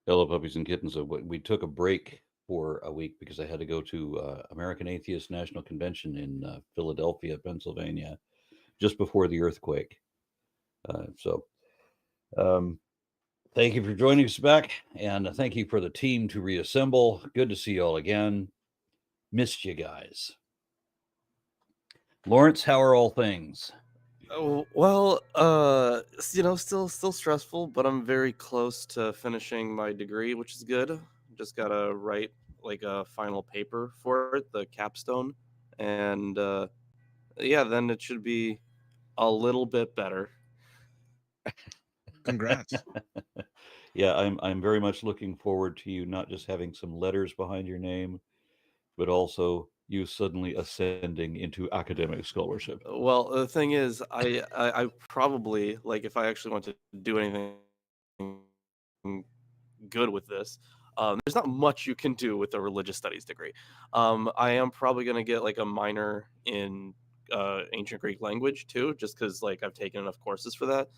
Hello, puppies and kittens. We took a break for a week because I had to go to American Atheist National Convention in Philadelphia, Pennsylvania, just before the earthquake. So thank you for joining us back, and thank you for the team to reassemble. Good to see you all again. Missed you guys. Lawrence, how are all things? Oh, well, still stressful, but I'm very close to finishing my degree, which is good. Just gotta write like a final paper for it, the capstone, and yeah, then it should be a little bit better. Congrats. Yeah, I'm very much looking forward to you not just having some letters behind your name, but also you suddenly ascending into academic scholarship. Well, the thing is, I probably, like, if I actually want to do anything good with this, there's not much you can do with a religious studies degree. I am probably going to get like a minor in ancient Greek language too, just because like I've taken enough courses for that.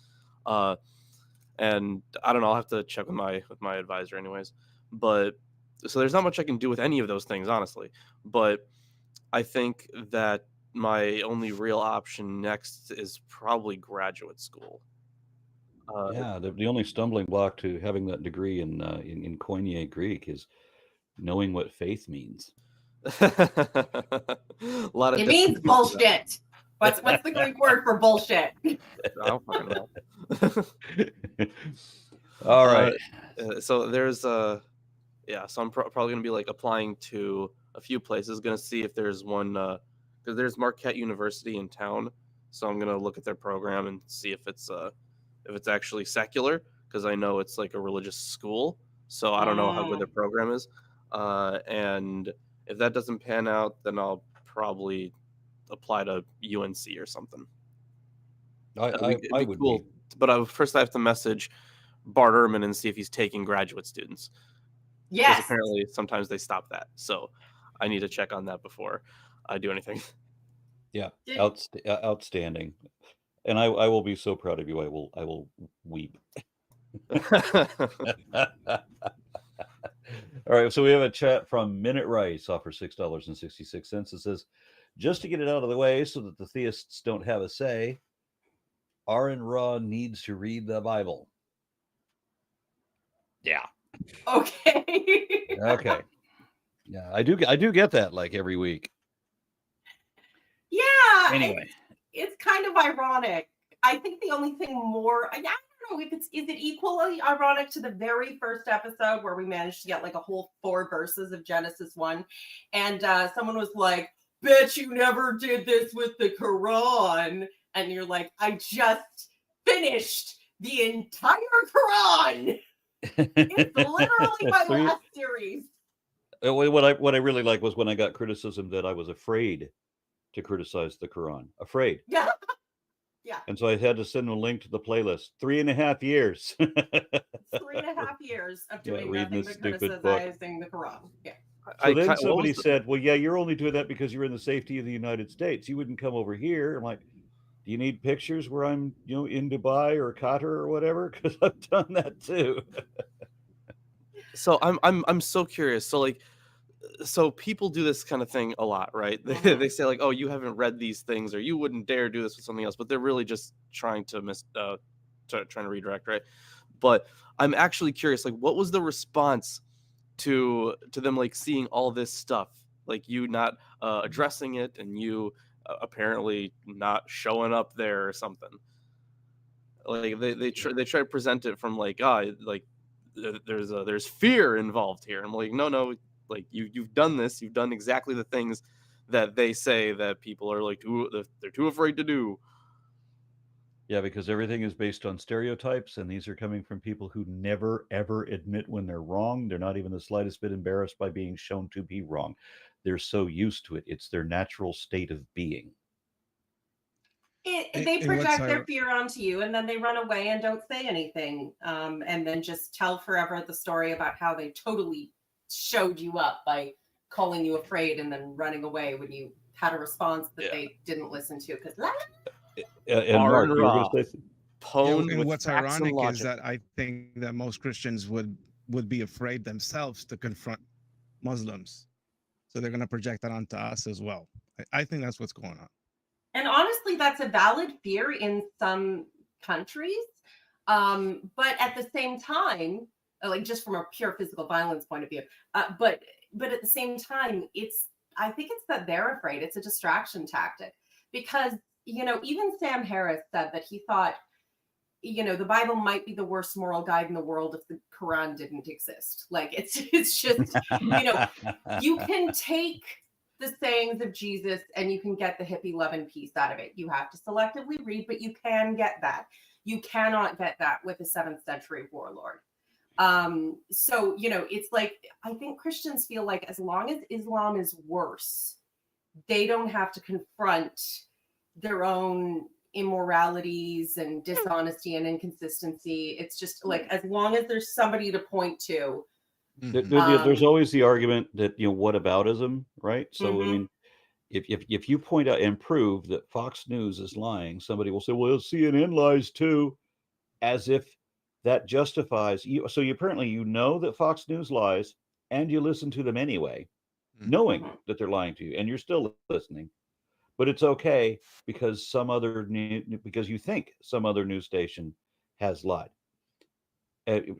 And I don't know, I'll have to check with my advisor anyways. But so there's not much I can do with any of those things, honestly. But I think that my only real option next is probably graduate school. Yeah, the only stumbling block to having that degree in Koine Greek is knowing what faith means. A lot of It means bullshit. What's the Greek word for bullshit? I don't fucking know. All right. So there's yeah, so I'm probably gonna be like applying to a few places. Gonna see if there's one because there's Marquette University in town. So I'm gonna look at their program and see if it's actually secular, because I know it's like a religious school. So I don't know how good their program is. And if that doesn't pan out, then I'll probably apply to UNC or something. It'd be cool. But first I have to message Bart Ehrman and see if he's taking graduate students. Yes. Because apparently sometimes they stop that. So I need to check on that before I do anything. Yeah, outstanding. And I will be so proud of you. I will weep. All right, so we have a chat from Minute Rice, offers $6.66. It says, just to get it out of the way so that the theists don't have a say, Aaron Ra needs to read the Bible. Yeah. Okay. Okay. Yeah, I do get that like every week. Yeah. Anyway. It's kind of ironic. I think the only thing more, I don't know if is it equally ironic to the very first episode where we managed to get like a whole 4 verses of Genesis 1, and someone was like, bet you never did this with the Quran, and you're like, I just finished the entire Quran. It's literally my last series. What I really like was when I got criticism that I was afraid to criticize the Quran. Afraid. Yeah. Yeah. And so I had to send them a link to the playlist. 3.5 years. 3.5 years of doing nothing but criticizing the Quran. Yeah. So then somebody said, well, yeah, you're only doing that because you're in the safety of the United States. You wouldn't come over here. I'm like, do you need pictures where I'm, in Dubai or Qatar or whatever? Because I've done that too. So I'm so curious. So like, so people do this kind of thing a lot, right? They say like, oh, you haven't read these things, or you wouldn't dare do this with something else, but they're really just trying to trying to redirect, right? But I'm actually curious, like, what was the response to them, like, seeing all this stuff, like you not addressing it, and you apparently not showing up there or something? Like they try to present it from like, like there's fear involved here. I'm like, no. Like you've done this. You've done exactly the things that they say that people are like they're too afraid to do. Yeah, because everything is based on stereotypes, and these are coming from people who never ever admit when they're wrong. They're not even the slightest bit embarrassed by being shown to be wrong. They're so used to it. It's their natural state of being. They project their fear onto you, and then they run away and don't say anything, and then just tell forever the story about how they totally showed you up by calling you afraid and then running away when you had a response that they didn't listen to. Because and Mark, you were going to say and what's ironic is that I think that most Christians would would be afraid themselves to confront Muslims. So they're going to project that onto us as well. I think that's what's going on. And honestly, that's a valid fear in some countries. But at the same time, like just from a pure physical violence point of view, but at the same time, I think it's that they're afraid. It's a distraction tactic because, even Sam Harris said that he thought, the Bible might be the worst moral guide in the world if the Quran didn't exist. Like it's just, you can take the sayings of Jesus and you can get the hippie love and peace out of it. You have to selectively read, but you can get that. You cannot get that with a 7th century warlord. So, it's like, I think Christians feel like as long as Islam is worse, they don't have to confront their own immoralities and dishonesty and inconsistency. It's just like, as long as there's somebody to point to. There's always the argument that, whataboutism, right? So, I mean, if you point out and prove that Fox News is lying, somebody will say, well, CNN lies too, as if that justifies you. So you apparently, that Fox News lies and you listen to them anyway, knowing that they're lying to you, and you're still listening. But it's okay because because you think some other news station has lied.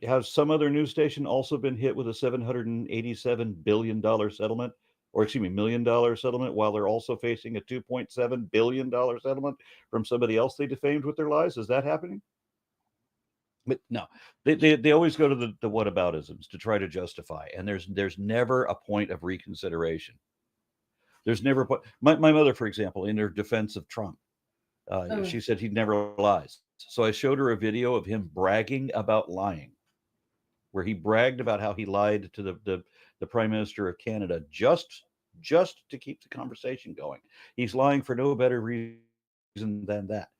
Has some other news station also been hit with a $787 billion settlement, or excuse me, $1 million settlement, while they're also facing a $2.7 billion settlement from somebody else they defamed with their lies? Is that happening? But no, they always go to the whataboutisms to try to justify, and there's never a point of reconsideration. There's never my mother, for example, in her defense of Trump, she said he never lies. So I showed her a video of him bragging about lying, where he bragged about how he lied to the Prime Minister of Canada just to keep the conversation going. He's lying for no better reason than that.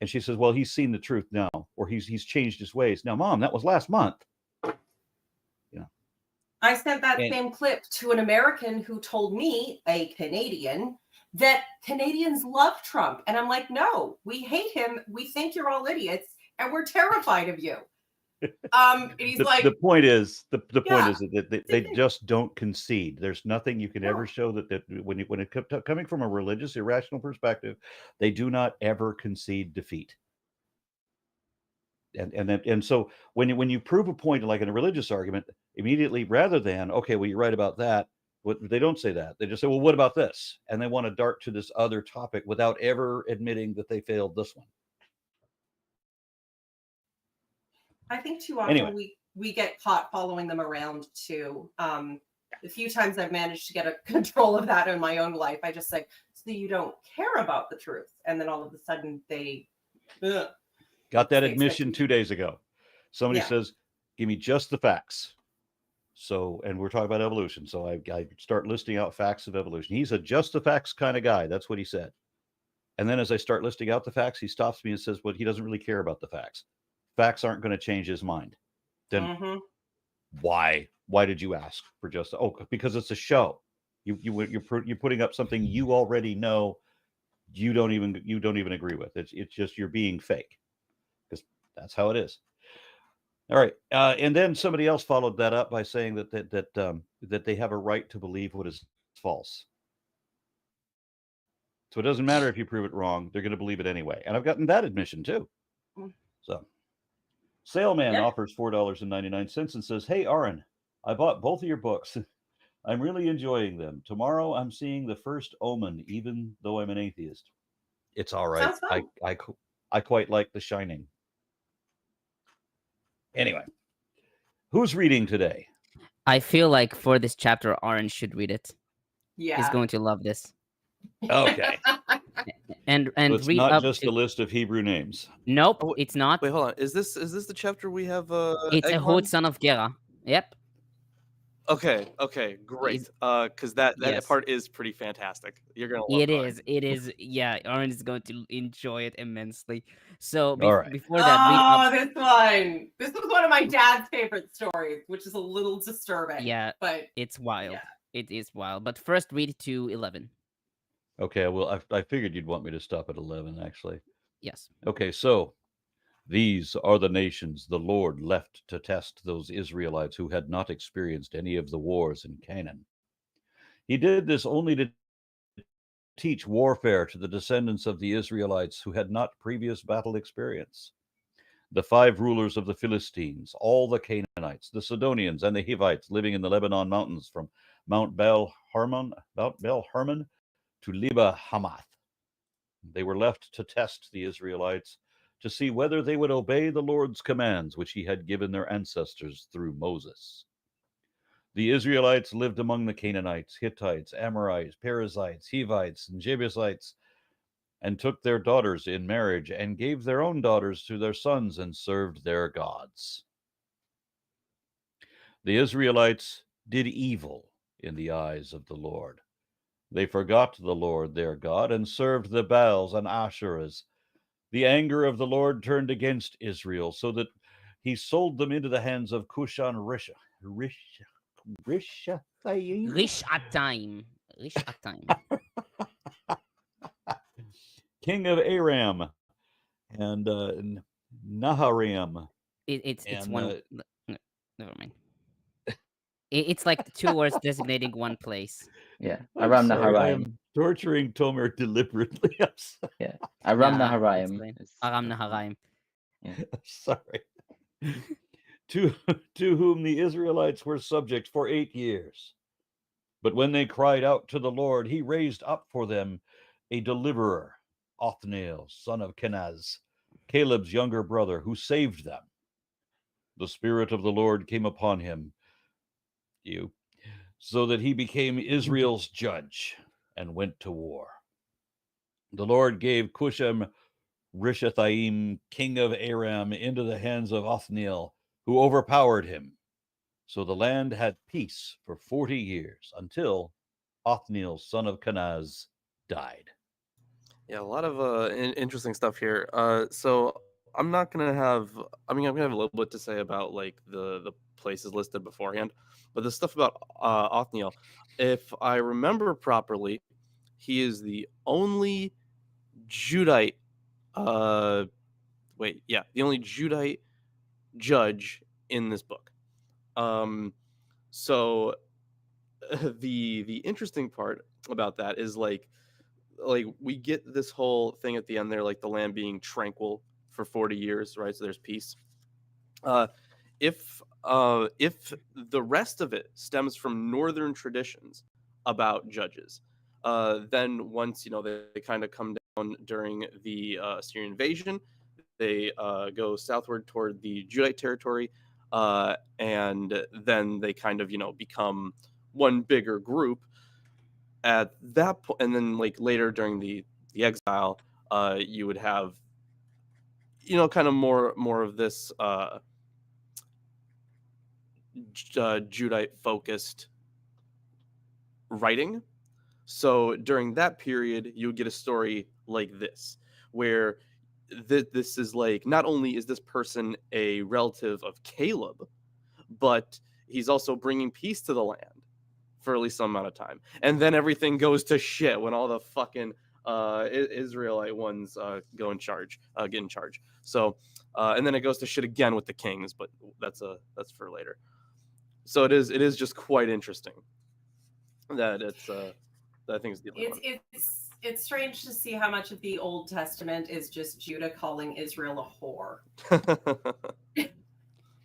And she says, well, he's seen the truth now, or he's changed his ways. Now, Mom, that was last month. I sent that same clip to an American who told me, a Canadian, that Canadians love Trump. And I'm like, no, we hate him. We think you're all idiots and we're terrified of you. And he's the point is that they just don't concede. There's nothing you can ever show that when it coming from a religious, irrational perspective, they do not ever concede defeat. And so when you prove a point like in a religious argument, immediately, rather than, okay, well, you're right about that, they don't say that. They just say, well, what about this? And they want to dart to this other topic without ever admitting that they failed this one. I think too often we get caught following them around too. The few times I've managed to get a control of that in my own life, I just say, so you don't care about the truth. And then all of a sudden they got that admission 2 days ago. Somebody says, give me just the facts. So, and we're talking about evolution. So I start listing out facts of evolution. He's a just the facts kind of guy. That's what he said. And then as I start listing out the facts, he stops me and says, well, he doesn't really care about the facts. Facts aren't going to change his mind. Then why did you ask for just, because it's a show. You're putting up something you already know. You don't even agree with. It's just, you're being fake. Because that's how it is. All right, and then somebody else followed that up by saying that they have a right to believe what is false. So it doesn't matter if you prove it wrong; they're going to believe it anyway. And I've gotten that admission too. So, Saleman offers $4.99 and says, "Hey, Aaron, I bought both of your books. I'm really enjoying them. Tomorrow, I'm seeing the first Omen, even though I'm an atheist. It's all right. I quite like The Shining." Anyway, who's reading today? I feel like for this chapter, Orange should read it. Yeah, he's going to love this. Okay. and so it's read not up just to... a list of Hebrew names. Nope, it's not. Wait, hold on. Is this the chapter we have? It's Eggman? a Hod, son of Gera. Yep. Okay, great. Because that part is pretty fantastic. You're gonna love it. It is. Yeah, Orange is going to enjoy it immensely. So before that, this was one of my dad's favorite stories, which is a little disturbing. Yeah, but it's wild. It is wild. But first, read to 11. Okay, well, I figured you'd want me to stop at 11, actually. Yes. Okay, so These are the nations the Lord left to test those Israelites who had not experienced any of the wars in Canaan. He did this only to teach warfare to the descendants of the Israelites who had not previous battle experience. The 5 rulers of the Philistines, all the Canaanites, the Sidonians, and the Hivites living in the Lebanon mountains from Mount Baal Hermon to Leba Hamath. They were left to test the Israelites to see whether they would obey the Lord's commands, which he had given their ancestors through Moses. The Israelites lived among the Canaanites, Hittites, Amorites, Perizzites, Hivites, and Jebusites, and took their daughters in marriage, and gave their own daughters to their sons, and served their gods. The Israelites did evil in the eyes of the Lord. They forgot the Lord their God, and served the Baals and Asherahs. The anger of the Lord turned against Israel, so that he sold them into the hands of Cushan Rishathaim, Rishathaim. king of Aram, and Naharaim. It's and one. Never mind. It's like 2 words designating one place. Yeah, I'm Aram sorry, I Naharaim. am torturing Tomer deliberately. I'm sorry. Yeah, Aram Yeah, Naharaim. explain. Aram Naharaim. Sorry. to whom the Israelites were subject for 8 years. But when they cried out to the Lord, he raised up for them a deliverer, Othniel, son of Kenaz, Caleb's younger brother, who saved them. The Spirit of the Lord came upon him, so that he became Israel's judge and went to war. The Lord gave Cushan Rishathaim, king of Aram, into the hands of Othniel, who overpowered him. So the land had peace for 40 years until Othniel, son of Kenaz, died. Yeah, a lot of interesting stuff here. So I'm not gonna have. I'm gonna have a little bit to say about like the places listed beforehand, but the stuff about Othniel, if I remember properly, he is the only Judite. The only Judite judge in this book. So the interesting part about that is like we get this whole thing at the end there, like the land being tranquil for 40 years, right? So there's peace. If the rest of it stems from northern traditions about judges, then once they kind of come down during the Assyrian invasion, they go southward toward the Judite territory, and then they kind of become one bigger group at that point. And then like later during the exile, you would have kind of more of this Judite focused writing. So during that period, you would get a story like this, where this is like, not only is this person a relative of Caleb, but he's also bringing peace to the land for at least some amount of time. And then everything goes to shit when all the fucking Israelite ones get in charge. So and then it goes to shit again with the kings, but that's for later. So it is just quite interesting that it's that I think is the other one. It's strange to see how much of the Old Testament is just Judah calling Israel a whore.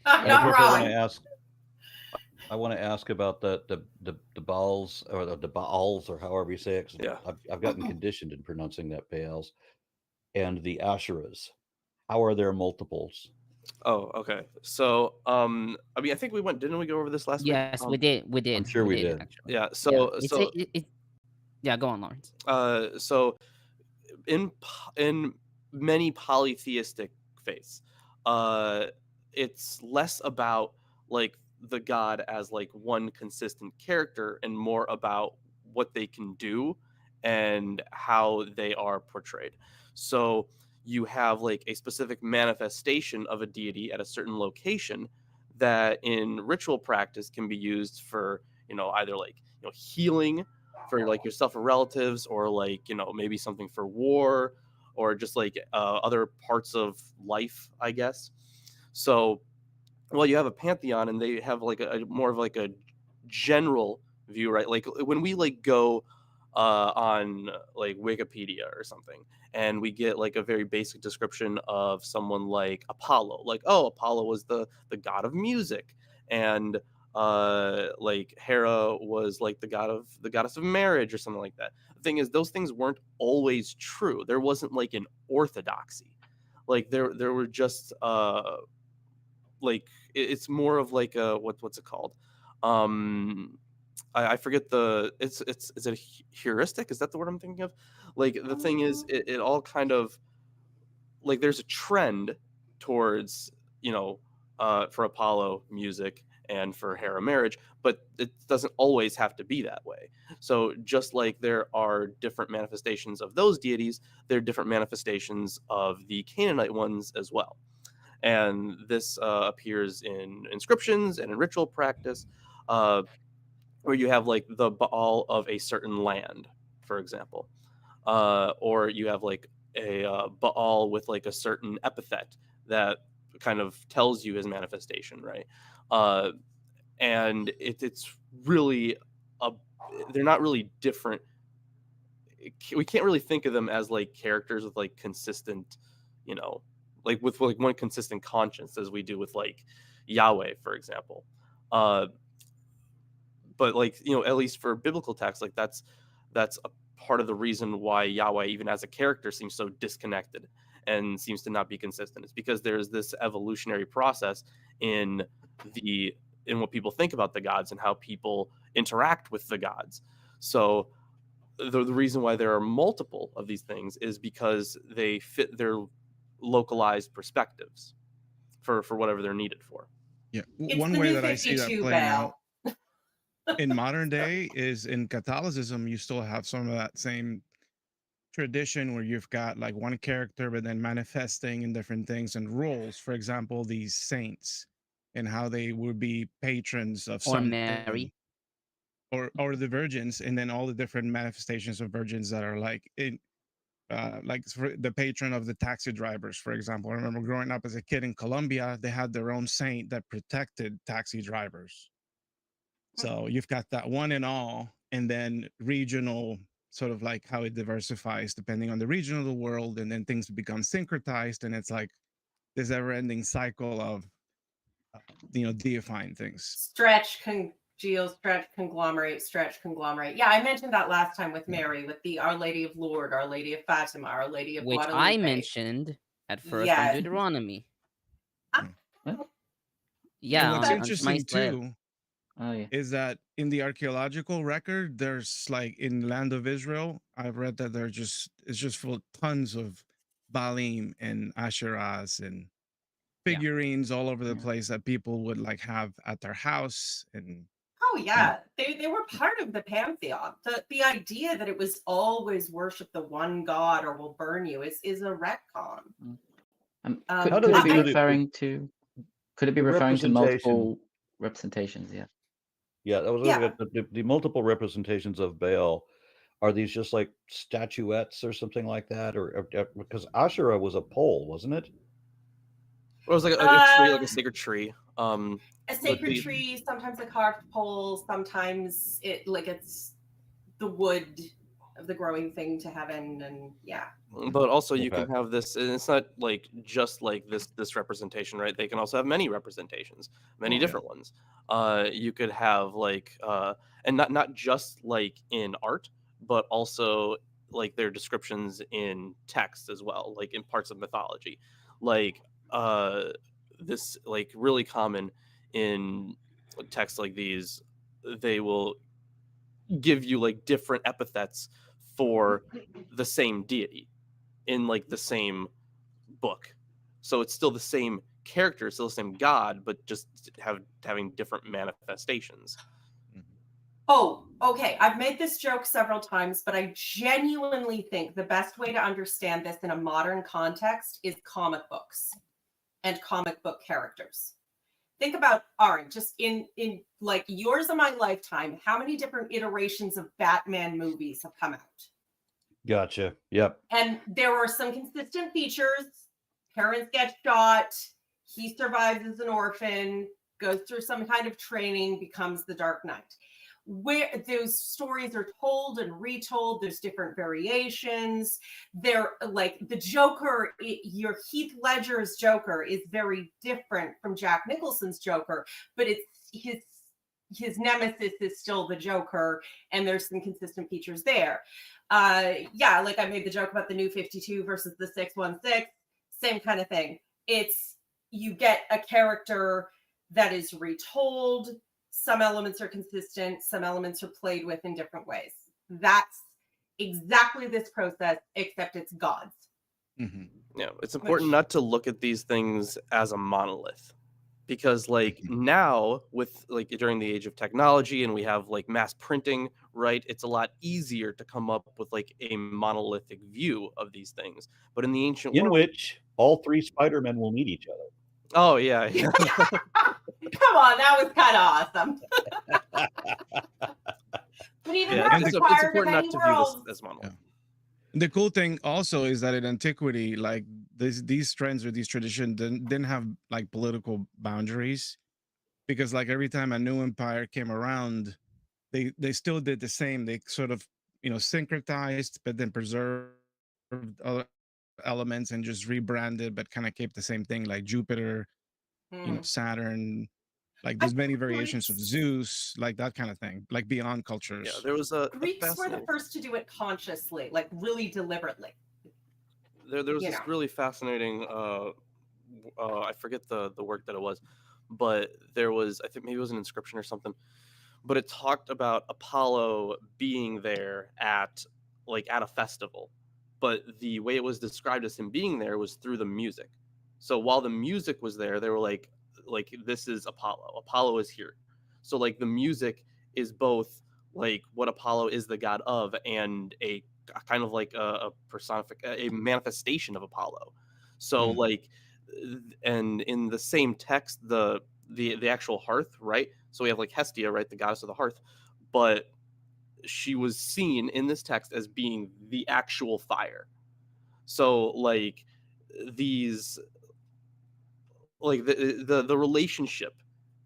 I'm not wrong. I want to ask about the Baals, or the Baals, or however you say it. Yeah. I've gotten conditioned in pronouncing that, Baals, and the Asherahs. How are there multiples? Oh, okay. So, I mean, I think didn't we go over this last week? Yes, we did. I'm sure we did. Yeah. Actually. Yeah. So, Yeah, go on, Lawrence. So in many polytheistic faiths, it's less about like the god as like one consistent character and more about what they can do and how they are portrayed. So you have like a specific manifestation of a deity at a certain location that in ritual practice can be used for either like healing for like yourself or relatives, or like maybe something for war, or just like other parts of life, I guess. So, well, you have a pantheon, and they have like a more of like a general view, right? Like when we like go on like Wikipedia or something, and we get like a very basic description of someone like Apollo, like, oh, Apollo was the god of music, and like Hera was like the goddess of marriage or something like that. The thing is, those things weren't always true. There wasn't like an orthodoxy. Like there were just like it's more of like a what's it called? I forget the is it a heuristic? Is that the word I'm thinking of? Like the thing is, it all kind of like there's a trend towards, you know, for Apollo music and for Hera marriage, but it doesn't always have to be that way. So just like there are different manifestations of those deities, there are different manifestations of the Canaanite ones as well. And this appears in inscriptions and in ritual practice, where you have like the Baal of a certain land, for example, or you have like a Baal with like a certain epithet that kind of tells you his manifestation, right? And it's really they're not really different. We can't really think of them as like characters with like consistent, you know, like with like one consistent conscience as we do with like Yahweh, for example. But like, you know, at least for biblical texts, like that's a part of the reason why Yahweh, even as a character, seems so disconnected and seems to not be consistent. It's because there's this evolutionary process in what people think about the gods and how people interact with the gods. So the reason why there are multiple of these things is because they fit their localized perspectives for whatever they're needed for. Yeah, It's one the way new that I see that 52 playing Baal. out in modern day is in Catholicism. You still have some of that same tradition where you've got like one character, but then manifesting in different things and roles. For example, these saints and how they would be patrons of Or something, Mary. or the virgins, and then all the different manifestations of virgins that are like in like for the patron of the taxi drivers, for example. I remember growing up as a kid in Colombia, they had their own saint that protected taxi drivers. So you've got that one in all, and then regional, sort of like how it diversifies depending on the region of the world, and then things become syncretized, and it's like this ever-ending cycle of deifying things. Stretch, congeal, stretch, conglomerate, stretch, conglomerate. Yeah, I mentioned that last time with Mary, with the Our Lady of Lourdes, Our Lady of Fatima, Our Lady of Which Guadalupe. I mentioned at first on Yes. Deuteronomy. What? Yeah, And what's on interesting Shema Yisrael. too Oh yeah. is that in the archaeological record, there's like in the land of Israel, I've read that it's just full of tons of Baalim and Asherahs and figurines all over the Yeah. place that people would like have at their house. And Oh yeah, they were part of the pantheon. The idea that it was always worship the one God or we'll burn you is a retcon. Could it be referring to? Could it be referring to multiple representations? Yeah. Yeah, that was the multiple representations of Baal. Are these just like statuettes or something like that, or because Asherah was a pole, wasn't it? It was like a tree, like a sacred tree. A sacred tree, sometimes a carved pole, sometimes it's the wood of the growing thing to heaven, and yeah. But also you can have this, and it's not like just like this representation, right? They can also have many representations, many different ones. You could have like and not just like in art, but also like their descriptions in text as well, like in parts of mythology. Like this like really common in texts like these, they will give you like different epithets for the same deity in like the same book. So it's still the same character, still the same God, but just having different manifestations. Oh, okay. I've made this joke several times, but I genuinely think the best way to understand this in a modern context is comic books and comic book characters. Think about Aaron, just in like yours of my lifetime, how many different iterations of Batman movies have come out? Gotcha. Yep. And there are some consistent features. Parents get shot. He survives as an orphan, goes through some kind of training, becomes the Dark Knight. Where those stories are told and retold, there's different variations. They're like the Joker, your Heath Ledger's Joker is very different from Jack Nicholson's Joker, but it's his nemesis is still the Joker, and there's some consistent features there. Yeah, like I made the joke about the New 52 versus the 616, same kind of thing. It's you get a character that is retold. Some elements are consistent, some elements are played with in different ways. That's exactly this process, except it's God's. Mm-hmm. Yeah, it's important not to look at these things as a monolith, because like now with like during the age of technology and we have like mass printing, right? It's a lot easier to come up with like a monolithic view of these things. But in the ancient In world, which all three Spider-Men will meet each other. oh yeah. Come on, that was kind of awesome. But even Yeah, that's it's required important of not any to view world. this as monolith. Yeah. The cool thing also is that in antiquity, like these trends or these traditions didn't have like political boundaries, because like every time a new empire came around, they still did the same. They sort of syncretized, but then preserved other elements and just rebranded, but kind of kept the same thing, like Jupiter, Saturn. Like there's many variations of Zeus, like that kind of thing, like beyond cultures. Yeah, there was a Greeks were the first to do it consciously, like really deliberately. There was this really fascinating I forget the work that it was, but there was, I think maybe it was an inscription or something, but it talked about Apollo being there at a festival, but the way it was described as him being there was through the music. So while the music was there, they were like this is Apollo is here. So like the music is both like what Apollo is the god of, and a kind of like a manifestation of Apollo. So like, and in the same text, the actual hearth, right? So we have like Hestia, right, the goddess of the hearth, but she was seen in this text as being the actual fire. So like these, like the relationship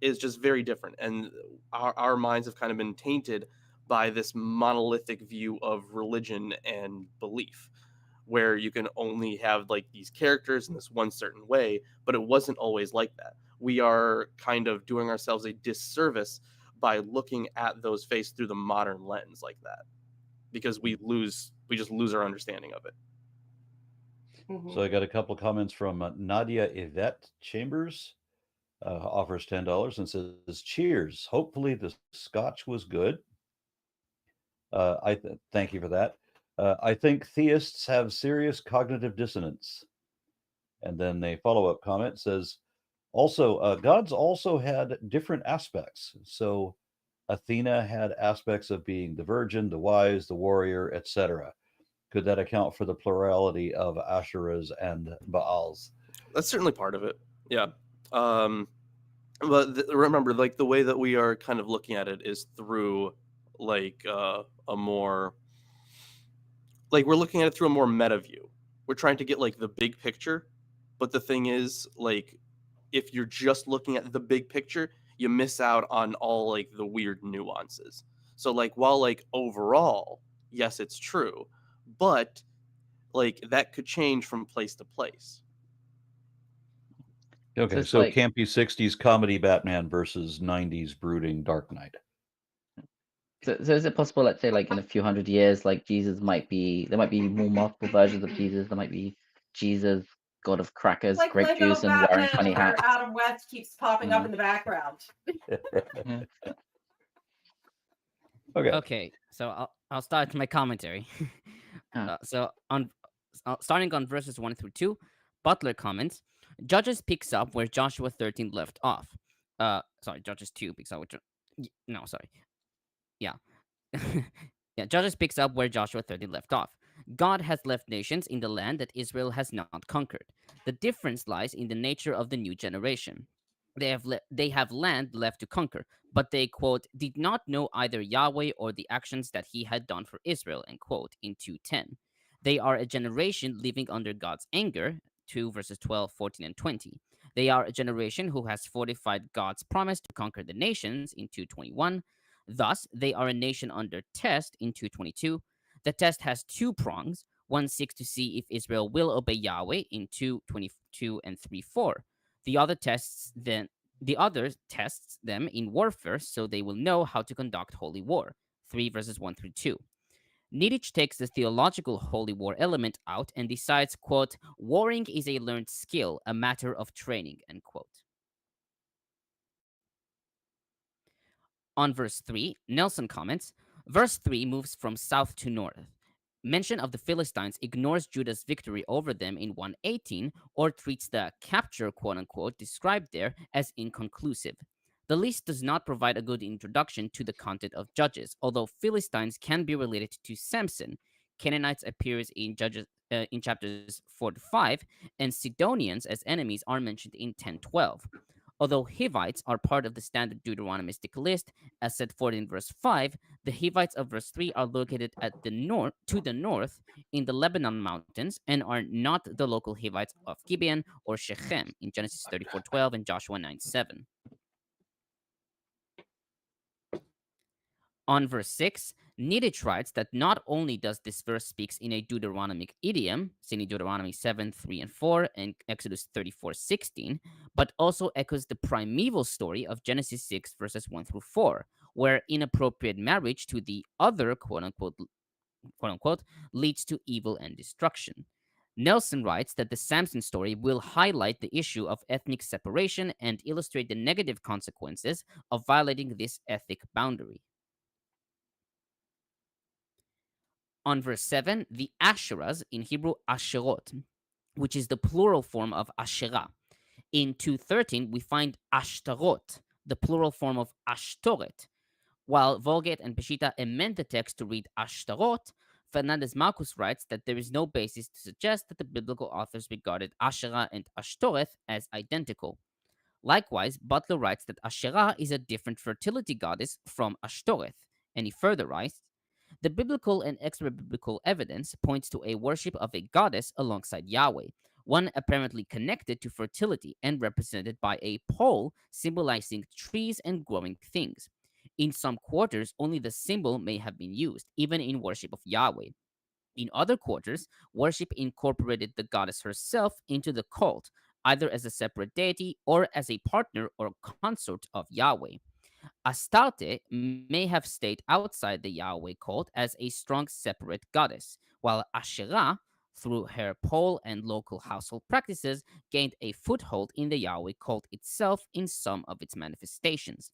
is just very different, and our minds have kind of been tainted by this monolithic view of religion and belief, where you can only have like these characters in this one certain way, but it wasn't always like that. We are kind of doing ourselves a disservice by looking at those faiths through the modern lens like that, because we just lose our understanding of it. So I got a couple comments from Nadia Yvette Chambers. Offers $10 and says, "Cheers. Hopefully the scotch was good." Thank you for that. I think theists have serious cognitive dissonance. And then a follow-up comment says, also, gods also had different aspects. So Athena had aspects of being the virgin, the wise, the warrior, etc. Could that account for the plurality of Asherahs and Baals? That's certainly part of it. Yeah. But remember, like the way that we are kind of looking at it is through like a more, like we're looking at it through a more meta view. We're trying to get like the big picture, but the thing is, like, if you're just looking at the big picture, you miss out on all like the weird nuances. So like while like overall, yes, it's true, but like that could change from place to place. Okay, so like, campy 60s comedy Batman versus 90s brooding Dark Knight. So is it possible, let's say, like in a few hundred years, like there might be more multiple versions of Jesus. There might be Jesus, God of crackers, like grape Lego juice, and wearing funny hats. Adam West keeps popping up in the background. Okay, so I'll start my commentary. So starting on verses 1 through 2, Butler comments, Judges picks up where Joshua 13 left off. Judges 2 picks up Judges picks up where Joshua 13 left off. God has left nations in the land that Israel has not conquered. The difference lies in the nature of the new generation. They have land left to conquer, but they, quote, did not know either Yahweh or the actions that he had done for Israel, end quote, in 2:10. They are a generation living under God's anger, 2 verses 12, 14, and 20. They are a generation who has fortified God's promise to conquer the nations in 2:21. Thus, they are a nation under test in 2:22. The test has two prongs. One seeks to see if Israel will obey Yahweh in 2:22 and 3:4. The other tests them in warfare so they will know how to conduct holy war, 3 verses 1 through 2. Niditch takes the theological holy war element out and decides, quote, warring is a learned skill, a matter of training, end quote. On verse 3, Nelson comments, verse 3 moves from south to north. Mention of the Philistines ignores Judah's victory over them in 118 or treats the capture, quote-unquote, described there as inconclusive. The list does not provide a good introduction to the content of Judges, although Philistines can be related to Samson. Canaanites appears in chapters 4 to 5, and Sidonians as enemies are mentioned in 10:12. Although Hivites are part of the standard Deuteronomistic list, as set forth in verse 5, the Hivites of verse 3 are located to the north in the Lebanon mountains and are not the local Hivites of Gibeon or Shechem in Genesis 34:12 and Joshua 9:7. On verse 6, Niditch writes that not only does this verse speaks in a Deuteronomic idiom, seen in Deuteronomy 7:3 and 4 and Exodus 34:16, but also echoes the primeval story of Genesis 6 verses 1 through 4, where inappropriate marriage to the other, quote-unquote, leads to evil and destruction. Nelson writes that the Samson story will highlight the issue of ethnic separation and illustrate the negative consequences of violating this ethic boundary. On verse 7, the Asherahs, in Hebrew Asherot, which is the plural form of Asherah. In 2:13, we find Ashtarot, the plural form of Ashtoret. While Vulgate and Peshitta amend the text to read Ashtarot, Fernández-Marcos writes that there is no basis to suggest that the biblical authors regarded Asherah and Ashtoreth as identical. Likewise, Butler writes that Asherah is a different fertility goddess from Ashtoreth, and he further writes, the biblical and extra-biblical evidence points to a worship of a goddess alongside Yahweh, one apparently connected to fertility and represented by a pole symbolizing trees and growing things. In some quarters, only the symbol may have been used, even in worship of Yahweh. In other quarters, worship incorporated the goddess herself into the cult, either as a separate deity or as a partner or consort of Yahweh. Astarte may have stayed outside the Yahweh cult as a strong separate goddess, while Asherah, through her pole and local household practices, gained a foothold in the Yahweh cult itself in some of its manifestations.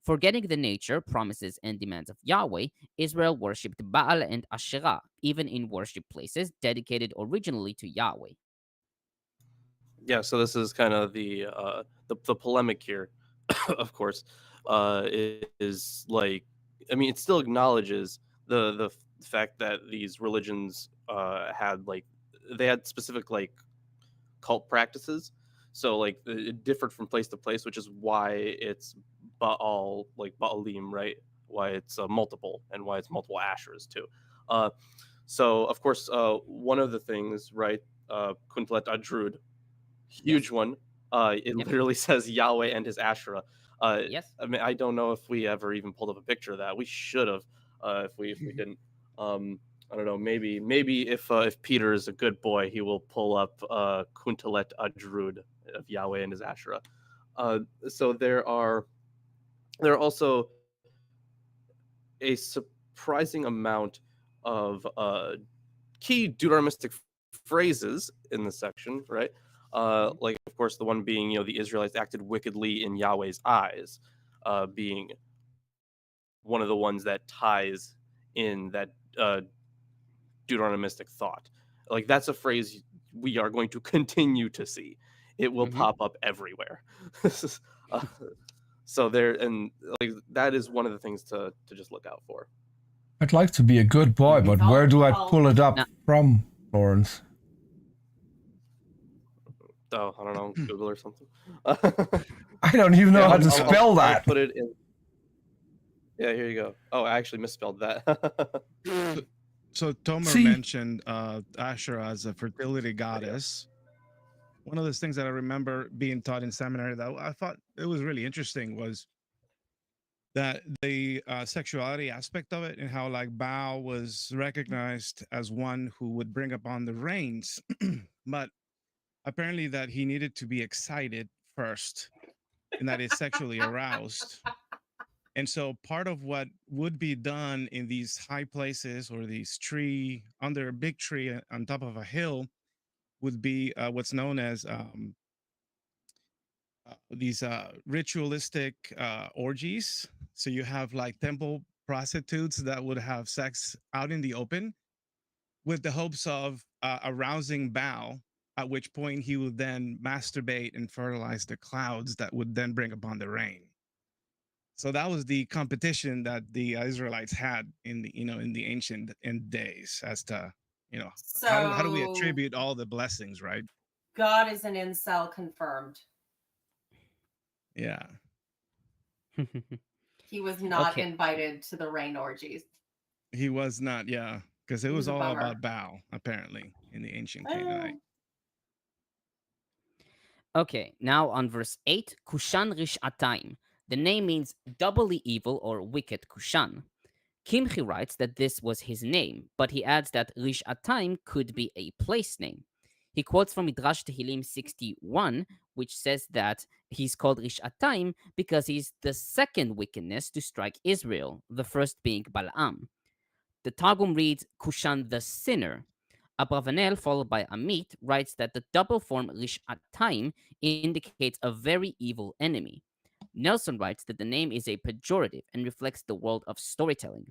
Forgetting the nature, promises, and demands of Yahweh, Israel worshipped Baal and Asherah, even in worship places dedicated originally to Yahweh. Yeah, so this is kind of the polemic here, of course, is like, I mean, it still acknowledges the fact that these religions they had specific like cult practices, so like it differed from place to place, which is why it's Baal, like Baalim, right? Why it's multiple, and why it's multiple Asherahs too. So of course, one of the things, right? Quinta Adrud, huge one. It literally says Yahweh and his Asherah. Yes. I mean, I don't know if we ever even pulled up a picture of that. We should have, if we didn't. I don't know. Maybe if Peter is a good boy, he will pull up Quintalet Adrud of Yahweh and his Asherah. So there are also a surprising amount of key Deuteronomistic phrases in this section, right? Like, of course, the one being, the Israelites acted wickedly in Yahweh's eyes, being one of the ones that ties in that Deuteronomistic thought. Like, that's a phrase we are going to continue to see. It will pop up everywhere. So there, and like that is one of the things to just look out for. I'd like to be a good boy, but where do I pull it up from, Lawrence? Oh, I don't know, Google or something. I don't even know how to spell that. I'll put it in. Yeah, here you go. Oh, I actually misspelled that. So Tomer See? mentioned Asherah as a fertility goddess. One of those things that I remember being taught in seminary that I thought it was really interesting was that the sexuality aspect of it, and how like Baal was recognized as one who would bring upon the rains, but apparently that he needed to be excited first, and that is sexually aroused. And so part of what would be done in these high places, or these tree under a big tree on top of a hill, would be what's known as these ritualistic orgies. So you have like temple prostitutes that would have sex out in the open with the hopes of arousing Baal, at which point he would then masturbate and fertilize the clouds that would then bring upon the rain. So that was the competition that the Israelites had in the in the ancient days, as to how do we So attribute all the blessings, right? God is an incel confirmed. Yeah. He was not Okay. invited to the rain orgies. He was not, yeah, because it It was was a all bummer. about Baal, apparently, in the ancient Canaanite. Okay, now on verse 8, Kushan Rish'atayim. The name means doubly evil or wicked Kushan. Kimchi writes that this was his name, but he adds that Rish'atayim could be a place name. He quotes from Midrash Tehillim 61, which says that he's called Rish'atayim because he's the second wickedness to strike Israel, the first being Balaam. The Targum reads Kushan the sinner. Abravanel, followed by Amit, writes that the double form Rish'atayim indicates a very evil enemy. Nelson writes that the name is a pejorative and reflects the world of storytelling.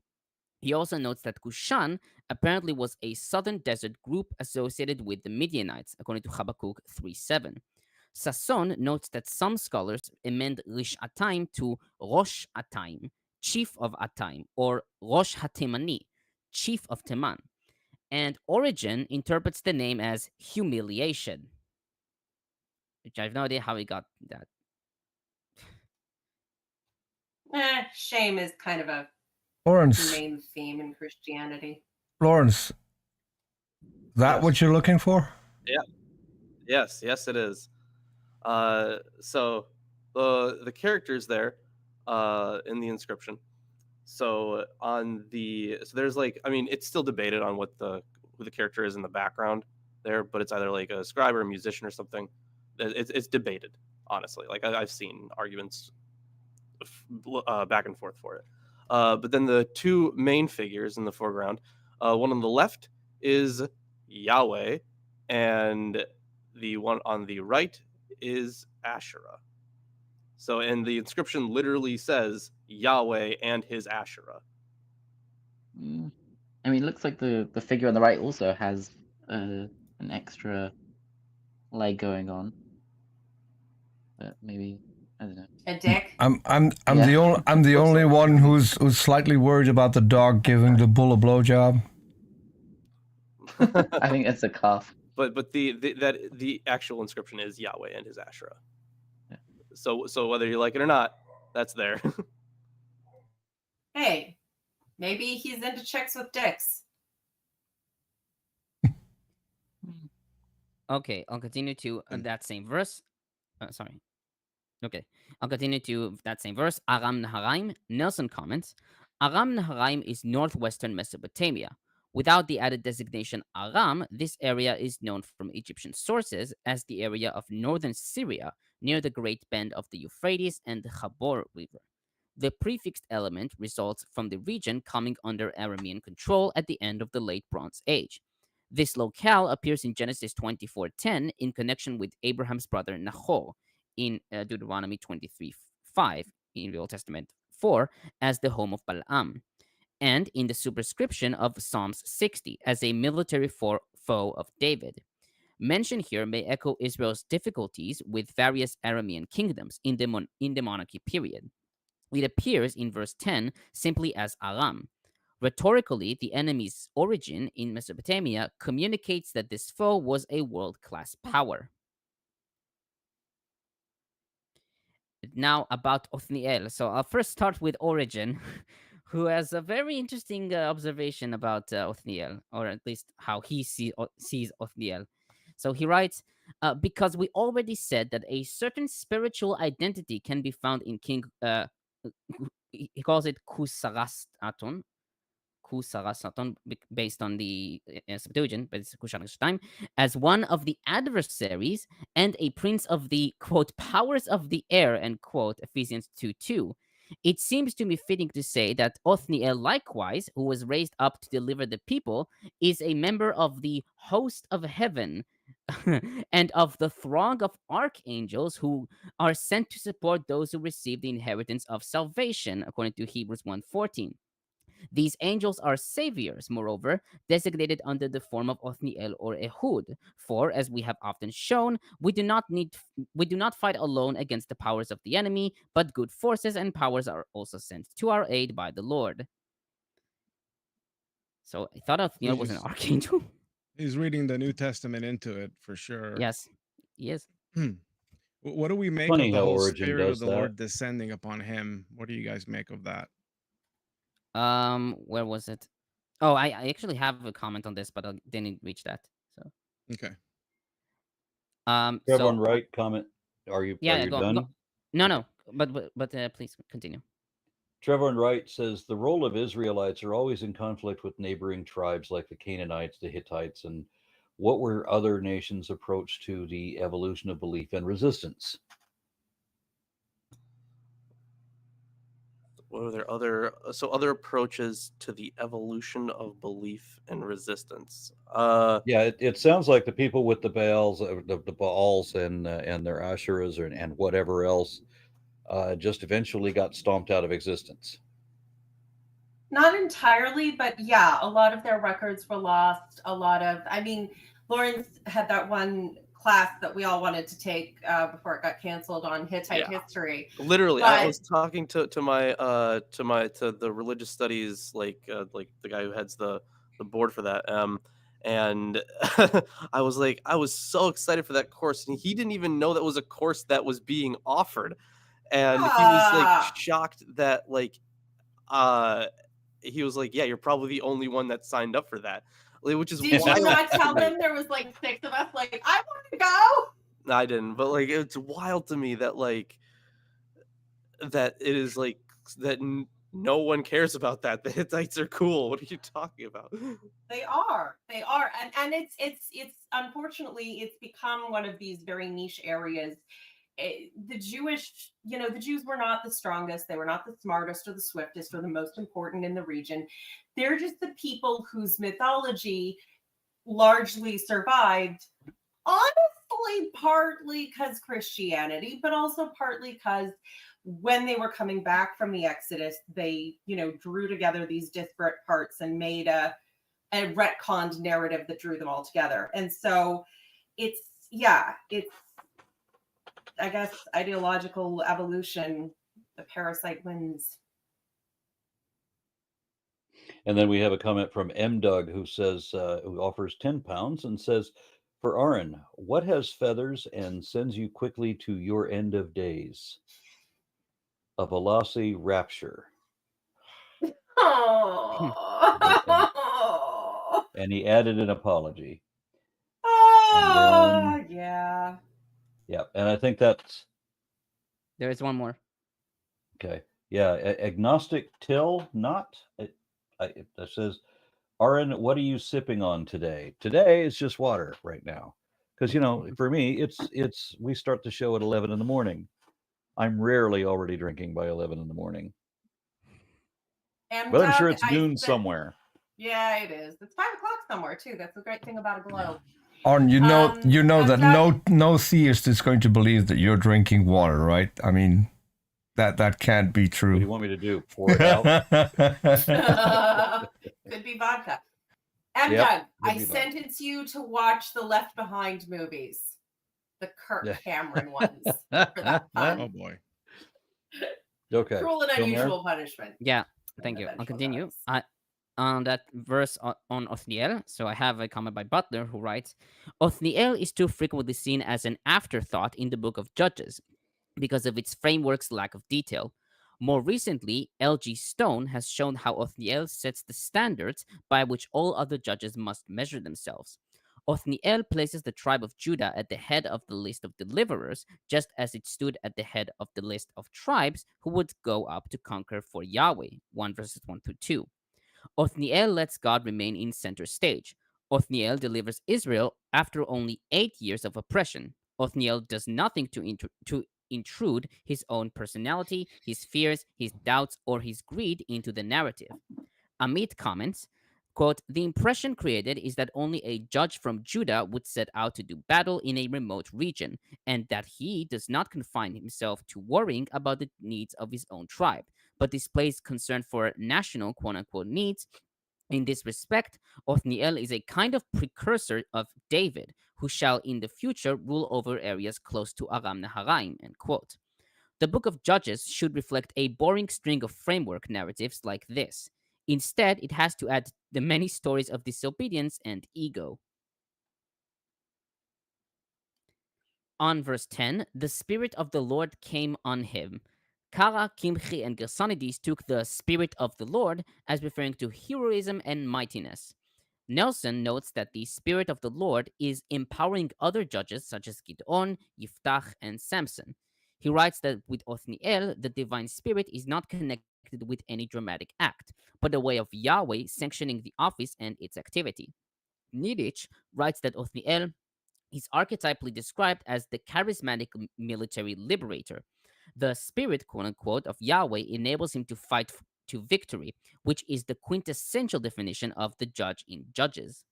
He also notes that Kushan apparently was a southern desert group associated with the Midianites, according to Habakkuk 3:7. Sasson notes that some scholars amend Rish'atayim to Rosh Atayim, chief of Atayim, or Rosh HaTemani, chief of Teman. And Origen interprets the name as humiliation, which I have no idea how he got that. Shame is kind of a Lawrence, main theme in Christianity. Lawrence, that Yes. what you're looking for? Yes, it is. So the characters there in the inscription. So there's like, I mean, it's still debated on what who the character is in the background there, but it's either like a scribe or a musician or something. It's debated, honestly. Like I've seen arguments back and forth for it. But then the two main figures in the foreground, one on the left is Yahweh, and the one on the right is Asherah. So, and the inscription literally says Yahweh and his Asherah. I mean, it looks like the figure on the right also has an extra leg going on, but maybe I don't know. A dick. I'm Yeah. the only one who's slightly worried about the dog giving the bull a blowjob. I think it's a calf. But the actual inscription is Yahweh and his Asherah. Yeah. So whether you like it or not, that's there. Hey, maybe he's into chicks with dicks. Okay, I'll continue to that same verse. Sorry. Okay, I'll continue to that same verse. Aram Naharaim. Nelson comments, Aram Naharaim is northwestern Mesopotamia. Without the added designation Aram, this area is known from Egyptian sources as the area of northern Syria near the Great Bend of the Euphrates and the Chabor River. The prefixed element results from the region coming under Aramean control at the end of the Late Bronze Age. This locale appears in Genesis 24:10 in connection with Abraham's brother Nahor, in Deuteronomy 23:5 in the Old Testament 4 as the home of Balaam, and in the superscription of Psalms 60 as a military foe of David. Mention here may echo Israel's difficulties with various Aramean kingdoms in the monarchy period. It appears in verse 10 simply as Aram. Rhetorically, the enemy's origin in Mesopotamia communicates that this foe was a world-class power. Now about Othniel. So I'll first start with Origin, who has a very interesting observation about Othniel, or at least how he sees Othniel. So he writes, because we already said that a certain spiritual identity can be found in King, he calls it Kusarastaton, based on the Septuagint, but it's Kusharashtaim, as one of the adversaries and a prince of the, quote, powers of the air, end quote, Ephesians 2:2. It seems to me fitting to say that Othniel, likewise, who was raised up to deliver the people, is a member of the host of heaven and of the throng of archangels who are sent to support those who receive the inheritance of salvation, according to Hebrews 1:14. These angels are saviors, moreover, designated under the form of Othniel or Ehud. For, as we have often shown, we do not fight alone against the powers of the enemy, but good forces and powers are also sent to our aid by the Lord. So I thought Othniel was an archangel. He's reading the New Testament into it for sure. Yes, he is. What do we make Funny of the how whole Origin spirit of does the that. Lord descending upon him? What do you guys make of that? Where was it? Oh, I actually have a comment on this, but I didn't reach that. So Okay. Trevor and Wright comment. Are you done? Go. No, but please continue. Trevor and Wright says the role of Israelites are always in conflict with neighboring tribes like the Canaanites, the Hittites, and what were other nations' approach to the evolution of belief and resistance? What are there other approaches to the evolution of belief and resistance? Yeah, it sounds like the people with the Baals, the Baals and their Asherahs and whatever else, just eventually got stomped out of existence. Not entirely, but yeah, a lot of their records were lost. Lawrence had that one class that we all wanted to take before it got canceled on Hittite history. Literally, I was talking to the religious studies, like the guy who heads the board for that, and I was so excited for that course, and he didn't even know that was a course that was being offered, and he was shocked that he was like, yeah, you're probably the only one that signed up for that. Which is Did you not tell them there was 6 of us? I want to go. I didn't, but it's wild to me that that it is that no one cares about that. The Hittites are cool. What are you talking about? They are, and it's unfortunately it's become one of these very niche areas. The Jews were not the strongest. They were not the smartest or the swiftest or the most important in the region. They're just the people whose mythology largely survived, honestly, partly because Christianity, but also partly because when they were coming back from the Exodus, they, drew together these disparate parts and made a retconned narrative that drew them all together. And so it's I guess ideological evolution, the parasite wins. And then we have a comment from M. Doug who says, who offers 10 pounds and says, for Aaron, what has feathers and sends you quickly to your end of days? A velocity rapture. Oh. And he added an apology. Oh, yeah. Yeah, and I think that's... There is one more. Okay. Yeah, agnostic till not... That says, Aaron, what are you sipping on today? Today is just water right now. Because, for me, it's we start the show at 11 in the morning. I'm rarely already drinking by 11 in the morning. But I'm sure it's noon somewhere. Yeah, it is. It's 5 o'clock somewhere, too. That's the great thing about a globe. Aaron, you know that no theist is going to believe that you're drinking water, right? I mean, that can't be true. What do you want me to do? Pour it out? Could be vodka. And Doug, I sentence you to watch the Left Behind movies, the Kirk Cameron ones. For that fun. Oh boy. Okay. Cruel and unusual punishment. Yeah, thank you. I'll continue. On that verse on Othniel, so I have a comment by Butler who writes, Othniel is too frequently seen as an afterthought in the book of Judges because of its framework's lack of detail. More recently, L.G. Stone has shown how Othniel sets the standards by which all other judges must measure themselves. Othniel places the tribe of Judah at the head of the list of deliverers, just as it stood at the head of the list of tribes who would go up to conquer for Yahweh, 1 verses 1 through 2. Othniel lets God remain in center stage. Othniel delivers Israel after only 8 years of oppression. Othniel does nothing to intrude his own personality, his fears, his doubts, or his greed into the narrative. Amit comments, quote, "The impression created is that only a judge from Judah would set out to do battle in a remote region, and that he does not confine himself to worrying about the needs of his own tribe, but displays concern for national quote-unquote needs. In this respect, Othniel is a kind of precursor of David, who shall in the future rule over areas close to Aram Naharaim," end quote. The book of Judges should reflect a boring string of framework narratives like this. Instead, it has to add the many stories of disobedience and ego. On verse 10, the Spirit of the Lord came on him. Kara, Kimchi, and Gersonides took the Spirit of the Lord as referring to heroism and mightiness. Nelson notes that the Spirit of the Lord is empowering other judges such as Gideon, Yiftach, and Samson. He writes that with Othniel, the divine spirit is not connected with any dramatic act, but a way of Yahweh sanctioning the office and its activity. Niditch writes that Othniel is archetypally described as the charismatic military liberator. The spirit, quote unquote, of Yahweh enables him to fight to victory, which is the quintessential definition of the judge in Judges.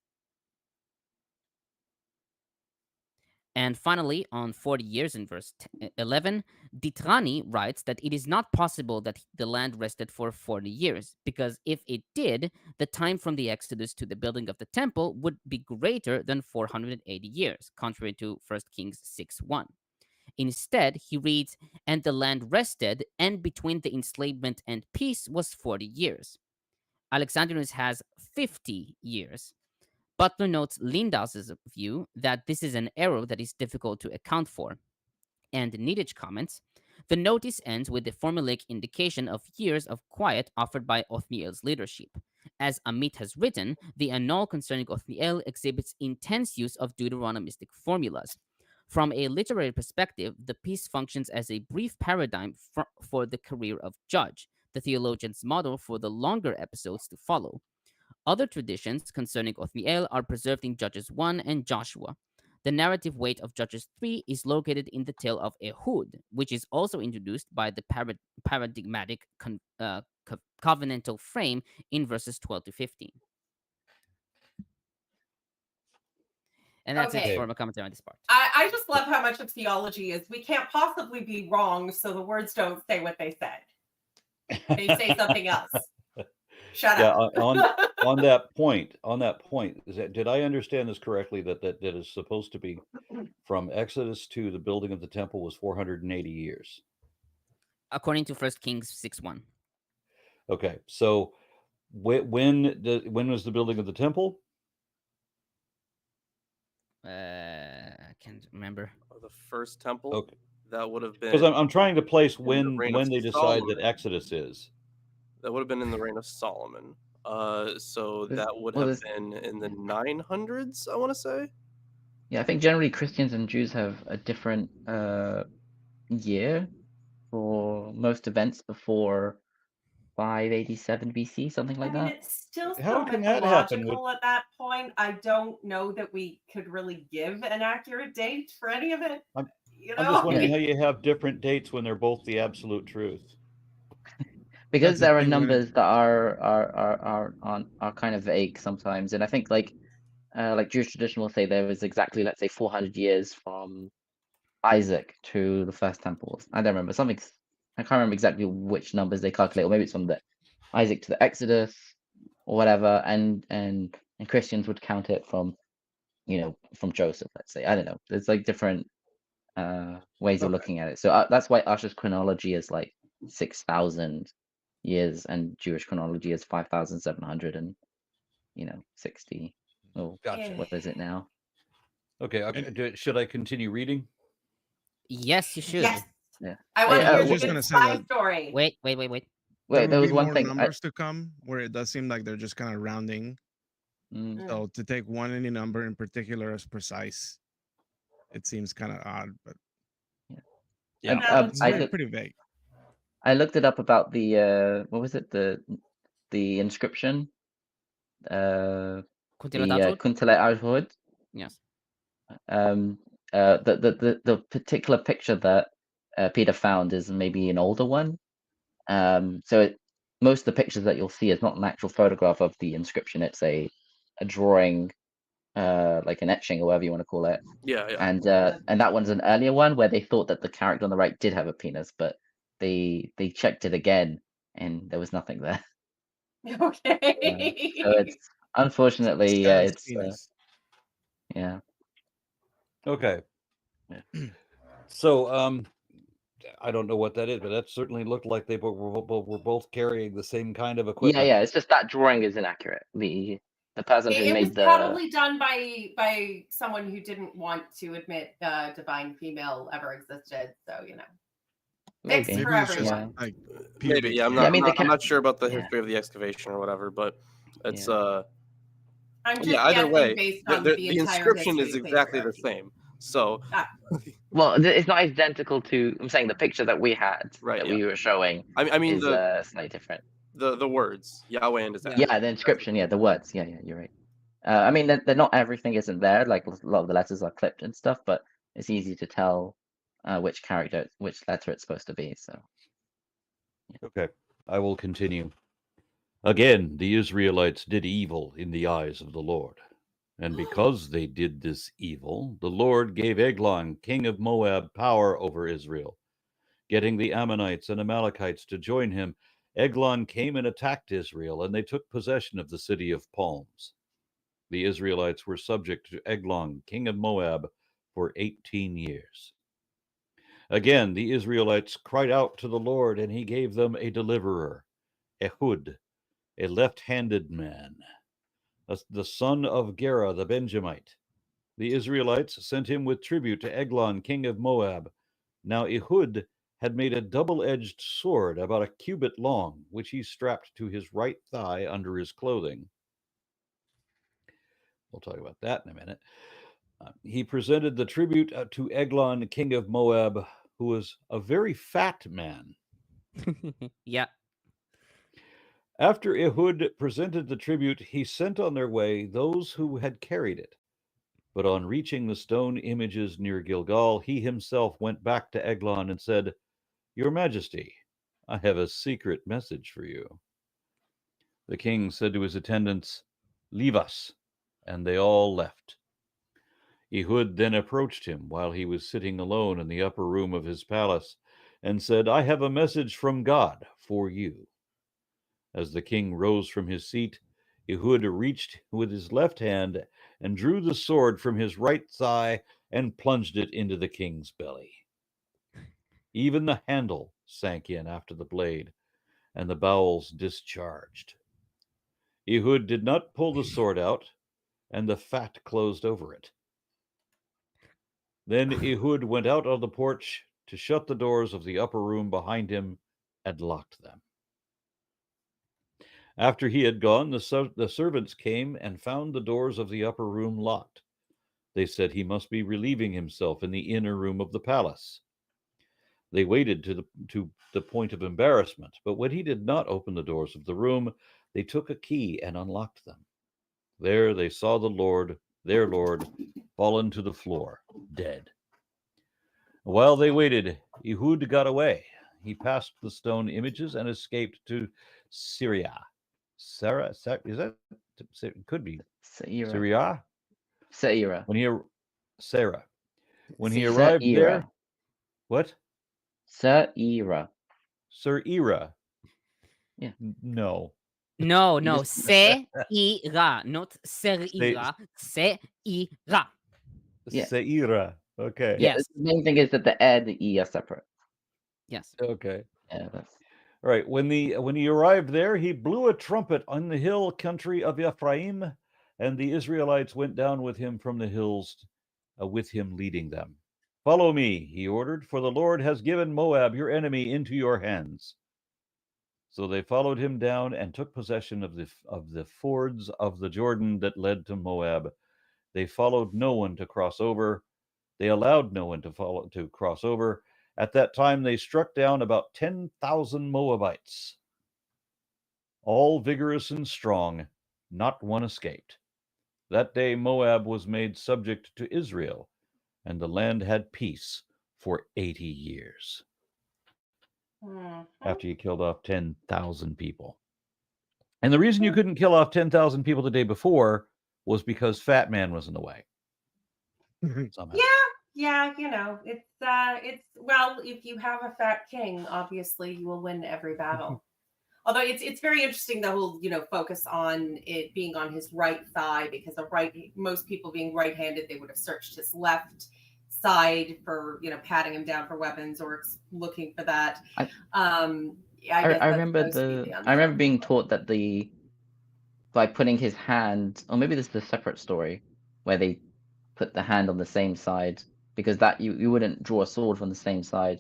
And finally, on 40 years in verse 11, Ditrani writes that it is not possible that the land rested for 40 years, because if it did, the time from the Exodus to the building of the temple would be greater than 480 years, contrary to 1 Kings 6:1. Instead, he reads, "And the land rested, and between the enslavement and peace was 40 years. Alexandrinus has 50 years. Butler notes Lindas's view that this is an error that is difficult to account for. And Niditch comments, the notice ends with the formulaic indication of years of quiet offered by Othniel's leadership. As Amit has written, the annal concerning Othniel exhibits intense use of Deuteronomistic formulas. From a literary perspective, the piece functions as a brief paradigm for the career of judge, the theologian's model for the longer episodes to follow. Other traditions concerning Othniel are preserved in Judges 1 and Joshua. The narrative weight of Judges 3 is located in the tale of Ehud, which is also introduced by the paradigmatic covenantal frame in verses 12 to 15. And that's it for my commentary on this part. I just love how much of theology is we can't possibly be wrong, so the words don't say what they said. They say something else. Shut up. on that point, did I understand this correctly that is supposed to be from Exodus to the building of the temple was 480 years? According to 1 Kings 6:1. Okay, so when was the building of the temple? I can't remember. The first temple. Okay, that would have been because I'm trying to place when they decide that Exodus is. That would have been in the reign of Solomon. So that would have been in the 900s, I want to say. Yeah, I think generally Christians and Jews have a different year for most events before 587 BC, something like that. It's still How so can that happen mythological at that point. I don't know that we could really give an accurate date for any of it. I'm just wondering how you have different dates when they're both the absolute truth. Because there are numbers that are kind of vague sometimes, and I think like Jewish tradition will say there was exactly, let's say, 400 years from Isaac to the first temple. I don't remember something. I can't remember exactly which numbers they calculate, or maybe it's from the Isaac to the Exodus or whatever. And Christians would count it from, from Joseph. Let's say, I don't know. There's like different ways of looking at it. So that's why Usher's chronology is like 6,000 years, and Jewish chronology is 5,700 and 60. Oh, gotcha. What is it now? Okay, should I continue reading? Yes, you should. Yes. Yeah. I want to I hear was the just good gonna say spy that- story. Wait. There There will was be one more thing. numbers to come where it does seem like they're just kind of rounding. So to take one any number in particular as precise, it seems kind of odd, but Yeah. it's I pretty vague. I looked it up about the what was it, the inscription, the Kuntele Arhud. Yes. The particular picture that Peter found is maybe an older one. So most of the pictures that you'll see is not an actual photograph of the inscription. It's a drawing, like an etching or whatever you want to call it. Yeah. And that one's an earlier one where they thought that the character on the right did have a penis, but they checked it again and there was nothing there. Okay. So it's unfortunately, Status it's penis. yeah. Okay. Yeah. So, I don't know what that is, but that certainly looked like they were both carrying the same kind of equipment. Yeah. It's just that drawing is inaccurate. The person who It made was the probably done by someone who didn't want to admit divine female ever existed. So fixed maybe. for Maybe it's just everyone. like Maybe. pubic Yeah. I'm hair. not. I mean, I'm not sure about the yeah. history of the excavation or whatever, but it's Yeah. I'm just yeah. Either guessing way, based on the entire inscription is history of exactly the patriarchy. same. So Well, it's not identical to. I'm saying the picture that we had Right, that yeah. we were showing I mean is slightly different. the words Yahweh and His Yeah. Yeah, the inscription. Yeah, the words. Yeah, you're right. I mean, they're not everything isn't there. Like a lot of the letters are clipped and stuff, but it's easy to tell which letter it's supposed to be. So Okay, I will continue. Again, the Israelites did evil in the eyes of the Lord. And because they did this evil, the Lord gave Eglon, king of Moab, power over Israel. Getting the Ammonites and Amalekites to join him, Eglon came and attacked Israel, and they took possession of the city of palms. The Israelites were subject to Eglon, king of Moab, for 18 years. Again, the Israelites cried out to the Lord, and he gave them a deliverer, Ehud, a left-handed man, the son of Gera the Benjamite. The Israelites sent him with tribute to Eglon, king of Moab. Now Ehud had made a double-edged sword about a cubit long, which he strapped to his right thigh under his clothing. We'll talk about that in a minute. He presented the tribute to Eglon, king of Moab, who was a very fat man. Yeah. After Ehud presented the tribute, he sent on their way those who had carried it. But on reaching the stone images near Gilgal, he himself went back to Eglon and said, "Your Majesty, I have a secret message for you." The king said to his attendants, "Leave us," and they all left. Ehud then approached him while he was sitting alone in the upper room of his palace and said, "I have a message from God for you." As the king rose from his seat, Ehud reached with his left hand and drew the sword from his right thigh and plunged it into the king's belly. Even the handle sank in after the blade, and the bowels discharged. Ehud did not pull the sword out, and the fat closed over it. Then Ehud went out on the porch to shut the doors of the upper room behind him and locked them. After he had gone, the servants came and found the doors of the upper room locked. They said he must be relieving himself in the inner room of the palace. They waited to the point of embarrassment, but when he did not open the doors of the room, they took a key and unlocked them. There they saw their Lord, fallen to the floor, dead. While they waited, Ehud got away. He passed the stone images and escaped to Syria. Sarah, is that? It could be Syria. Seira. Sarah. When he arrived there, what? Seira. Seira. Yeah. No. No. Seira, not Seira. Seira. Yeah. Seira. Okay. Yeah. Yes. The main thing is that the and the e are separate. Yes. Okay. Yeah. That's... All right. When he arrived there, he blew a trumpet on the hill country of Ephraim, and the Israelites went down with him from the hills, with him leading them. Follow me, he ordered, for the Lord has given Moab, your enemy, into your hands. So they followed him down and took possession of the fords of the Jordan that led to Moab. They followed no one to cross over. They allowed no one to cross over. At that time, they struck down about 10,000 Moabites, all vigorous and strong. Not one escaped. That day, Moab was made subject to Israel, and the land had peace for 80 years. After you killed off 10,000 people. And the reason you couldn't kill off 10,000 people the day before was because Fat Man was in the way. Somehow. Yeah, it's well, if you have a fat king, obviously you will win every battle. Although it's very interesting the whole, focus on it being on his right thigh, because most people being right-handed, they would have searched his left side for, patting him down for weapons or looking for that. I remember being taught that by putting his hand, or maybe this is a separate story, where they put the hand on the same side, because that you wouldn't draw a sword from the same side,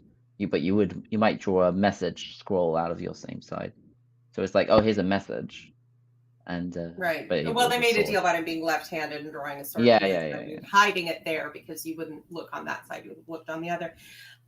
but you might draw a message scroll out of your same side. So it's like, oh, here's a message. And right. Well, they made a deal about him being left-handed and drawing a sword. Yeah. Hiding it there because you wouldn't look on that side, you would have looked on the other.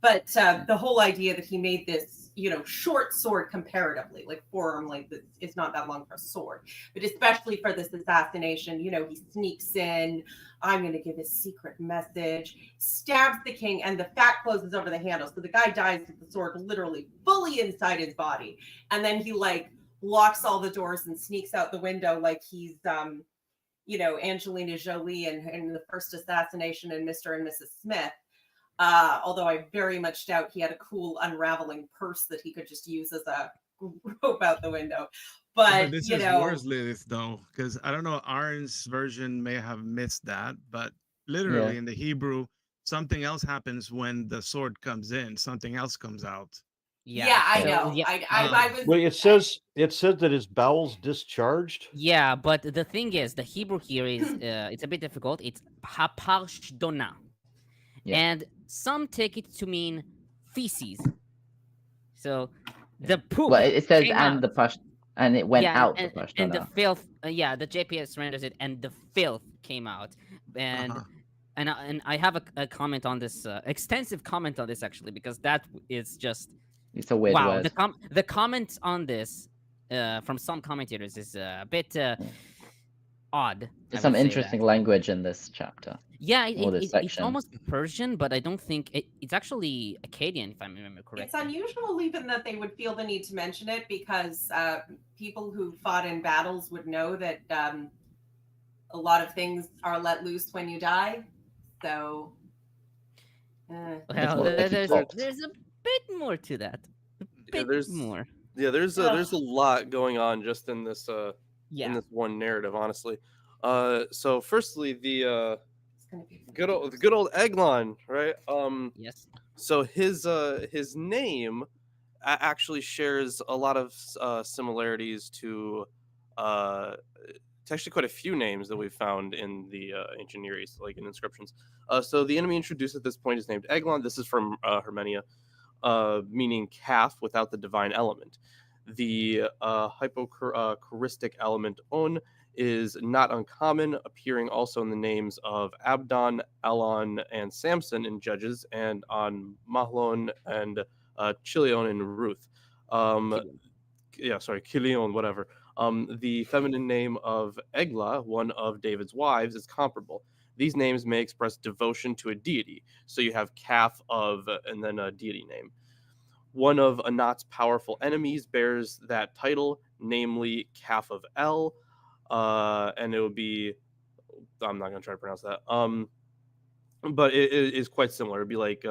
But the whole idea that he made this, short sword comparatively, like forearm length, is not that long for a sword. But especially for this assassination, he sneaks in. I'm going to give a secret message, stabs the king, and the fat closes over the handle. So the guy dies with the sword literally fully inside his body. And then he locks all the doors and sneaks out the window like he's, Angelina Jolie in the first assassination in Mr. and Mrs. Smith. Although I very much doubt he had a cool unraveling purse that he could just use as a rope out the window. But this is worse, Lilith, though, because I don't know, Aaron's version may have missed that, but literally in the Hebrew, something else happens when the sword comes in. Something else comes out. Yeah, I know. Yeah. I was. Wait, it says that his bowels discharged. Yeah, but the thing is, the Hebrew here is it's a bit difficult. It's haparshdona, and some take it to mean feces. So the poop. Well, it says and out. And it went out. And the filth. The JPS renders it, and the filth came out, and. And I have a comment on this, extensive comment on this, actually, because that is just... It's a weird word. The comment on this from some commentators is a bit odd. There's some interesting language in this chapter. Yeah, it's almost Persian, but I don't think... It's actually Akkadian, if I remember correctly. It's unusual even that they would feel the need to mention it, because people who fought in battles would know that a lot of things are let loose when you die. So, well, there's a bit more to that. There's more. Yeah, there's a lot going on just in this in this one narrative, honestly. So firstly, the good old Eglon, right? Yes. So his name actually shares a lot of similarities to it's actually quite a few names that we've found in the ancient Near East, like in inscriptions. So the enemy introduced at this point is named Eglon. This is from Hermenia, meaning calf without the divine element. The hypochoristic element on is not uncommon, appearing also in the names of Abdon, Elon, and Samson in Judges, and on Mahlon and Chilion in Ruth. Kilion, whatever. The feminine name of Eglah, one of David's wives, is comparable. These names may express devotion to a deity. So you have calf of, and then a deity name. One of Anat's powerful enemies bears that title, namely calf of El, and it would be, I'm not going to try to pronounce that, but it is quite similar. It'd be like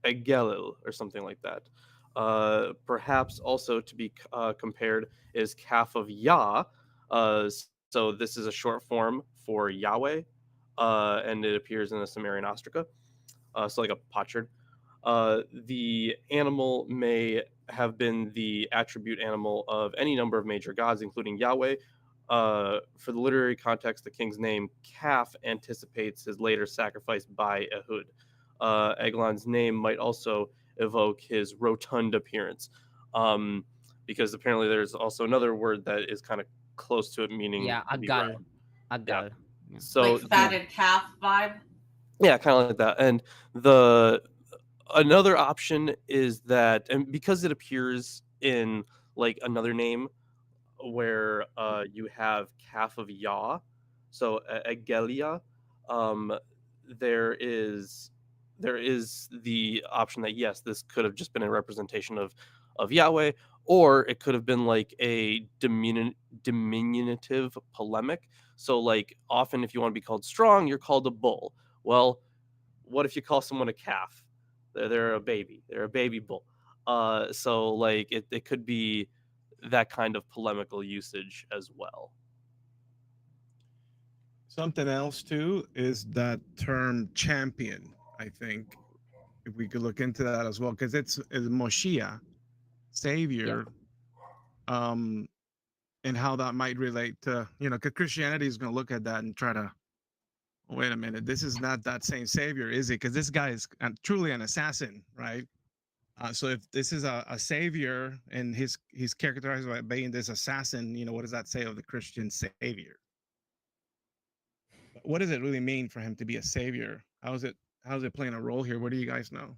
Galil or something like that. Perhaps also to be compared is calf of Yah. So this is a short form for Yahweh, and it appears in the Sumerian ostraca, so like a potsherd. The animal may have been the attribute animal of any number of major gods, including Yahweh, For the literary context, the king's name Calf anticipates his later sacrifice by Ehud. Eglon's name might also evoke his rotund appearance, because apparently there's also another word that is kind of close to it, meaning Yeah, to be Agal. round. Agal. Yeah. So like fatted calf vibe. yeah, kind of like that. And another option is that, and because it appears in like another name where you have calf of Yah, so Agelia, there is the option that yes, this could have just been a representation of Yahweh, or it could have been like a diminutive polemic. So like often if you want to be called strong, you're called a bull. Well, what if you call someone a calf? They're a baby. They're a baby bull. So like it could be that kind of polemical usage as well. Something else too is that term champion. I think if we could look into that as well, because it's Moshiach, savior, and how that might relate to, because Christianity is going to look at that and try to, wait a minute, this is not that same savior, is it? Because this guy is truly an assassin, right? So if this is a savior and he's characterized by being this assassin, what does that say of the Christian savior? What does it really mean for him to be a savior? How's it playing a role here? What do you guys know?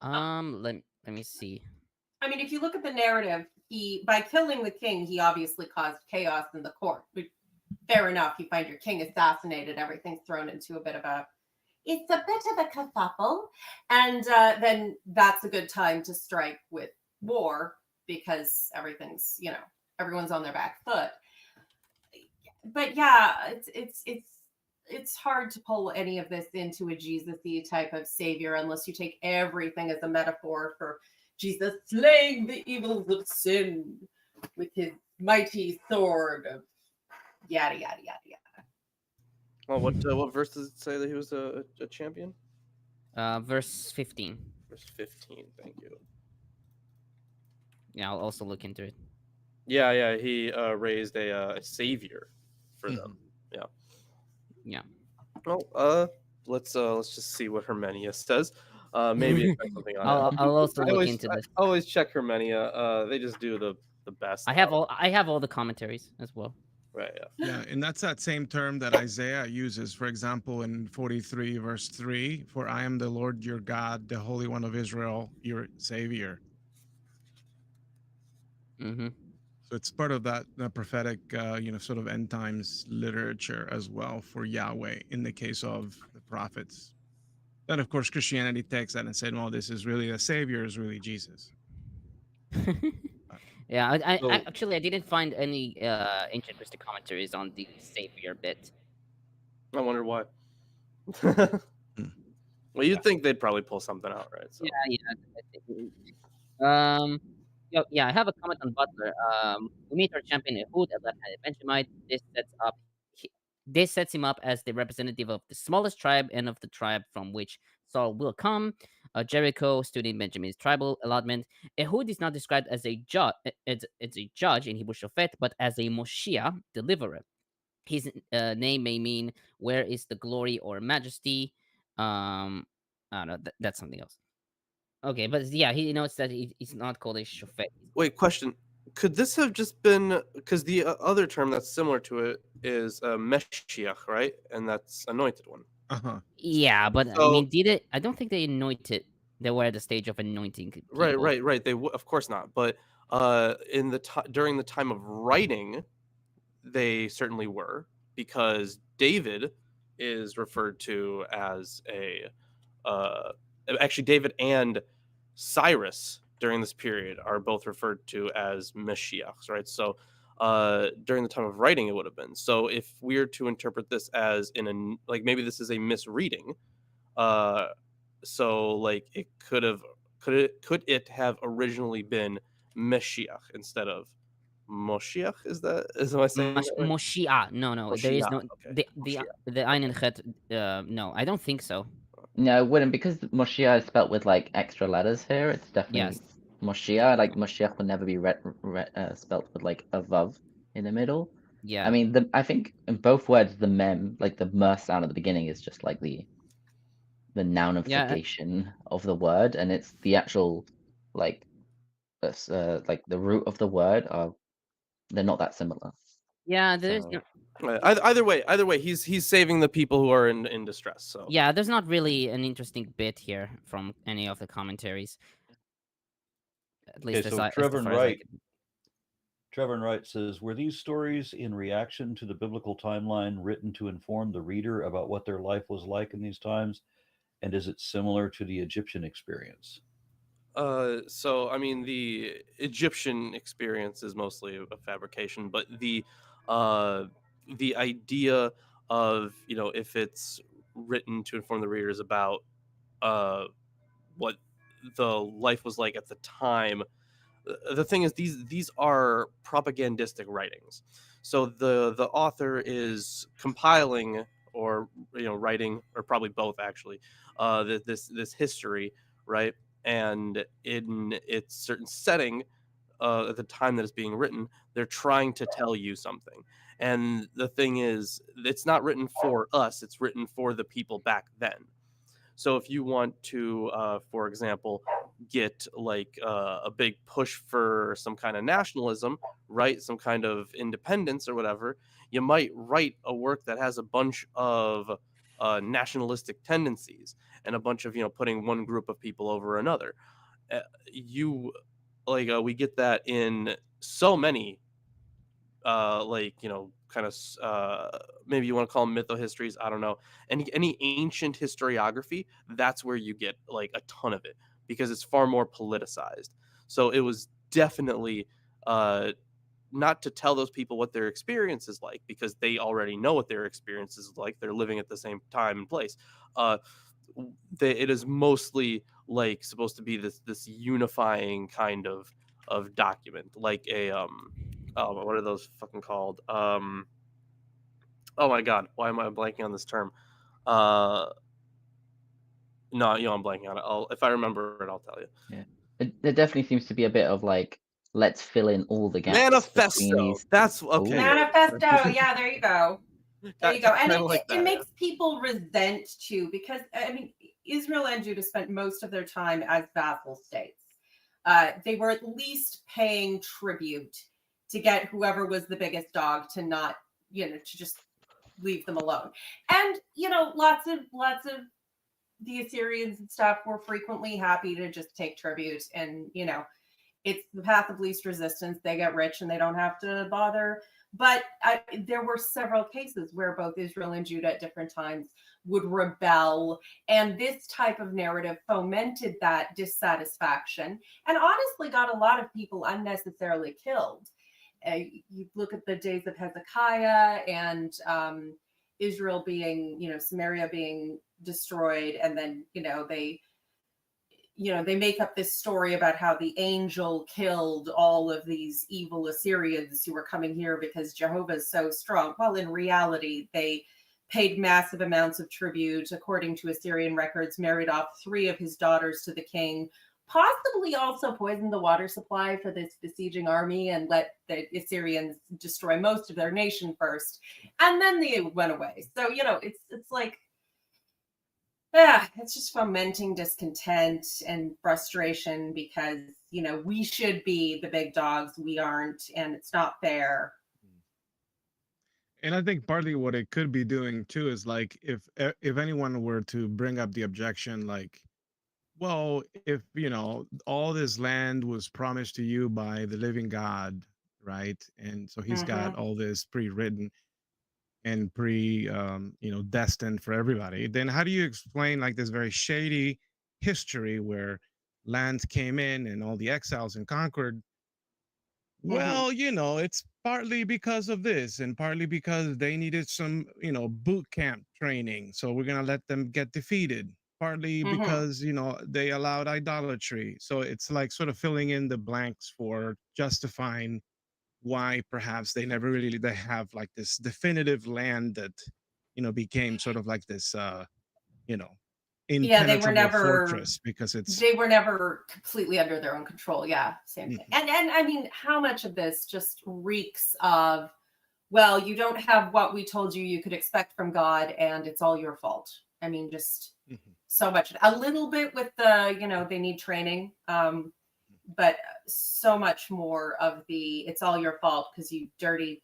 Let me see. I mean, if you look at the narrative, by killing the king, he obviously caused chaos in the court. Fair enough. You find your king assassinated, everything's thrown into a bit of a kerfuffle, and then that's a good time to strike with war because everything's, everyone's on their back foot. But yeah, it's hard to pull any of this into a Jesus-y type of savior unless you take everything as a metaphor for Jesus slaying the evils of sin with his mighty sword of yada yada yada yada. Well, what verse does it say that he was a champion? Verse 15. Verse 15. Thank you. Yeah, I'll also look into it. Yeah. He raised a savior for them. Yeah. Well, let's just see what Hermenia says. Maybe it's got something on it. I'll also look into this. I always check Hermenia. They just do the best. I have all the commentaries as well. Right. Yeah, and that's that same term that Isaiah uses, for example, in 43 verse 3, for I am the Lord your God, the Holy One of Israel, your Savior. Mm-hmm. So it's part of that prophetic, sort of end times literature as well for Yahweh in the case of the prophets. Then, of course, Christianity takes that and said, well, this is really the Savior is really Jesus. Yeah, I actually I didn't find any ancient Christian commentaries on the savior bit. I wonder why. Well, you'd think they'd probably pull something out, right? So. Yeah. I have a comment on Butler. We meet our champion Ehud, a left-handed Benjamite. This sets him up as the representative of the smallest tribe and of the tribe from which Saul will come. Jericho stood in Benjamin's tribal allotment. Ehud is not described as a judge, in Hebrew Shofet, but as a Moshiach, deliverer. His name may mean "where is the glory or majesty." I don't know. That's something else. Okay, but yeah, he notes that he's not called a Shofet. Wait, question. Could this have just been, because the other term that's similar to it is Meshiach, right? And that's anointed one. Uh-huh. Yeah, but I mean, I don't think they anointed. They were at the stage of anointing people. Right. They of course not. But during the time of writing, they certainly were, because David is referred to as actually David and Cyrus during this period are both referred to as Meshiachs, right? So during the time of writing, it would have been. So if we're to interpret this as maybe this is a misreading, so like could it have originally been Meshiach instead of Moshiach? Am I saying that right? Moshiach? No, there is no the Ein and Chet. No, I don't think so. No, it wouldn't, because Moshiach is spelt with like extra letters here. It's definitely Moshiach. Like Moshiach would never be spelt with like a vav in the middle. Yeah. I mean, I think in both words, the mem, like the mer sound at the beginning, is just like the nounification of the word, and it's the actual like the root of the word are they're not that similar. Yeah, there's So, no, Either way, he's saving the people who are in distress. So yeah, there's not really an interesting bit here from any of the commentaries. At least Okay, so as Trevor far as I could. Wright says, were these stories in reaction to the biblical timeline written to inform the reader about what their life was like in these times? And is it similar to the Egyptian experience? So I mean, the Egyptian experience is mostly a fabrication, but the idea of, you know, if it's written to inform the readers about what the life was like at the time, the thing is, these are propagandistic writings. So the author is compiling, or, you know, writing, or probably both actually, this history, right? And in its certain setting, at the time that it's being written, they're trying to tell you something. And the thing is, it's not written for us; it's written for the people back then. So if you want to, for example, get like a big push for some kind of nationalism, right? Some kind of independence or whatever, you might write a work that has a bunch of nationalistic tendencies and a bunch of, you know, putting one group of people over another. You like we get that in so many like, you know, kind of maybe you want to call them mythohistories, I don't know. Any ancient historiography, that's where you get like a ton of it, because it's far more politicized. So it was definitely not to tell those people what their experience is like, because they already know what their experience is like. They're living at the same time and place. It is mostly like supposed to be this unifying kind of document, like a oh, what are those fucking called? Oh my god, why am I blanking on this term? No, you know, I'm blanking on it. If I remember it, I'll tell you. yeah, there definitely seems to be a bit of like, let's fill in all the gaps between Manifesto. these. That's okay. Manifesto. Yeah, there you go. There you go. And it yeah. makes people resent too, because I mean, Israel and Judah spent most of their time as vassal states. They were at least paying tribute to get whoever was the biggest dog to not, you know, to just leave them alone. And, you know, lots of the Assyrians and stuff were frequently happy to just take tribute, and, you know, it's the path of least resistance. They get rich and they don't have to bother. But there were several cases where both Israel and Judah at different times would rebel. And this type of narrative fomented that dissatisfaction and honestly got a lot of people unnecessarily killed. You look at the days of Hezekiah and Israel being, you know, Samaria being destroyed. And then, you know, they make up this story about how the angel killed all of these evil Assyrians who were coming here because Jehovah is so strong. Well, in reality, they paid massive amounts of tribute, according to Assyrian records, married off 3 of his daughters to the king, possibly also poisoned the water supply for this besieging army and let the Assyrians destroy most of their nation first. And then they went away. So, you know, it's like, it's just fomenting discontent and frustration because, you know, we should be the big dogs. We aren't, and it's not fair. And I think partly what it could be doing too is like, if anyone were to bring up the objection, like, well, if, you know, all this land was promised to you by the living God, right? And so he's got all this pre-written and you know, destined for everybody, then how do you explain like this very shady history where lands came in and all the exiles and conquered? Well, you know, it's partly because of this and partly because they needed some, you know, boot camp training, so we're going to let them get defeated. Partly because, you know, they allowed idolatry. So it's like sort of filling in the blanks for justifying why perhaps they never really they have like this definitive land that, you know, became sort of like this you know, impenetrable fortress because they were never completely under their own control. Yeah, same thing. Mhm. And I mean, how much of this just reeks of, well, you don't have what we told you could expect from God, and it's all your fault. I mean, just so much. A little bit with the, they need training, but so much more of the it's all your fault because you dirty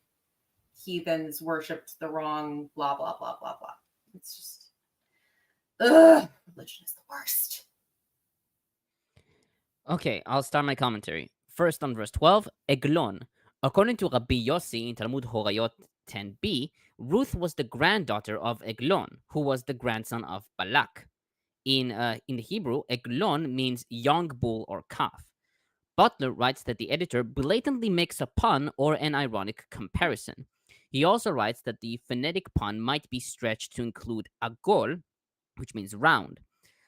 heathens worshipped the wrong blah blah blah blah blah. It's just religion is the worst. Okay, I'll start my commentary. First on verse 12, Eglon. According to Rabbi Yossi in Talmud Horayot 10b, Ruth was the granddaughter of Eglon, who was the grandson of Balak. In the Hebrew, Eglon means young bull or calf. Butler writes that the editor blatantly makes a pun or an ironic comparison. He also writes that the phonetic pun might be stretched to include agol, which means round.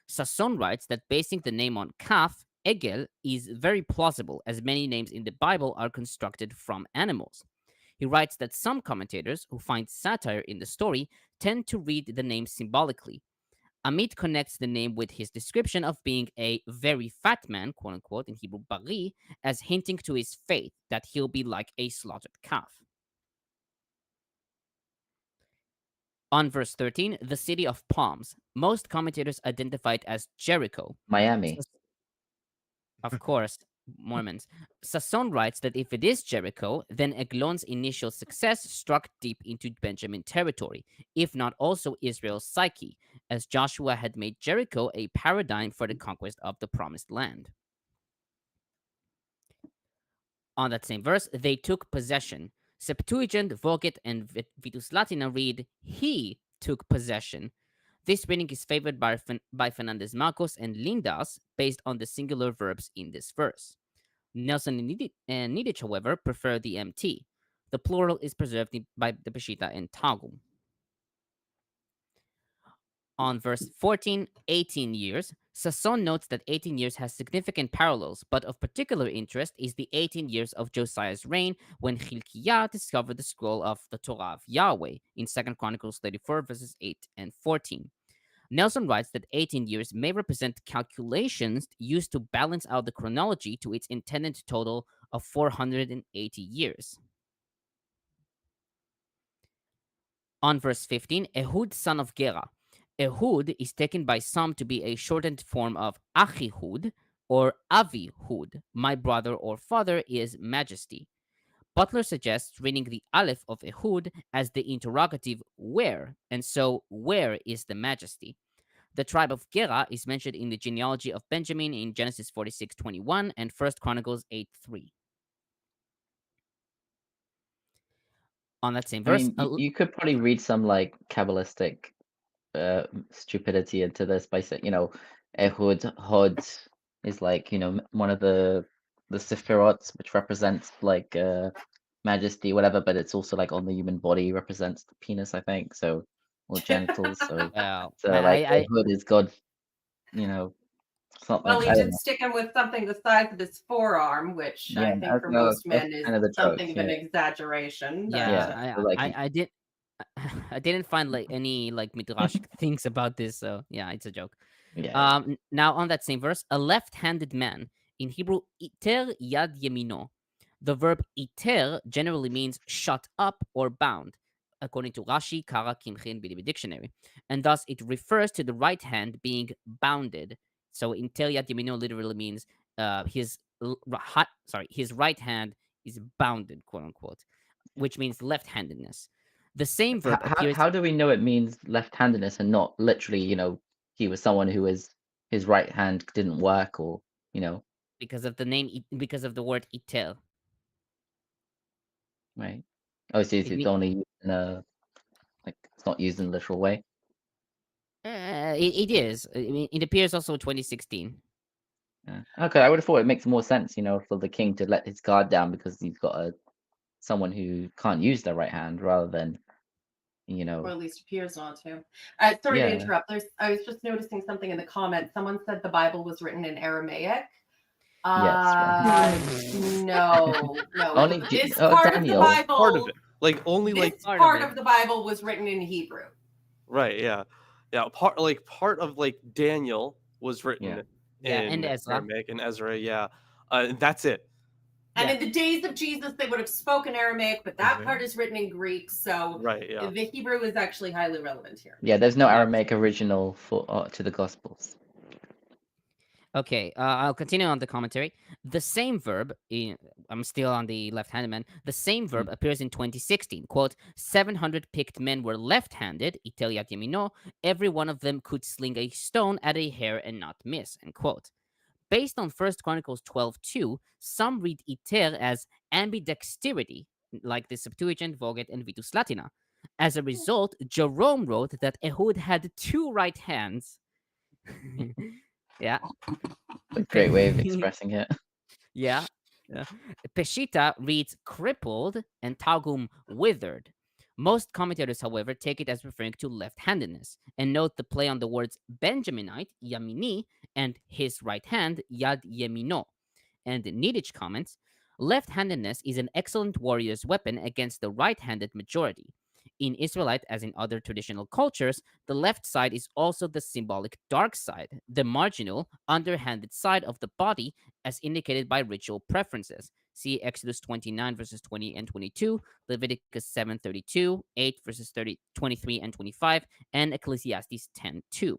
Sasson writes that basing the name on calf, Egel, is very plausible, as many names in the Bible are constructed from animals. He writes that some commentators who find satire in the story tend to read the name symbolically. Amit connects the name with his description of being a very fat man, quote unquote, in Hebrew, bari, as hinting to his faith that he'll be like a slaughtered calf. On verse 13, the city of palms. Most commentators identify it as Jericho. Miami. Of course, Mormons. Sasson writes that if it is Jericho, then Eglon's initial success struck deep into Benjamin territory, if not also Israel's psyche, as Joshua had made Jericho a paradigm for the conquest of the promised land. On that same verse, they took possession. Septuagint, Vulgate, and Vitus Latina read, he took possession. This reading is favored by Fernández-Marcos and Lindas based on the singular verbs in this verse. Nelson and Niditch, however, prefer the MT. The plural is preserved by the Peshitta and Targum. On verse 14, 18 years, Sasson notes that 18 years has significant parallels, but of particular interest is the 18 years of Josiah's reign when Hilkiah discovered the scroll of the Torah of Yahweh in 2 Chronicles 34, verses 8 and 14. Nelson writes that 18 years may represent calculations used to balance out the chronology to its intended total of 480 years. On verse 15, Ehud, son of Gera. Ehud is taken by some to be a shortened form of Achihud or Avihud. My brother or father is majesty. Butler suggests reading the Aleph of Ehud as the interrogative where, and so where is the majesty? The tribe of Gera is mentioned in the genealogy of Benjamin in Genesis 46:21 and 1 Chronicles 8:3. On that same verse, you could probably read some like Kabbalistic stupidity into this by saying, Ehud, Hod is like, one of the Sephirot, which represents like majesty, whatever, but it's also like on the human body, represents the penis, I think, so, or genitals. So, Ehud is God, something. Well, he did stick him with something the size of his forearm, which I think for most men is something of an exaggeration. I didn't find like any like midrashic things about this, so yeah, it's a joke. Yeah. Now on that same verse, a left-handed man, in Hebrew, iter yad yemino. The verb iter generally means shut up or bound, according to Rashi, Kara, Kimchi, Biblia Dictionary, and thus it refers to the right hand being bounded. So iter yad yemino literally means his right hand is bounded, quote unquote, which means left-handedness. The same verb appears. How do we know it means left-handedness and not literally, he was someone who his right hand didn't work, or, Because of the name, because of the word iter. Right. Oh, so it's only used in it's not used in a literal way. It is. I mean, it appears also in 2016. Yeah. Okay, I would have thought it makes more sense, for the king to let his guard down because he's got someone who can't use their right hand, rather than, or at least appears not to. Sorry to interrupt. I was just noticing something in the comments. Someone said the Bible was written in Aramaic. Yes. No. Only this part Daniel. of the Bible. Part of it. Like only this part of the Bible was written in Hebrew. Right. Yeah. part of like Daniel was written Yeah, and in Ezra. Aramaic, and Ezra, and that's it. And Yeah. in the days of Jesus, they would have spoken Aramaic, but that part is written in Greek. So Right, yeah. the Hebrew is actually highly relevant here. Yeah, there's no Yeah. Aramaic original to the Gospels. Okay, I'll continue on the commentary. The same verb, I'm still on the left-handed man. The same verb appears in 2016. Quote, 700 picked men were left-handed, itel yad yamino. Every one of them could sling a stone at a hair and not miss, end quote. Based on 1 Chronicles 12:2, some read iter as ambidexterity, like the Septuagint, Vulgate, and Vitus Latina. As a result, Jerome wrote that Ehud had 2 right hands. Yeah. A great way of expressing it. Yeah. Peshitta reads crippled and Targum withered. Most commentators, however, take it as referring to left-handedness and note the play on the words Benjaminite, Yamini, and his right hand, Yad Yemino. And Niditch comments, left-handedness is an excellent warrior's weapon against the right-handed majority. In Israelite, as in other traditional cultures, the left side is also the symbolic dark side, the marginal, underhanded side of the body, as indicated by ritual preferences. See Exodus 29 verses 20 and 22, Leviticus 7:32, 8 verses 23 and 25, and Ecclesiastes 10:2.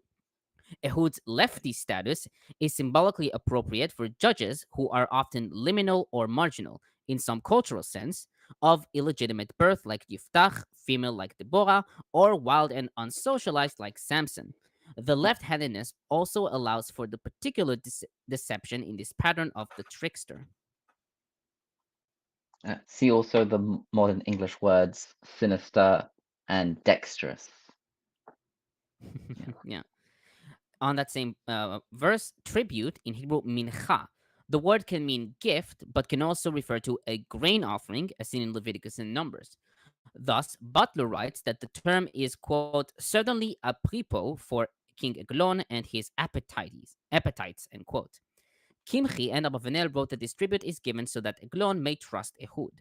Ehud's lefty status is symbolically appropriate for judges who are often liminal or marginal, in some cultural sense, of illegitimate birth like Yiftach, female like Deborah, or wild and unsocialized like Samson. The left-handedness also allows for the particular deception in this pattern of the trickster. See also the modern English words sinister and dexterous. Yeah. On that same verse, tribute in Hebrew, mincha. The word can mean gift, but can also refer to a grain offering, as seen in Leviticus and Numbers. Thus, Butler writes that the term is, quote, certainly a pripo for King Eglon and his appetites, end quote. Kimchi and Abavanel wrote that this tribute is given so that Eglon may trust Ehud.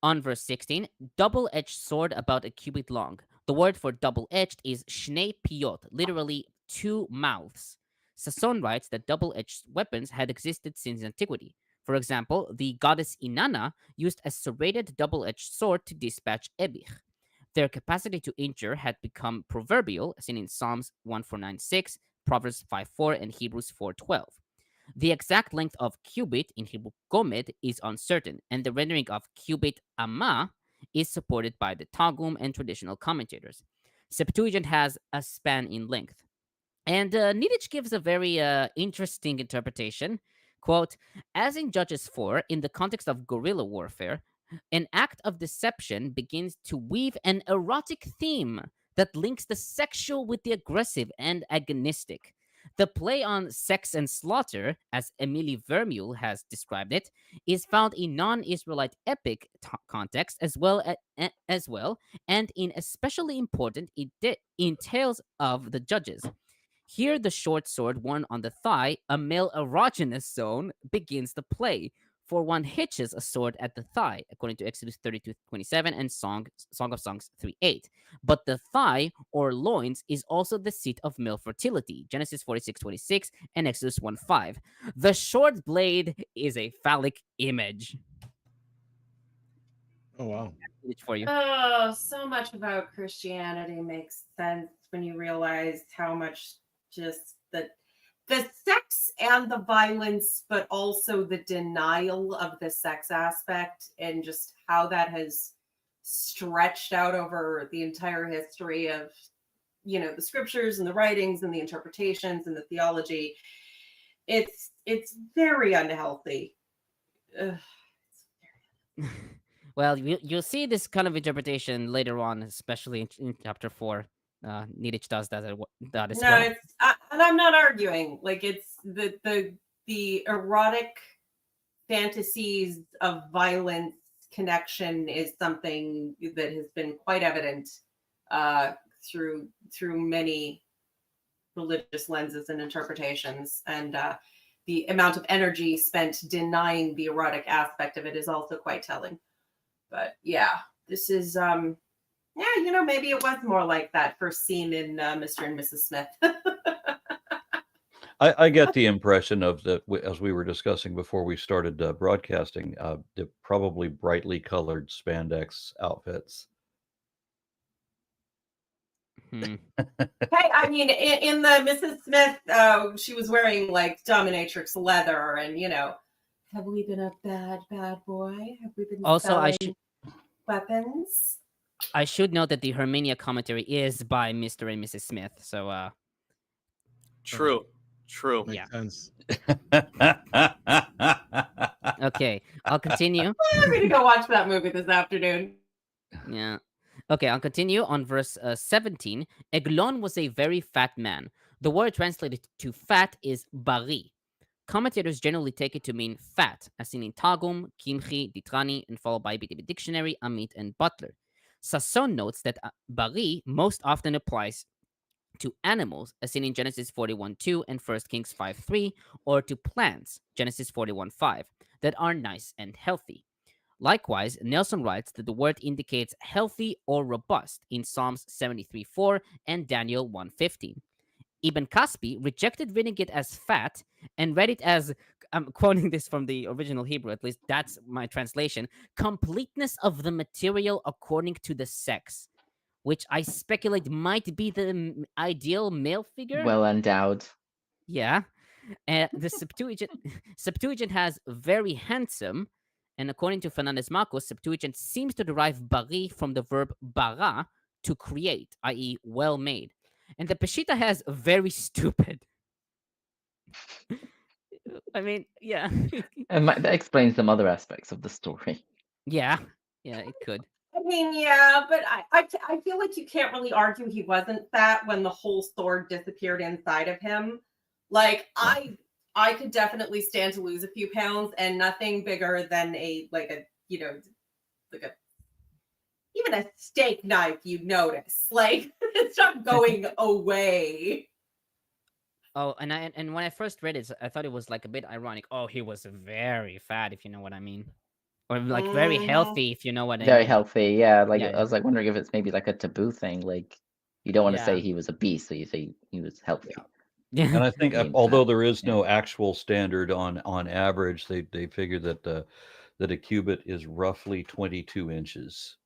On verse 16, double-edged sword about a cubit long. The word for double-edged is shnei piyot, literally 2 mouths. Sasson writes that double-edged weapons had existed since antiquity. For example, the goddess Inanna used a serrated double-edged sword to dispatch Ebich. Their capacity to injure had become proverbial, as in Psalms 1496, Proverbs 5:4, and Hebrews 4:12. The exact length of cubit in Hebrew gomed is uncertain, and the rendering of cubit amma is supported by the Targum and traditional commentators. Septuagint has a span in length. And Niditch gives a very interesting interpretation. Quote, as in Judges 4, in the context of guerrilla warfare, an act of deception begins to weave an erotic theme that links the sexual with the aggressive and agonistic. The play on sex and slaughter, as Emily Vermeule has described it, is found in non-Israelite epic context as well, and in especially important in Tales of the Judges. Here, the short sword worn on the thigh, a male erogenous zone, begins the play, for one hitches a sword at the thigh, according to Exodus 32:27 and Song of Songs 3:8. But the thigh, or loins, is also the seat of male fertility, Genesis 46:26 and Exodus 1:5. The short blade is a phallic image. Oh, wow. For you. Oh, so much about Christianity makes sense when you realize how much just the sex and the violence, but also the denial of the sex aspect, and just how that has stretched out over the entire history of, the scriptures and the writings and the interpretations and the theology. It's very unhealthy. Ugh. Well, you'll see this kind of interpretation later on, especially in chapter 4. Niditch does that as well. And I'm not arguing. Like, it's the erotic fantasies of violence connection is something that has been quite evident through many religious lenses and interpretations, and the amount of energy spent denying the erotic aspect of it is also quite telling. But yeah, this is Yeah, maybe it was more like that first scene in Mr. and Mrs. Smith. I get the impression of that, as we were discussing before we started broadcasting, the probably brightly colored spandex outfits. Hmm. Hey, I mean, in the Mrs. Smith, she was wearing like dominatrix leather, and have we been a bad boy? Have we been Also, selling weapons? I should note that the Hermania commentary is by Mr. and Mrs. Smith. So, True. Makes Yeah. sense. okay, I'll continue. I'm going to go watch that movie this afternoon. Yeah. Okay, I'll continue on verse 17. Eglon was a very fat man. The word translated to fat is bari. Commentators generally take it to mean fat, as seen in Targum, Kimchi, Ditrani, and followed by the dictionary, Amit, and Butler. Sasson notes that bari most often applies to animals, as seen in Genesis 41:2 and 1 Kings 5:3, or to plants, Genesis 41:5, that are nice and healthy. Likewise, Nelson writes that the word indicates healthy or robust in Psalms 73:4 and Daniel 1:15. Ibn Kaspi rejected reading it as fat and read it as, I'm quoting this from the original Hebrew, at least that's my translation, completeness of the material according to the sex, which I speculate might be the ideal male figure. Well endowed. Yeah. The Septuagint has very handsome, and according to Fernández-Marcos, Septuagint seems to derive bari from the verb bara, to create, i.e. well made. And the Peshitta has very stupid. I mean, yeah. And that explains some other aspects of the story. Yeah, it could. I mean, yeah, but I feel like you can't really argue he wasn't fat when the whole sword disappeared inside of him. Like, I could definitely stand to lose a few pounds, and nothing bigger than even a steak knife you'd notice. Like, it's not going away. Oh, and when I first read it, I thought it was like a bit ironic. Oh, he was very fat, if you know what I mean. Or like very healthy, if you know what I mean. Very healthy, yeah. Like Yeah. I was like wondering if it's maybe like a taboo thing. Like you don't want to Yeah. say he was a beast, so you say he was healthy. Yeah. And I think, Being although fat, there is yeah. no actual standard on average, they figure that a cubit is roughly 22 inches.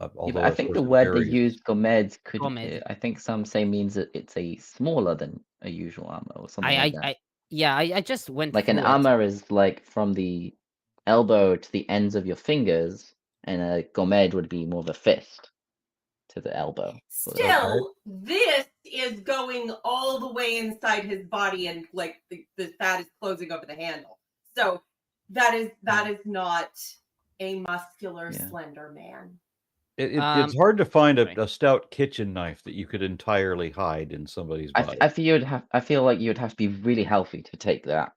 Yeah, Although but I of think course the it word they varies. use, gomed, could Gomed. I think some say means that it's a smaller than a usual armor or something like that. I just went Like an through it. armor is like from the elbow to the ends of your fingers, and a gomed would be more of a fist to the elbow. Still, this is going all the way inside his body, and like the fat is closing over the handle. So that is not a muscular, slender man. It's hard to find a stout kitchen knife that you could entirely hide in somebody's body. I feel like you'd have to be really healthy to take that.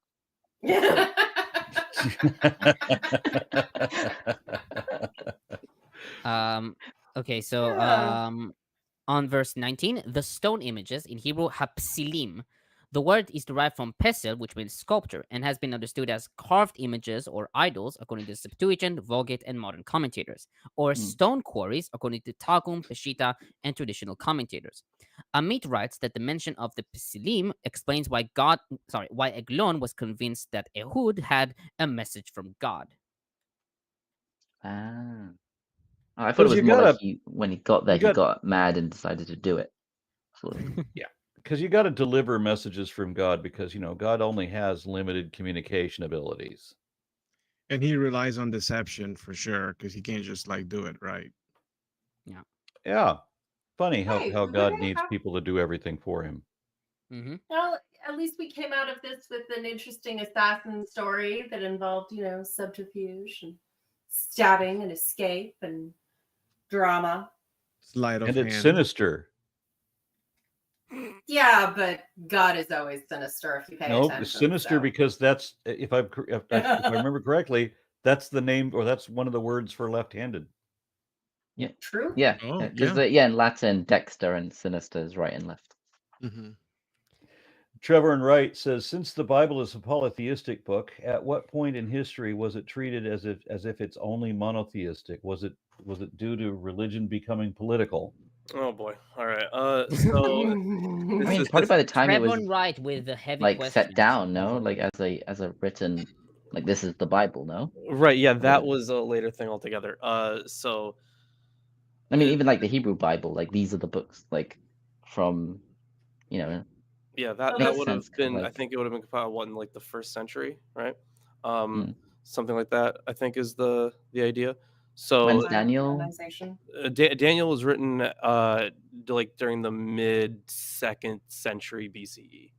Okay, so Yeah. on verse 19, the stone images, in Hebrew hapsilim. The word is derived from pesel, which means sculpture, and has been understood as carved images or idols, according to Septuagint, Vulgate, and modern commentators, or stone quarries, according to Targum, Peshitta, and traditional commentators. Amit writes that the mention of the pesilim explains why Eglon was convinced that Ehud had a message from God. Ah. I thought it was more like when he got there, he got mad and decided to do it. Sort of. Yeah, because you got to deliver messages from God, because God only has limited communication abilities, and he relies on deception for sure, because he can't just like do it right. Yeah. Funny how God needs people to do everything for him. Mm-hmm. Well, at least we came out of this with an interesting assassin story that involved, subterfuge and stabbing and escape and drama. Sleight of hand. And it's sinister. Yeah, but God is always sinister if you pay attention. No, sinister, because that's, if I remember correctly, that's the name, or that's one of the words for left-handed. Yeah. True. Yeah. Because in Latin, dexter and sinister is right and left. Mm-hmm. Trevor and Wright says, since the Bible is a polytheistic book, at what point in history was it treated as if it's only monotheistic? Was it due to religion becoming political? Oh boy. All right. So I mean, probably by the time it was Trevor Wright with the heavy like questions. set down, no, like as a written, like this is the Bible, no. right, yeah, that was a later thing altogether. So I mean, even like the Hebrew Bible, like these are the books, like from, you know, yeah, that Makes would have sense, 'cause, been, I like- think it would have been compiled what, in like the 1st century, right? Mm. Something like that, I think is the idea. So When's Daniel? Canonization. Daniel was written like during the mid 2nd century BCE.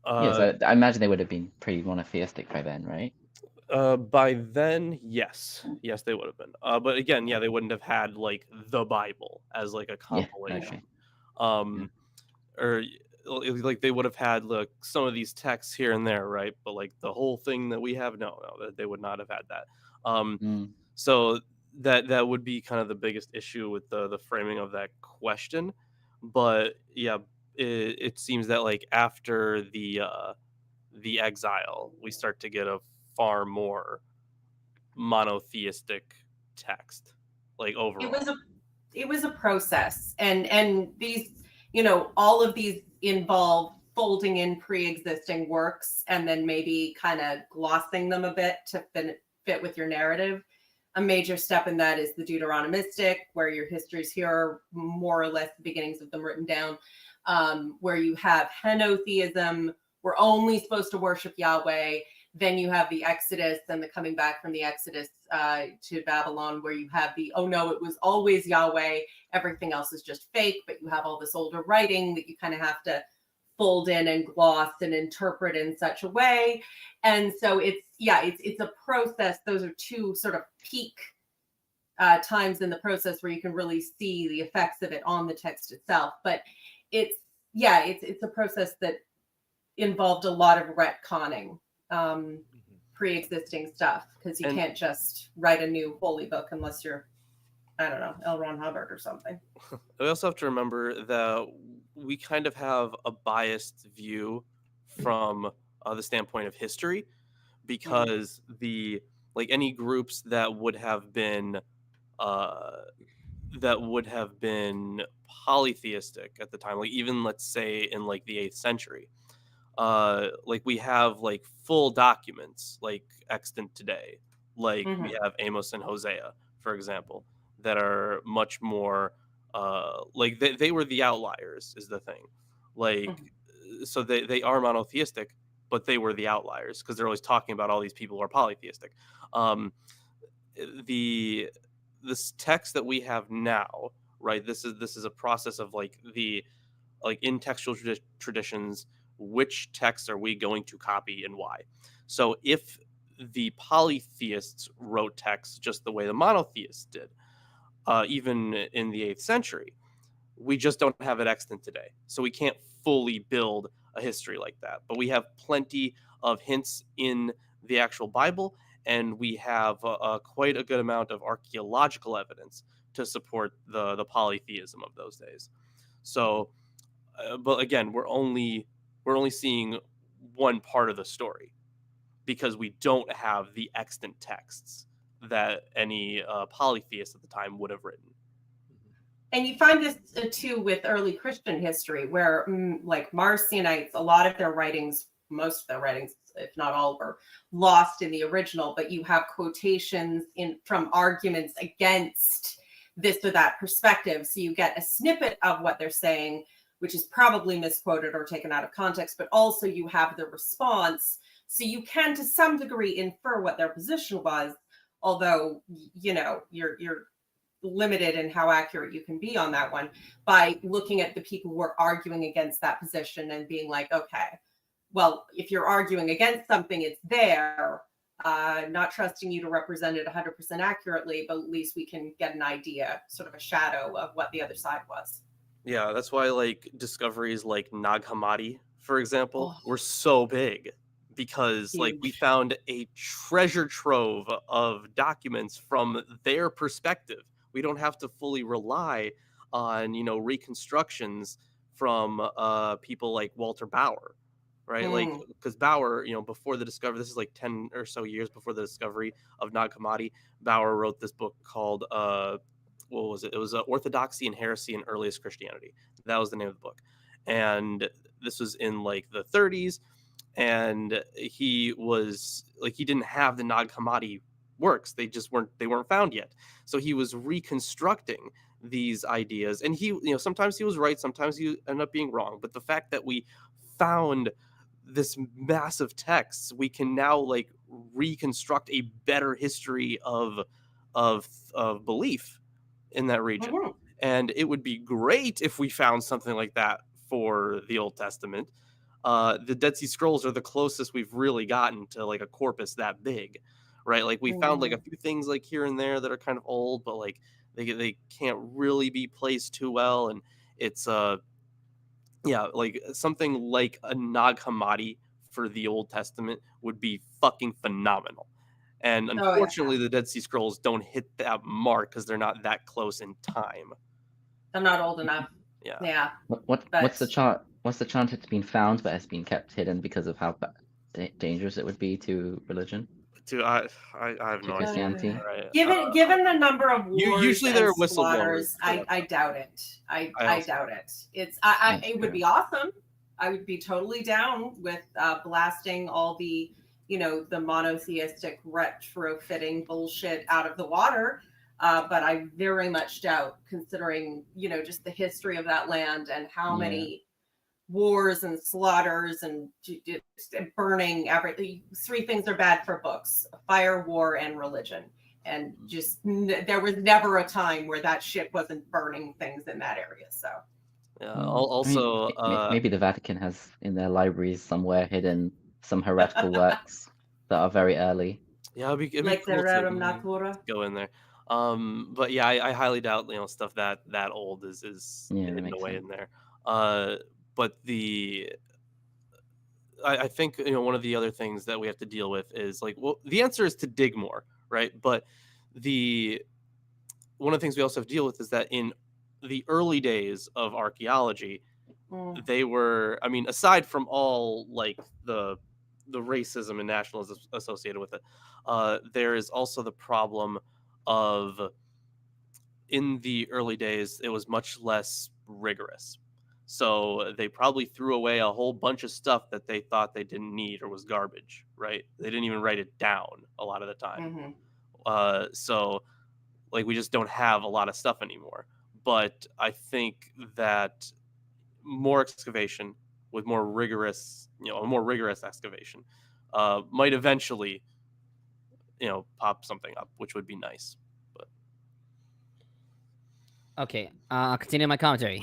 Yes, I imagine they would have been pretty monotheistic by then, right? By then, yes, they would have been. But again, yeah, they wouldn't have had like the Bible as like a Yeah, compilation. okay. Or like they would have had like some of these texts here and there, right? But like the whole thing that we have, no, they would not have had that. Mm. So that would be kind of the biggest issue with the framing of that question. But yeah, it seems that like after the exile, we start to get a far more monotheistic text, like overall. It was a process, and these, you know, all of these involve folding in pre-existing works and then maybe kind of glossing them a bit to fit with your narrative. A major step in that is the Deuteronomistic, where your histories here are more or less the beginnings of them written down, where you have henotheism, we're only supposed to worship Yahweh. Then you have the Exodus and the coming back from the Exodus to Babylon, where you have the, oh no, it was always Yahweh, everything else is just fake, but you have all this older writing that you kind of have to fold in and gloss and interpret in such a way. And so it's a process. Those are two sort of peak times in the process where you can really see the effects of it on the text itself. But it's a process that involved a lot of retconning pre-existing stuff, because you can't just write a new holy book unless you're, I don't know, L. Ron Hubbard or something. We also have to remember that we kind of have a biased view from the standpoint of history, because the like any groups that would have been polytheistic at the time, like even let's say in like the 8th century, like we have like full documents like extant today, like we have Amos and Hosea, for example, that are much more like they were the outliers is the thing, like so they are monotheistic, but they were the outliers because they're always talking about all these people who are polytheistic. This text that we have now, right, this is a process of like the like in textual traditions, which texts are we going to copy and why? So if the polytheists wrote texts just the way the monotheists did, even in the 8th century, we just don't have it extant today. So we can't fully build a history like that. But we have plenty of hints in the actual Bible, and we have quite a good amount of archaeological evidence to support the polytheism of those days. So, but again, we're only seeing one part of the story because we don't have the extant texts that any polytheist at the time would have written. And you find this too with early Christian history, where like Marcionites, a lot of their writings, most of their writings, if not all, were lost in the original, but you have quotations from arguments against this or that perspective. So you get a snippet of what they're saying, which is probably misquoted or taken out of context, but also you have the response. So you can, to some degree, infer what their position was, although, you know, you're limited in how accurate you can be on that one by looking at the people who are arguing against that position and being like, okay, well, if you're arguing against something, it's there. Not trusting you to represent it 100% accurately, but at least we can get an idea, sort of a shadow of what the other side was. Yeah, that's why like discoveries like Nag Hammadi, for example, were so big, because like we found a treasure trove of documents from their perspective. We don't have to fully rely on, you know, reconstructions from people like Walter Bauer, right? Like, because Bauer, before the discovery, this is like 10 or so years before the discovery of Nag Hammadi, Bauer wrote this book called what was it? It was Orthodoxy and Heresy in Earliest Christianity. That was the name of the book, and this was in like the 30s, and he was like, he didn't have the Nag Hammadi works. They weren't found yet. So he was reconstructing these ideas, and he, sometimes he was right, sometimes he ended up being wrong. But the fact that we found this massive text, we can now like reconstruct a better history of belief in that region. And it would be great if we found something like that for the Old Testament. The Dead Sea Scrolls are the closest we've really gotten to like a corpus that big, right? Like we found like a few things like here and there that are kind of old, but like they can't really be placed too well. And it's like something like a Nag Hammadi for the Old Testament would be fucking phenomenal. And unfortunately, the Dead Sea Scrolls don't hit that mark because they're not that close in time. I'm not old enough. Yeah. What's the chance? What's the chance it's been found but has been kept hidden because of how dangerous it would be to religion? I have no Christianity. idea. Given the number of wars usually there are and slaughters, whistleblowers. I doubt it. I doubt it. It would be awesome. I would be totally down with blasting all the the monotheistic retrofitting bullshit out of the water. But I very much doubt, considering, just the history of that land and how many wars and slaughters and burning everything. 3 things are bad for books: fire, war, and religion. And just there was never a time where that shit wasn't burning things in that area. So also, maybe the Vatican has in their libraries somewhere hidden some heretical works that are very early. Yeah, it'd be like cool the to Rerum Natura. go in there. But yeah, I highly doubt stuff that old is hidden away in there. But I think one of the other things that we have to deal with is like, well, the answer is to dig more, right? But one of the things we also have to deal with is that in the early days of archaeology, they were, I mean, aside from all like the racism and nationalism associated with it, there is also the problem of, in the early days, it was much less rigorous. So they probably threw away a whole bunch of stuff that they thought they didn't need or was garbage, right? They didn't even write it down a lot of the time. So like we just don't have a lot of stuff anymore. But I think that more excavation with more rigorous, a more rigorous excavation might eventually, pop something up, which would be nice. But okay, I'll continue my commentary.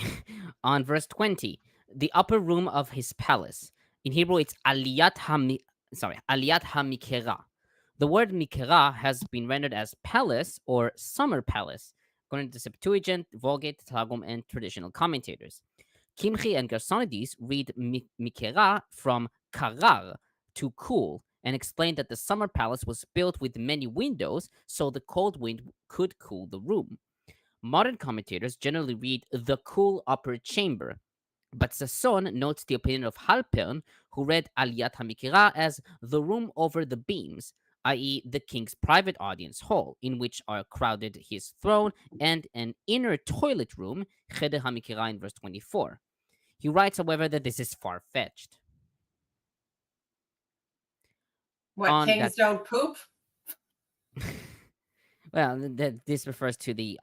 On verse 20, the upper room of his palace. In Hebrew, it's Aliyat HaMikra. The word Mikra has been rendered as palace or summer palace, according to the Septuagint, Vulgate, Targum, and traditional commentators. Kimchi and Gersonides read Mikra from karar, to cool, and explain that the summer palace was built with many windows so the cold wind could cool the room. Modern commentators generally read the cool upper chamber, but Sasson notes the opinion of Halpern, who read Aliyat HaMikra as the room over the beams, i.e. the king's private audience hall, in which are crowded his throne and an inner toilet room, Cheder HaMikra in verse 24. He writes, however, that this is far-fetched. What, kings don't poop? Well, this refers to the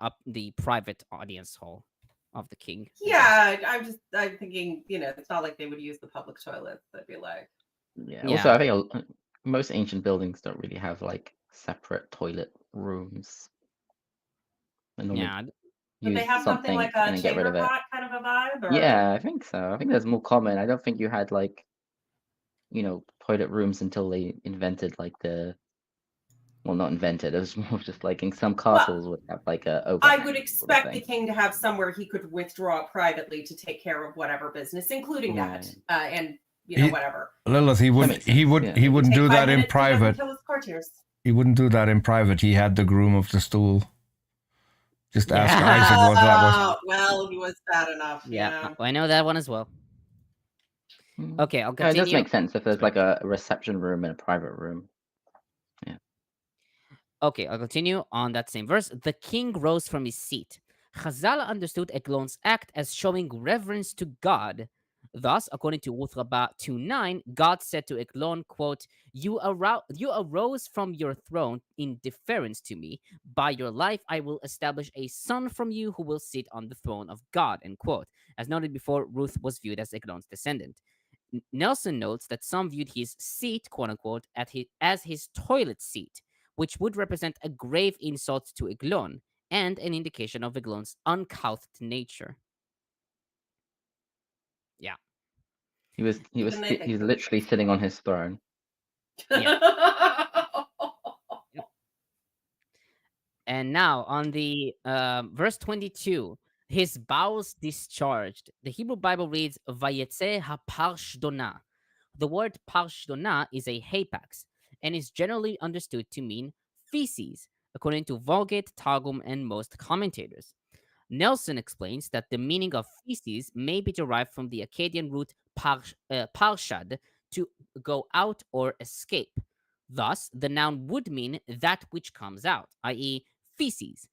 private audience hall of the king. Yeah, I'm thinking, it's not like they would use the public toilets. I'd be like, yeah. Also, I think most ancient buildings don't really have like separate toilet rooms. Yeah. But they have something like a chamber pot kind of a vibe? Or? Yeah, I think so. I think that's more common. I don't think you had like, toilet rooms until they invented like not invented. It was more just like in some castles would have like a overhang. I would expect the king to have somewhere he could withdraw privately to take care of whatever business, including that, and whatever. Lilith, he wouldn't do that in private. He wouldn't do that in private. He had the groom of the stool. Just ask Isaac what that was. Oh, well, he was bad enough. Yeah. I know that one as well. Okay, I'll No, it continue. does make sense if there's like a reception room and a private room. Okay, I'll continue on that same verse. The king rose from his seat. Chazal understood Eglon's act as showing reverence to God. Thus, according to Ruth Rabbah 2:9, God said to Eglon, quote, you arose from your throne in deference to me. By your life, I will establish a son from you who will sit on the throne of God, end quote. As noted before, Ruth was viewed as Eglon's descendant. Nelson notes that some viewed his seat, quote unquote, as his toilet seat, which would represent a grave insult to Eglon and an indication of Eglon's uncouthed nature. Yeah. He was literally sitting on his throne. And now on the verse 22, his bowels discharged. The Hebrew Bible reads, Vayetze ha-parshdona. The word parshdona is a hapax and is generally understood to mean feces, according to Vulgate, Targum, and most commentators. Nelson explains that the meaning of feces may be derived from the Akkadian root parshad, to go out or escape. Thus, the noun would mean that which comes out, i.e., feces.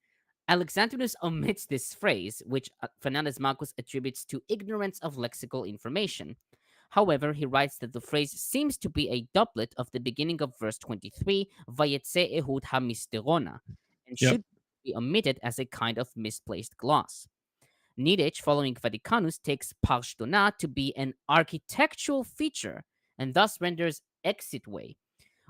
Alexandrinus omits this phrase, which Fernández-Marcos attributes to ignorance of lexical information. However, he writes that the phrase seems to be a doublet of the beginning of verse 23, Vayetze Ehud ha-misterona, and should be omitted as a kind of misplaced gloss. Niditch, following Vaticanus, takes parshdona to be an architectural feature and thus renders exitway.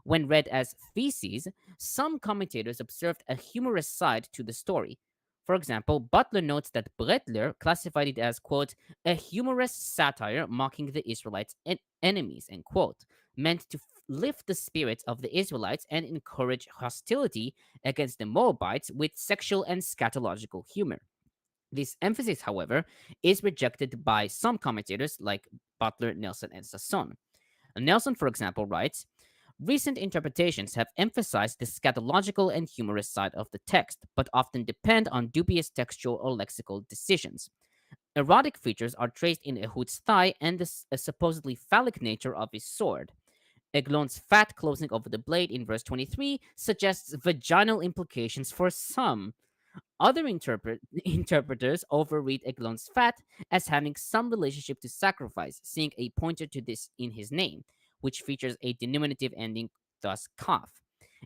When read as feces, some commentators observed a humorous side to the story. For example, Butler notes that Bretler classified it as, quote, a humorous satire mocking the Israelites' enemies, end quote, meant to lift the spirits of the Israelites and encourage hostility against the Moabites with sexual and scatological humor. This emphasis, however, is rejected by some commentators like Butler, Nelson, and Sasson. Nelson, for example, writes, recent interpretations have emphasized the scatological and humorous side of the text, but often depend on dubious textual or lexical decisions. Erotic features are traced in Ehud's thigh and the supposedly phallic nature of his sword. Eglon's fat closing over the blade in verse 23 suggests vaginal implications for some. Other interpreters overread Eglon's fat as having some relationship to sacrifice, seeing a pointer to this in his name, which features a denominative ending, thus kaf.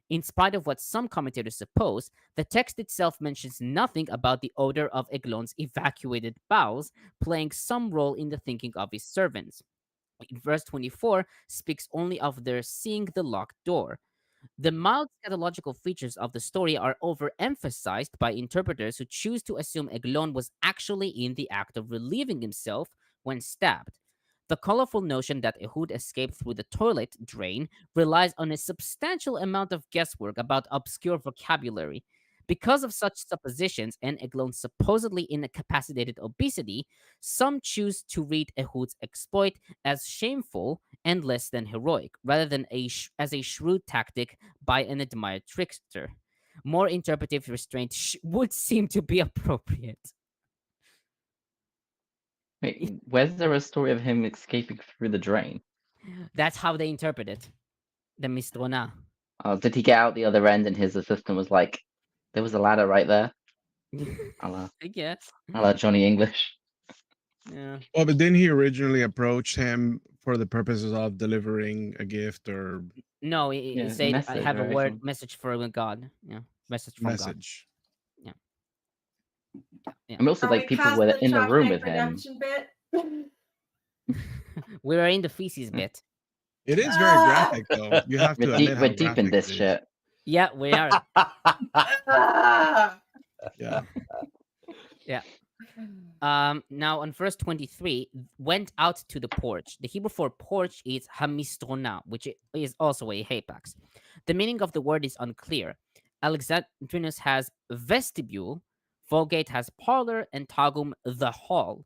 In spite of what some commentators suppose, the text itself mentions nothing about the odor of Eglon's evacuated bowels playing some role in the thinking of his servants. In verse 24 speaks only of their seeing the locked door. The mild scatological features of the story are overemphasized by interpreters who choose to assume Eglon was actually in the act of relieving himself when stabbed. The colorful notion that Ehud escaped through the toilet drain relies on a substantial amount of guesswork about obscure vocabulary. Because of such suppositions and Eglon's supposedly incapacitated obesity, some choose to read Ehud's exploit as shameful and less than heroic, rather than as a shrewd tactic by an admired trickster. More interpretive restraint would seem to be appropriate. Wait, where's there a story of him escaping through the drain? That's how they interpret it. The Mistrona. Did he get out the other end and his assistant was like, there was a ladder right there? I guess. I like Johnny English. Yeah. Well, but didn't he originally approach him for the purposes of delivering a gift or No, he said, I have a word, message for God. Yeah, message from God. Yeah. I mean, also, like, people were in the room with him. We were in the feces bit. It is very graphic, though. You have to admit we're deep in this shit. Yeah, we are. Yeah. Yeah. Now on verse 23, went out to the porch. The Hebrew for porch is hamistrona, which is also a hapax. The meaning of the word is unclear. Alexandrinus has vestibule, Vulgate has parlor, and Targum the hall.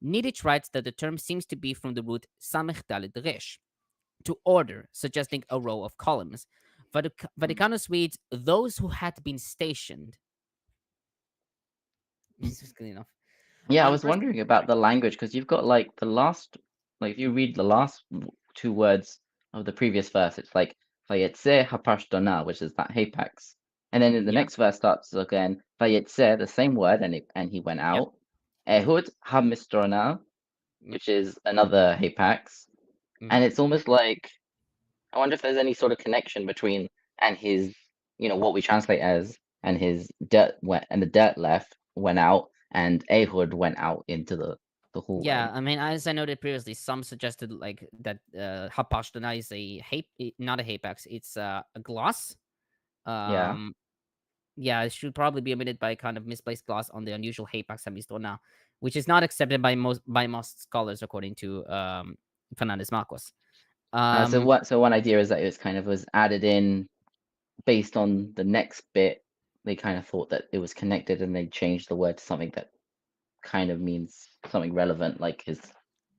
Niditch writes that the term seems to be from the root samech daled resh, to order, suggesting a row of columns. Vaticanus reads, those who had been stationed. Specifically enough. Yeah, I On was verse- wondering about the language because you've got like the last, like if you read the last two words of the previous verse, it's like Vayetze hapashtona, which is that hapax, and then in the Yeah. next verse starts again Vayetze, the same word, and he went out. Ehud hamistrona, which is another hapax, and it's almost like I wonder if there's any sort of connection between and his, what we translate as and his dirt went and the dirt left went out and Ehud went out into the hallway. Yeah, I mean, as I noted previously, some suggested like that hapashtana is not a hapax, it's a gloss. Yeah. Yeah, it should probably be omitted by kind of misplaced gloss on the unusual hapax hamistona, which is not accepted by most scholars according to Fernández-Marcos. So one idea is that it was added in based on the next bit. They kind of thought that it was connected and they changed the word to something that kind of means something relevant, like his.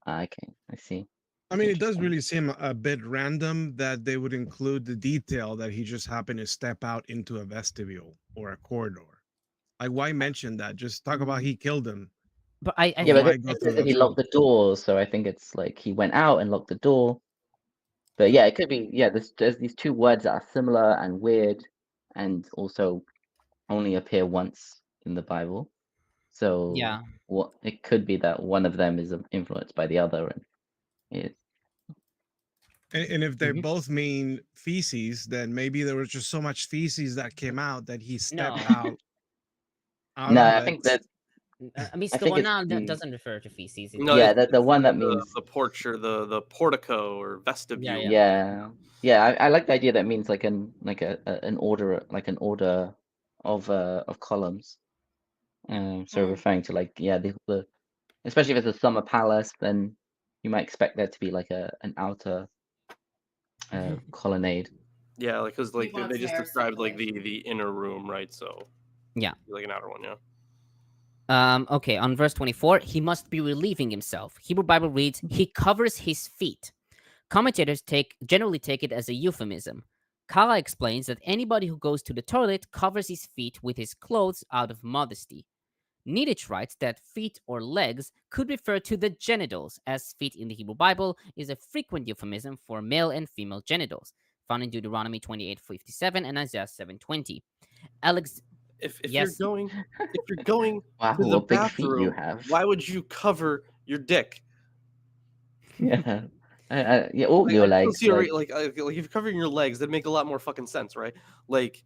Okay, I see. I mean, it does Interesting. really seem a bit random that they would include the detail that he just happened to step out into a vestibule or a corridor. Like, why mention that? Just talk about he killed him. But I Yeah, but why think go it through says that the he locked trouble? the door, so I think it's like he went out and locked the door. But yeah, it could be. Yeah, there's these two words that are similar and weird, and also only appear once in the Bible. So yeah. what it could be that one of them is influenced by the other, and it. And if they Mhm. both mean feces, then maybe there was just so much feces that came out that he stepped No. out No, of I it. think that I mean, I think it's Stona the doesn't refer to feces. No, yeah it's the one that the means porch or the portico or vestibule. Yeah. I like the idea that means like an order of columns. So referring to like the especially if it's a summer palace, then you might expect there to be like an outer colonnade. Yeah, like because like wants they just air described like circulation. the inner room, right? So Yeah. like an outer one, yeah. Okay, on verse 24, he must be relieving himself. Hebrew Bible reads, he covers his feet. Commentators generally take it as a euphemism. Kala explains that anybody who goes to the toilet covers his feet with his clothes out of modesty. Niditch writes that feet or legs could refer to the genitals, as feet in the Hebrew Bible is a frequent euphemism for male and female genitals, found in Deuteronomy 28:57 and Isaiah 7:20. If Yes. you're going Wow, to the what big feet you bathroom, have! why would you cover your dick? Yeah, all Like, your I don't legs. see a Like, like if you're covering your legs, that'd make a lot more fucking sense, right? Like,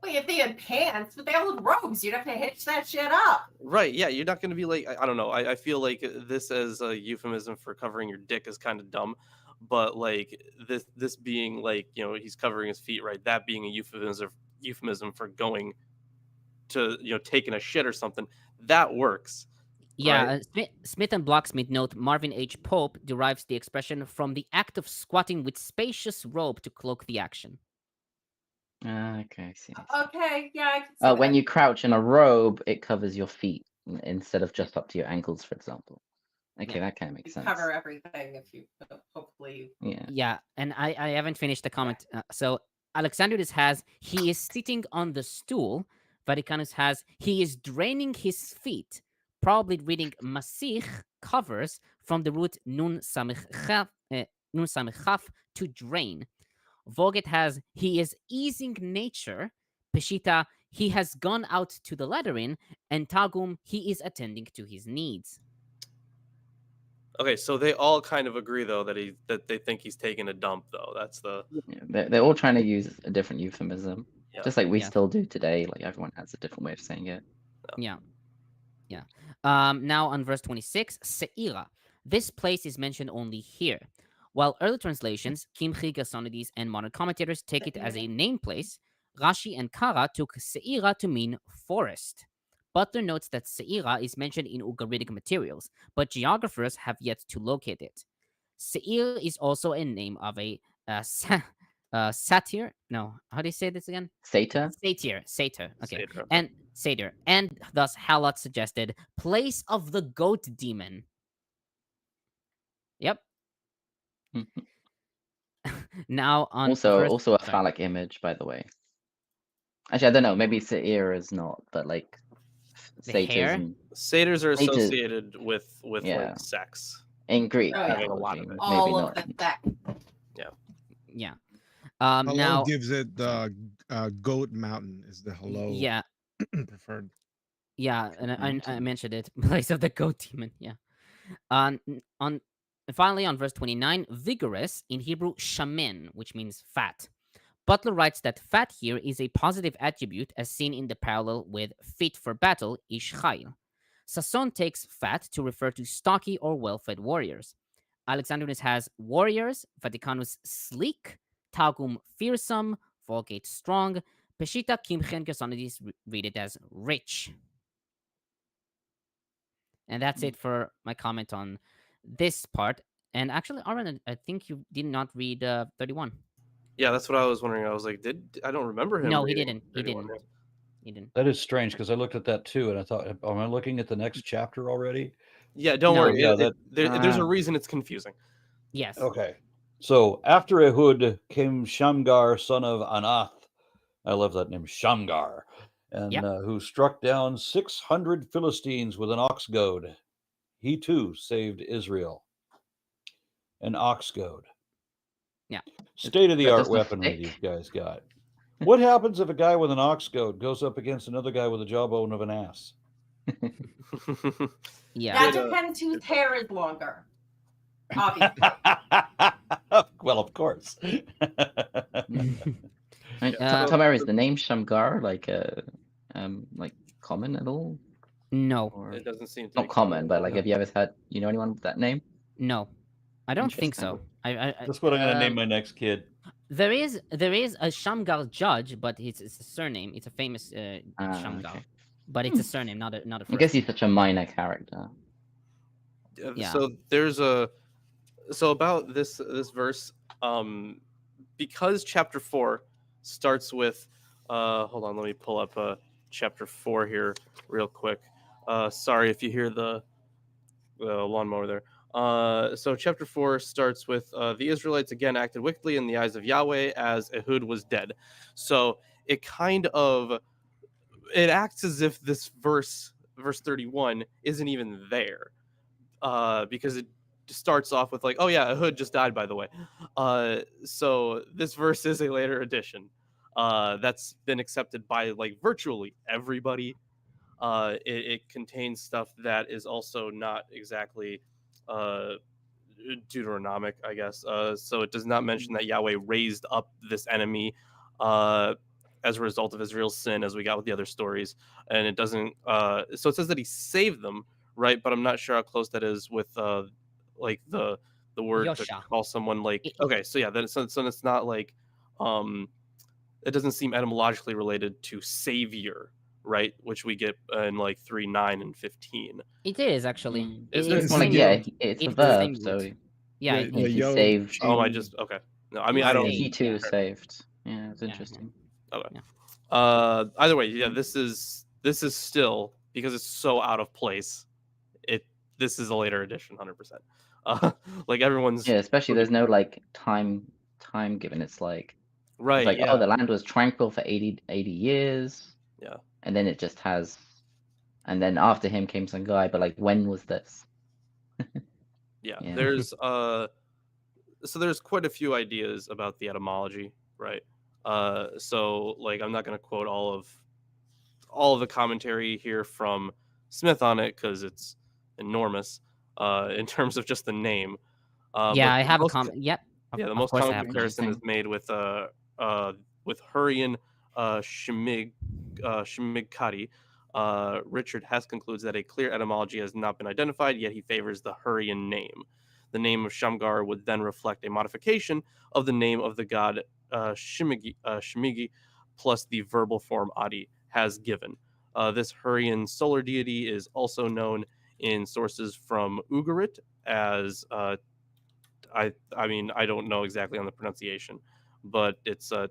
Wait, if they had pants, but they all look robes, you'd have to hitch that shit up. right? Yeah, you're not gonna be like I don't know. I feel like this as a euphemism for covering your dick is kind of dumb, but like this being like he's covering his feet, right? That being a euphemism for going to taking a shit or something, that works. Yeah, Right? Smith and Bloch-Smith note Marvin H. Pope derives the expression from the act of squatting with spacious robe to cloak the action. okay, I see. Okay, yeah, I can see that. When you crouch in a robe, it covers your feet instead of just up to your ankles, for example. Okay, that kind of makes You sense. cover everything if you hopefully. Yeah. Yeah, and I haven't finished the comment. So Alexandrides has, he is sitting on the stool. Vaticanus has, he is draining his feet, probably reading masich, covers, from the root nun samich chaf, to drain. Voget has, he is easing nature. Peshita, he has gone out to the latrine. And Targum, he is attending to his needs. Okay, so they all kind of agree though that they think he's taking a dump though. That's the They're all trying to use a different euphemism, Yeah. just like we Yeah. still do today. Like everyone has a different way of saying it. Yeah. Now on verse 26, Seira. This place is mentioned only here. While early translations, Kimchi, Gasonides, and modern commentators take it as a name place, Rashi and Kara took Seira to mean forest. Butler notes that Seira is mentioned in Ugaritic materials, but geographers have yet to locate it. Seir is also a name of a satyr. No, how do you say this again? Satyr. Satyr. Okay. Seder. And Seder. And thus Halot suggested place of the goat demon. Yep. Mhm. Now on Also a phallic image, by the way. Actually, I don't know. Maybe Seir is not, but like The hair? Satyrs Satyrs are Satyrs. associated with Yeah. like sex. in Greek Oh, yeah. Having a lot of mythology, it. maybe All not. of the that. Yeah. Hello Now, gives it the Goat Mountain is the hello yeah, preferred. yeah, and I Mountain. mentioned it, place of the goat demon. Yeah. On finally on verse 29, vigorous in Hebrew shamen, which means fat. Butler writes that fat here is a positive attribute as seen in the parallel with fit for battle, ish chayil. Sasson takes fat to refer to stocky or well-fed warriors. Alexandrinus has warriors, Vaticanus sleek, Targum fearsome, Vulgate strong, Peshitta Kimchen Gersonides read it as rich. And that's it for my comment on this part. And actually, Aaron, I think you did not read 31. Yeah, that's what I was wondering. I was like, I don't remember him. No, he reading didn't. He 31. didn't. He didn't. That is strange because I looked at that too, and I thought, am I looking at the next chapter already? Yeah, don't No. worry. Yeah, There's a reason it's confusing. Yes. Okay. So after Ehud came Shamgar, son of Anath. I love that name, Shamgar, and Yep. who struck down 600 Philistines with an ox goad. He too saved Israel. An ox goad. Yeah. State-of-the-art That doesn't weaponry stick. these guys got. What happens if a guy with an ox goad goes up against another guy with a jawbone of an ass? Yeah. That Good, depends whose hair is longer. Obviously. Well, of course. Right, Uh, Tamara, is the name Shamgar like common at all? No. Or It doesn't seem to not be common, but like No. have you ever had anyone with that name? No. I don't think Interesting. so. I That's what I'm going to name my next kid. There is a Shamgar judge, but it's a surname. It's a famous Shamgar, Okay. but it's a surname, not a I first. guess he's such a minor character. Yeah. So there's about this verse, because chapter 4 starts with hold on, let me pull up chapter 4 here real quick. Sorry if you hear the lawnmower there. So chapter 4 starts with the Israelites again acted wickedly in the eyes of Yahweh as Ehud was dead. So it acts as if this verse 31 isn't even there, because it starts off with like, oh yeah, Ehud just died, by the way. So this verse is a later addition that's been accepted by like virtually everybody. It contains stuff that is also not exactly Deuteronomic, I guess. So it does not mention that Yahweh raised up this enemy as a result of Israel's sin, as we got with the other stories. And it doesn't. So it says that he saved them, right? But I'm not sure how close that is with like the word to Yosha. call someone like. Okay, so yeah, then so it's not like it doesn't seem etymologically related to savior, right? Which we get in like 3, 9, and 15. It is actually. Is It's it? the Well, same yeah, root. it's a It's the same verb, so root. Yeah. The- it- the he yo- saved. Oh, I just okay. No, I mean I don't. He too Yeah. saved. Yeah, it's Yeah. interesting. Okay. Yeah. Either way, yeah, this is still, because it's so out of place. This is a later edition, 100%. Like everyone's Yeah, especially there's no like time given. It's like right. oh, the land was tranquil for 80 years. Yeah. And then it just has, and then after him came some guy, but like when was this? Yeah. Yeah. There's so there's quite a few ideas about the etymology, right? So like I'm not going to quote all of the commentary here from Smith on it because it's enormous in terms of just the name. Yeah, but I the have a most- comment. Yep. Yeah, the Of most course I common have. comparison is Interesting. made with Hurrian Shemigkati. Richard Hess concludes that a clear etymology has not been identified, yet he favors the Hurrian name. The name of Shamgar would then reflect a modification of the name of the god Shemigi, plus the verbal form Adi has given. This Hurrian solar deity is also known in sources from Ugarit as I mean I don't know exactly on the pronunciation, but it's I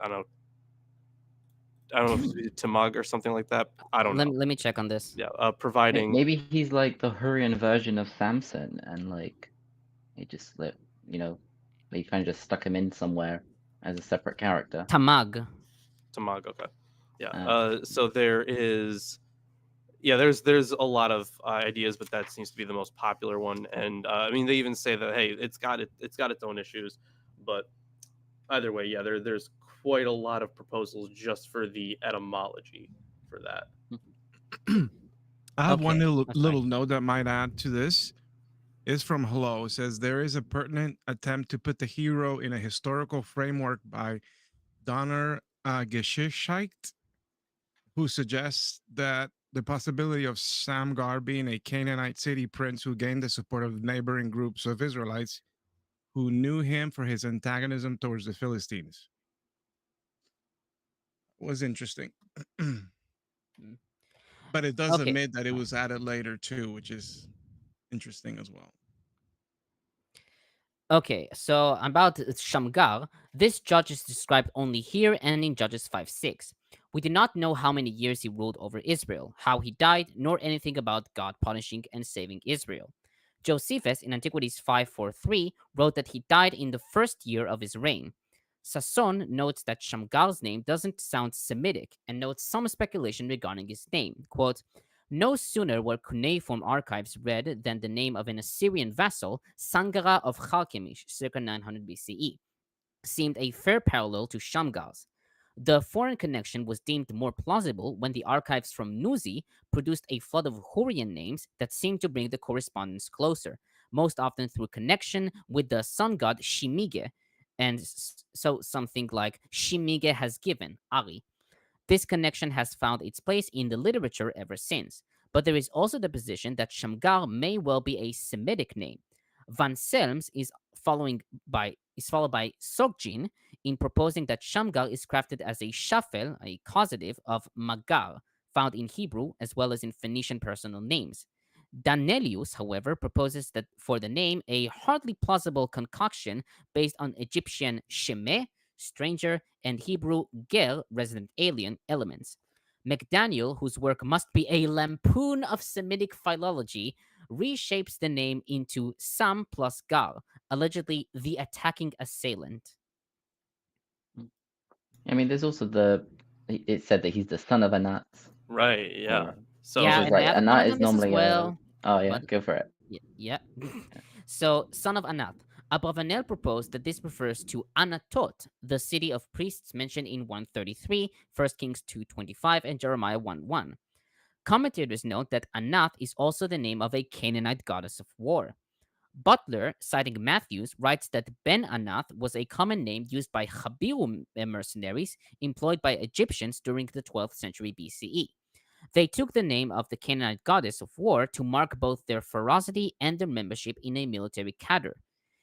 don't know if it's Tamag or something like that. I don't know. Let me check on this. Yeah, providing Maybe he's like the Hurrian version of Samson, and like he just they kind of just stuck him in somewhere as a separate character. Tamag. Tamag. Okay, yeah. Ah. So there is yeah, there's a lot of ideas, but that seems to be the most popular one. And I mean, they even say that hey, it's got its own issues, but either way, yeah, there's quite a lot of proposals just for the etymology for that. I have one Okay, little note that might add to this. Is from Hello. It says there is a pertinent attempt to put the hero in a historical framework by Donner Geschichte, who suggests that the possibility of Shamgar being a Canaanite city prince who gained the support of neighboring groups of Israelites who knew him for his antagonism towards the Philistines was interesting. But it does Okay. admit that it was added later too, which is interesting as well. Okay, so about Shamgar, this judge is described only here and in Judges 5:6. We do not know how many years he ruled over Israel, how he died, nor anything about God punishing and saving Israel. Josephus in Antiquities 5:43 wrote that he died in the first year of his reign. Sasson notes that Shamgar's name doesn't sound Semitic and notes some speculation regarding his name. Quote, no sooner were cuneiform archives read than the name of an Assyrian vassal, Sangara of Chalchemish, circa 900 BCE, seemed a fair parallel to Shamgar's. The foreign connection was deemed more plausible when the archives from Nuzi produced a flood of Hurrian names that seemed to bring the correspondence closer, most often through connection with the sun god Shimige, and so something like Shimige has given, Ari. This connection has found its place in the literature ever since, but there is also the position that Shamgar may well be a Semitic name. Van Selms is followed by Sogjin in proposing that Shamgar is crafted as a shafel, a causative of Magar, found in Hebrew as well as in Phoenician personal names. Danelius, however, proposes that for the name a hardly plausible concoction based on Egyptian shemeh, stranger, and Hebrew ger, resident alien, elements. McDaniel, whose work must be a lampoon of Semitic philology, reshapes the name into Sam plus Gal, allegedly the attacking assailant. I mean, there's also it said that he's the son of Anat. Right. Yeah. So yeah, Which is and I like have a comment Anat on is this as normally well. Oh yeah, but- go for it. Yeah. So, son of Anat. Abravanel proposed that this refers to Anatot, the city of priests mentioned in 133, 1 Kings 2:25, and Jeremiah 1:1. Commentators note that Anat is also the name of a Canaanite goddess of war. Butler, citing Matthews, writes that Ben Anath was a common name used by Chabiru mercenaries employed by Egyptians during the 12th century BCE. They took the name of the Canaanite goddess of war to mark both their ferocity and their membership in a military cadre.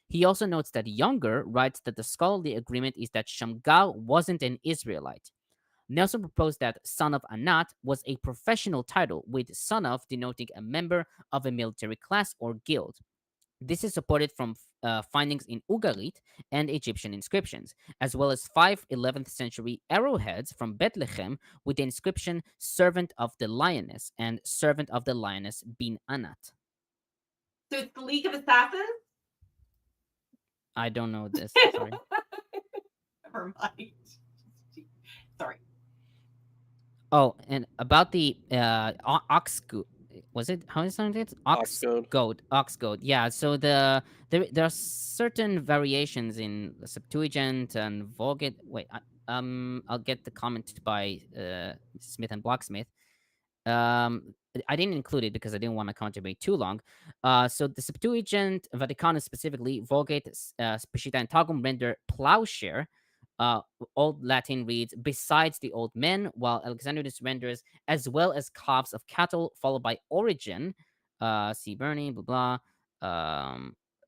He also notes that Younger writes that the scholarly agreement is that Shamgar wasn't an Israelite. Nelson proposed that son of Anat was a professional title, with son of denoting a member of a military class or guild. This is supported from findings in Ugarit and Egyptian inscriptions, as well as 5 11th century arrowheads from Bethlehem with the inscription Servant of the Lioness and Servant of the Lioness bin Anat. So it's the League of Assassins? I don't know this. Sorry. Never mind. Sorry. Oh, and about the ox goat. Was it how is it? Ox goat. Yeah. So there are certain variations in the Septuagint and Vulgate. Wait, I'll get the comment by Smith and Bloch-Smith. I didn't include it because I didn't want to contribute too long. So the Septuagint, Vaticanus specifically, Vulgate, Peshitta, and Targum render plowshare. Old Latin reads besides the old men, while Alexandrinus renders as well as calves of cattle, followed by origin. See Bernie, blah blah.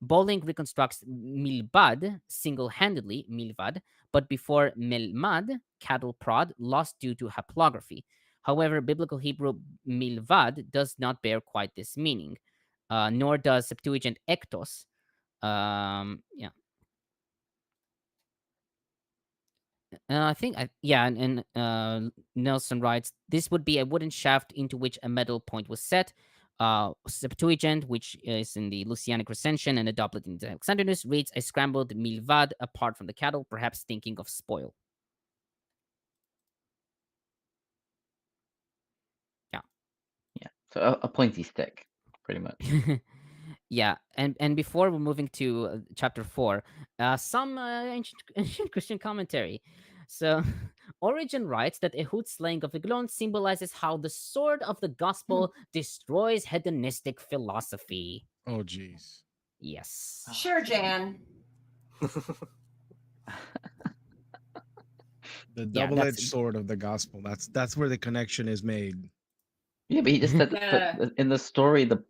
Bowling reconstructs milbad single-handedly, milvad, but before melmad, cattle prod, lost due to haplography. However, biblical Hebrew milvad does not bear quite this meaning, nor does Septuagint ektos. Yeah. I think, and Nelson writes, this would be a wooden shaft into which a metal point was set. Septuagint, which is in the Lucianic recension and a doublet in the Alexandrinus, reads a scrambled milvad apart from the cattle, perhaps thinking of spoil. So a pointy stick, pretty much. Yeah, and before we're moving to chapter 4, some ancient Christian commentary. So, Origen writes that Ehud's slaying of Eglon symbolizes how the sword of the gospel destroys hedonistic philosophy. Oh, jeez. Yes. Sure, Jan. The Yeah, double-edged that's- sword of the gospel. That's where the connection is made. Yeah, but he just said Yeah. that in the story, the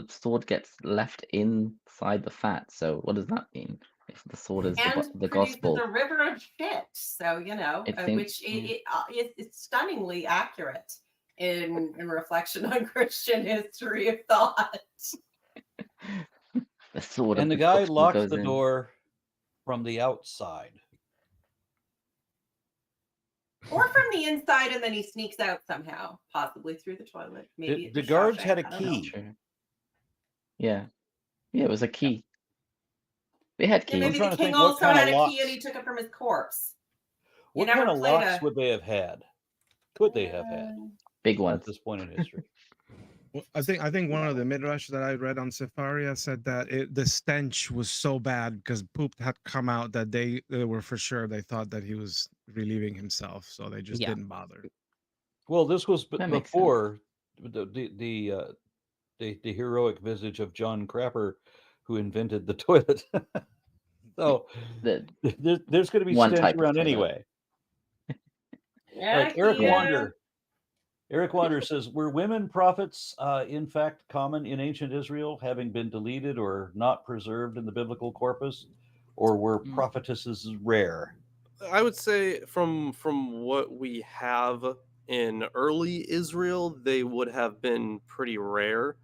sword gets left inside the fat. So what does that mean? If the sword is And the produces gospel, a river of shit. So It seems- which it's stunningly accurate in reflection on Christian history of thought. the sword And of the the guy gospel locks goes the in. door from the outside. Or from the inside, and then he sneaks out somehow, possibly through the toilet. Maybe The it was guards Shawshank, had a I don't know. key. True. Yeah, it was a key. They had Yeah, keys. maybe trying the to king think what also kind had of a key and locks. he took it from his corpse. You What kind never of played locks would they have had? Could they have had Big at ones. this point in history? Well, I think one of the midrash that I read on Sepharia said that the stench was so bad because poop had come out that they were for sure they thought that he was relieving himself, so they just Yeah. didn't bother. Well, this was That makes sense. before the heroic visage of John Crapper, who invented the toilet. So there's going to be One stench type of around toilet. anyway. Yeah, Like Eric yeah. Wander. Eric Wander says, were women prophets in fact common in ancient Israel, having been deleted or not preserved in the biblical corpus, or were prophetesses rare? I would say from what we have in early Israel, they would have been pretty rare.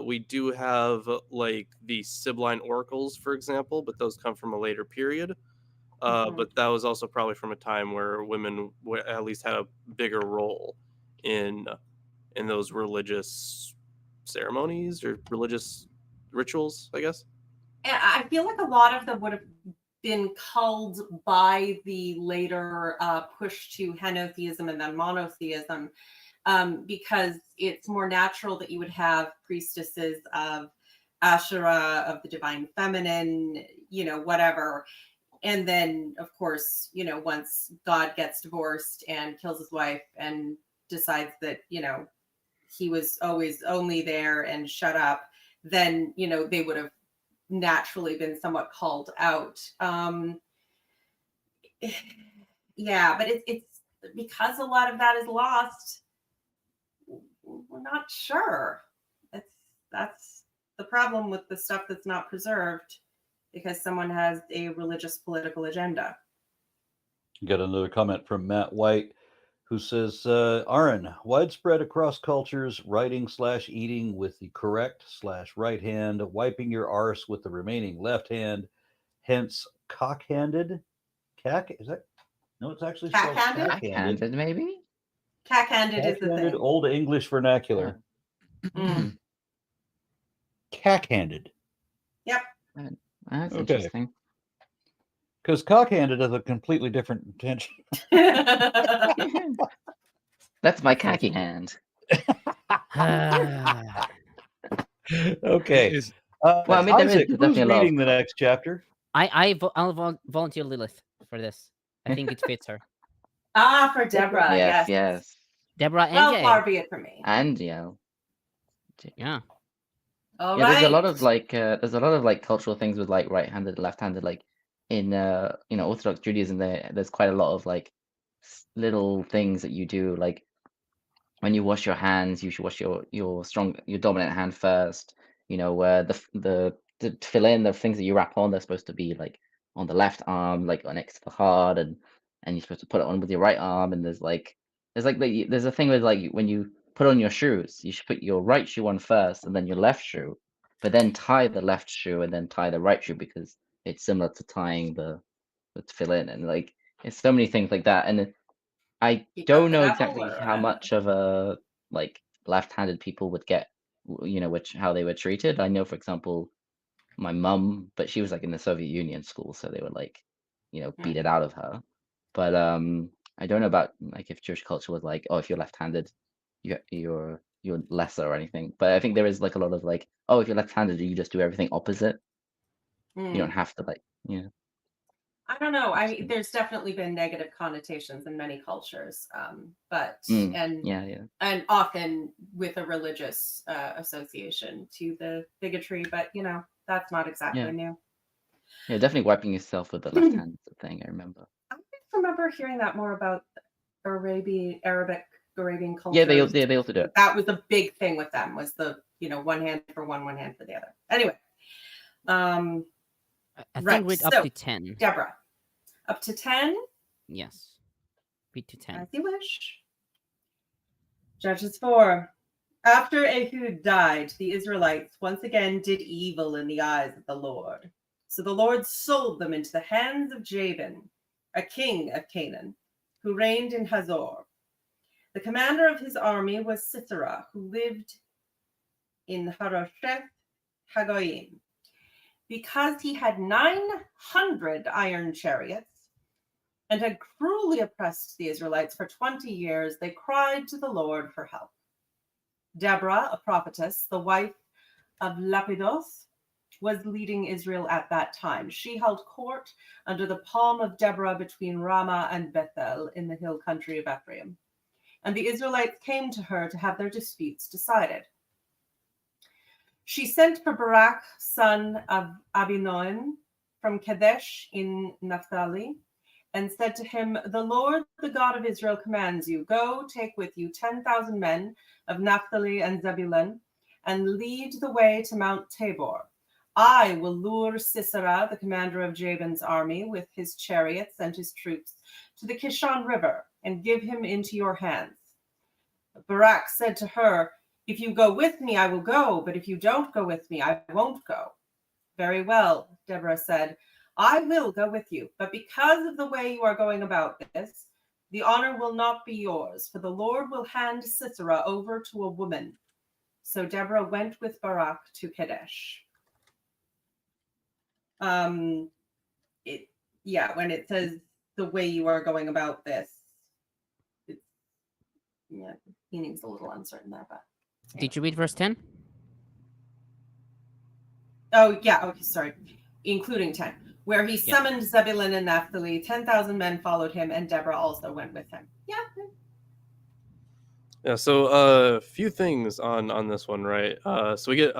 We do have like the Sibylline oracles, for example, but those come from a later period. Mhm. But that was also probably from a time where women at least had a bigger role in those religious ceremonies or religious rituals, I guess. And I feel like a lot of them would have been culled by the later push to henotheism and then monotheism, because it's more natural that you would have priestesses of Asherah, of the divine feminine, whatever. And then, of course, once God gets divorced and kills his wife and decides that, he was always only there and shut up, then, they would have naturally been somewhat called out. Yeah, but it's because a lot of that is lost. We're not sure. That's the problem with the stuff that's not preserved, because someone has a religious political agenda. Got another comment from Matt White, who says, Aaron, widespread across cultures, writing/eating with the correct/right hand, wiping your arse with the remaining left hand, hence cock-handed. Cack? Is that? No, it's actually spelled Cack-handed? cack-handed. Handed, maybe? Cack-handed is the Cack-handed, thing. Old English vernacular. Mm. Cack-handed. Yep. That's Okay. interesting. Because cock-handed has a completely different intention. That's my khaki hand. Okay. Well, I mean, there is Isaac, definitely who's a lot of reading the next chapter? I'll volunteer Lilith for this. I think it fits her. For Deborah, Yes, yes. yes. Deborah and Well, Yale. far be it from me. And Yale. Yeah. All Yeah, right. there's a lot of like cultural things with like right-handed, left-handed. Like in Orthodox Judaism, there's quite a lot of like little things that you do. Like when you wash your hands, you should wash your dominant hand first. The tefillin, the things that you wrap on, they're supposed to be like on the left arm, like next to the heart, and you're supposed to put it on with your right arm. And there's a thing with like when you put on your shoes, you should put your right shoe on first and then your left shoe, but then tie the left shoe and then tie the right shoe because it's similar to tying the tefillin. And like it's so many things like that. And I Keep up don't the know devil, exactly or how much of a like left-handed people would get, how they were treated. I know, for example, my mum, but she was like in the Soviet Union school, so they would like, beat it out of her. But I don't know about like if Jewish culture was like, oh, if you're left-handed, you're you're lesser or anything. But I think there is like a lot of like, oh, if you're left-handed, you just do everything opposite. You don't have to like, yeah. I don't know. There's definitely been negative connotations in many cultures, but and often with a religious association to the bigotry. But that's not exactly new. Yeah, definitely wiping yourself with the left hand is the thing. I remember. I remember hearing that more about Arabian cultures. Yeah, they also do it. That was a big thing with them. Was the one hand for one hand for the other. Anyway, I think read up to 10. Deborah, up to 10. Yes, read to 10. As you wish. Judges 4. After Ehud died, the Israelites once again did evil in the eyes of the Lord. So the Lord sold them into the hands of Jabin, a king of Canaan, who reigned in Hazor. The commander of his army was Sisera, who lived in Harosheth Hagoyim. Because he had 900 iron chariots and had cruelly oppressed the Israelites for 20 years, they cried to the Lord for help. Deborah, a prophetess, the wife of Lapidos, was leading Israel at that time. She held court under the palm of Deborah between Ramah and Bethel in the hill country of Ephraim. And the Israelites came to her to have their disputes decided. She sent for Barak, son of Abinoam, from Kadesh in Naphtali, and said to him, "The Lord, the God of Israel, commands you, go take with you 10,000 men of Naphtali and Zebulun, and lead the way to Mount Tabor. I will lure Sisera, the commander of Jabin's army, with his chariots and his troops, to the Kishon River, and give him into your hands." Barak said to her, "If you go with me, I will go, but if you don't go with me, I won't go." "Very well," Deborah said, "I will go with you, but because of the way you are going about this, the honor will not be yours, for the Lord will hand Sisera over to a woman." So Deborah went with Barak to Kadesh. When it says the way you are going about this, the meaning's a little uncertain there, but. Did you read verse 10? Oh, yeah. Okay, sorry. Including 10, where he summoned Zebulun and Naphtali. 10,000 men followed him, and Deborah also went with him. Yeah, so a few things on this one, right? So we get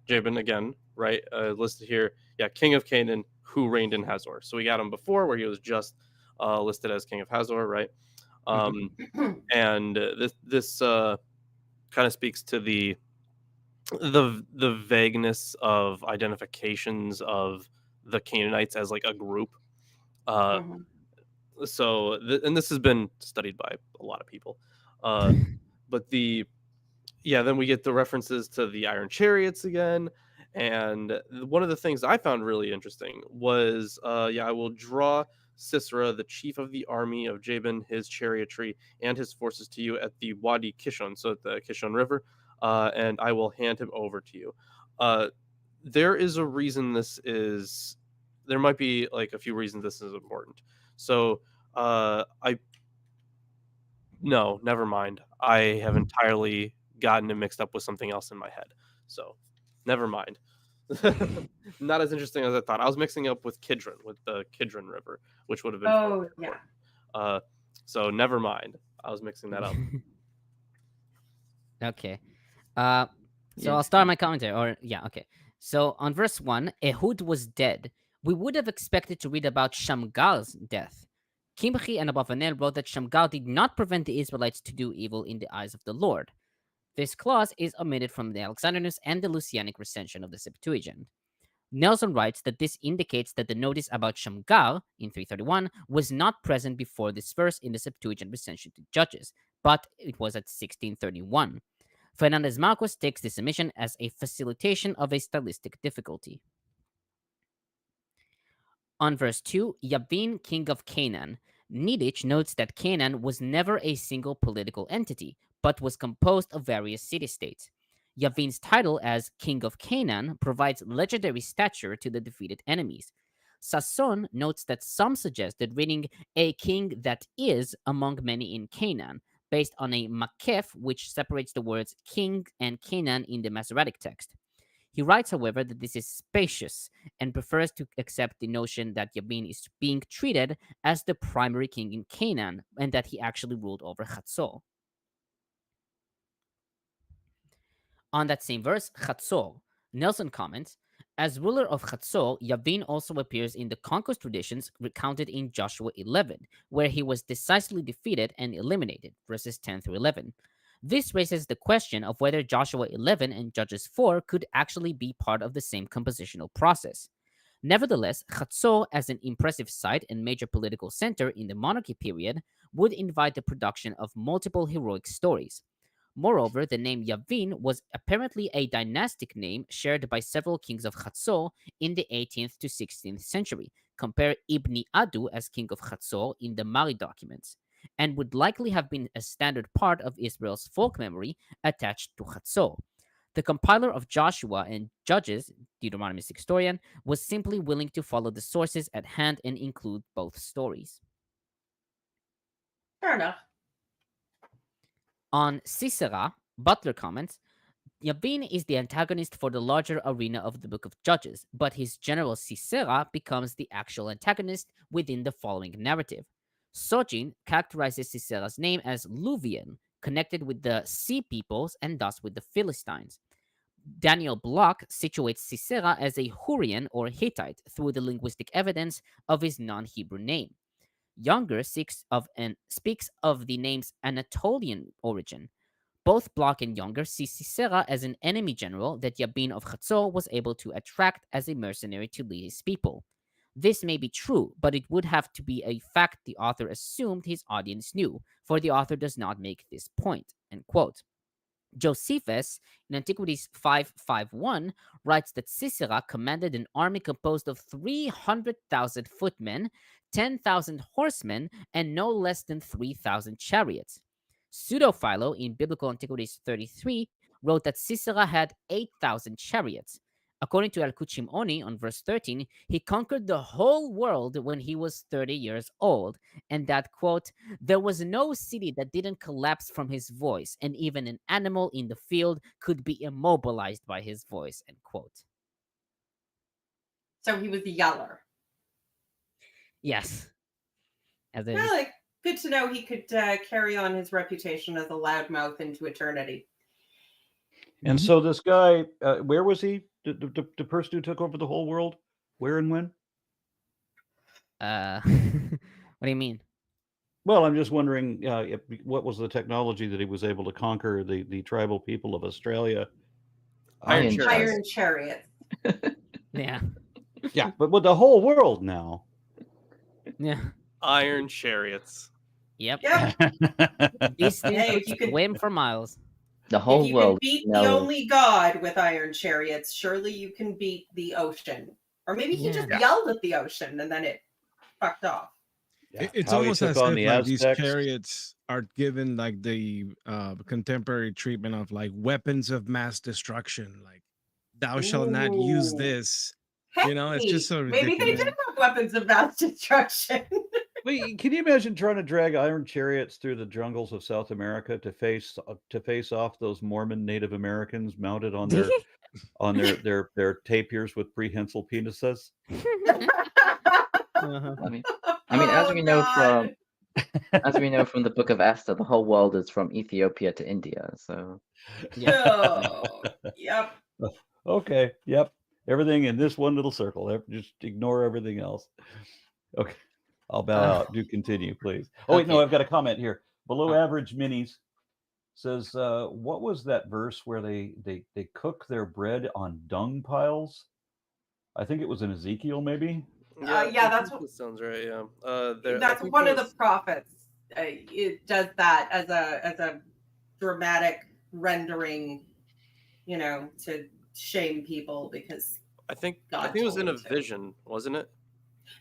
Jabin again, right? Listed here. Yeah, king of Canaan, who reigned in Hazor. So we got him before where he was just listed as king of Hazor, right? And this kind of speaks to the vagueness of identifications of the Canaanites as like a group. So and this has been studied by a lot of people. But then we get the references to the iron chariots again. And one of the things I found really interesting was, I will draw Sisera, the chief of the army of Jabin, his chariotry, and his forces to you at the Wadi Kishon, so at the Kishon River, and I will hand him over to you. There is a reason there might be like a few reasons this is important. So no, never mind. I have entirely gotten it mixed up with something else in my head. So never mind. Not as interesting as I thought. I was mixing up with Kidron, with the Kidron River, which would have been. Oh, yeah. So never mind. I was mixing that up. Okay. So I'll start my commentary. Okay. So on verse 1, Ehud was dead. We would have expected to read about Shamgal's death. Kimchi and Abavanel wrote that Shamgal did not prevent the Israelites to do evil in the eyes of the Lord. This clause is omitted from the Alexandrinus and the Lucianic recension of the Septuagint. Nelson writes that this indicates that the notice about Shamgal in 331 was not present before this verse in the Septuagint recension to Judges, but it was at 1631. Fernández-Marcos takes this omission as a facilitation of a stylistic difficulty. On verse 2, Yavin, king of Canaan, Niditch notes that Canaan was never a single political entity, but was composed of various city-states. Yavin's title as King of Canaan provides legendary stature to the defeated enemies. Sasson notes that some suggest that reading a king that is among many in Canaan based on a makef, which separates the words king and Canaan in the Masoretic text. He writes, however, that this is spacious and prefers to accept the notion that Yabin is being treated as the primary king in Canaan and that he actually ruled over Chatzor. On that same verse, Chatzor, Nelson comments, as ruler of Chatzor, Yabin also appears in the conquest traditions recounted in Joshua 11, where he was decisively defeated and eliminated, verses 10 through 11. This raises the question of whether Joshua 11 and Judges 4 could actually be part of the same compositional process. Nevertheless, Chatzor, as an impressive site and major political center in the monarchy period, would invite the production of multiple heroic stories. Moreover, the name Yavin was apparently a dynastic name shared by several kings of Chatzor in the 18th to 16th century. Compare Ibn Adu as king of Chatzor in the Mari documents, and would likely have been a standard part of Israel's folk memory attached to Chatzor. The compiler of Joshua and Judges, Deuteronomist historian, was simply willing to follow the sources at hand and include both stories. Fair enough. On Sisera, Butler comments, Yabin is the antagonist for the larger arena of the Book of Judges, but his general Sisera becomes the actual antagonist within the following narrative. Sojin characterizes Sisera's name as Luvian, connected with the Sea peoples and thus with the Philistines. Daniel Bloch situates Sisera as a Hurrian or Hittite through the linguistic evidence of his non-Hebrew name. Younger speaks of the name's Anatolian origin. Both Bloch and Younger see Sisera as an enemy general that Yabin of Chatzor was able to attract as a mercenary to lead his people. This may be true, but it would have to be a fact the author assumed his audience knew, for the author does not make this point. End quote. Josephus, in Antiquities 551, writes that Sisera commanded an army composed of 300,000 footmen, 10,000 horsemen, and no less than 3,000 chariots. Pseudo-Philo, in Biblical Antiquities 33, wrote that Sisera had 8,000 chariots. According to Al-Kut Shimoni, on verse 13, he conquered the whole world when he was 30 years old, and that, quote, there was no city that didn't collapse from his voice, and even an animal in the field could be immobilized by his voice, end quote. So he was a yeller. Yes. As Well, like, good to know he could carry on his reputation as a loudmouth into eternity. And so this guy, where was he? The person who took over the whole world? Where and when? What do you mean? Well, I'm just wondering what was the technology that he was able to conquer the tribal people of Australia? Iron Iron chariots. Yeah. Yeah, but with the whole world now. Yeah. Iron chariots. Yep. Yep. These things Hey, could you could- swim for miles. The whole if you world. can beat knows. the only god with iron chariots, surely you can beat the ocean. Or maybe he just yelled at the ocean and then it fucked off. Yeah. It's How he almost took as on if the like these Aztecs. chariots are given like the contemporary treatment of like weapons of mass destruction. Like, thou shalt not use Ooh. this. Hey, You know, it's just so maybe they ridiculous. did have weapons of mass destruction. Wait, can you imagine trying to drag iron chariots through the jungles of South America to face off those Mormon Native Americans mounted on their their tapirs with prehensile penises? Uh-huh. I mean, as we know God. from the Book of Esther, the whole world is from Ethiopia to India. So Oh, yep. Okay. Yep. Everything in this one little circle. Just ignore everything else. Okay. I'll bow out. Do continue, please. Oh, wait, no, Okay. I've got a comment here. Below average minis says, what was that verse where they cook their bread on dung piles? I think it was in Ezekiel, maybe. Yeah, that's what sounds right. Yeah, that's one of the prophets. It does that as a dramatic rendering, to shame people because I think God it was in a told him to. vision, wasn't it?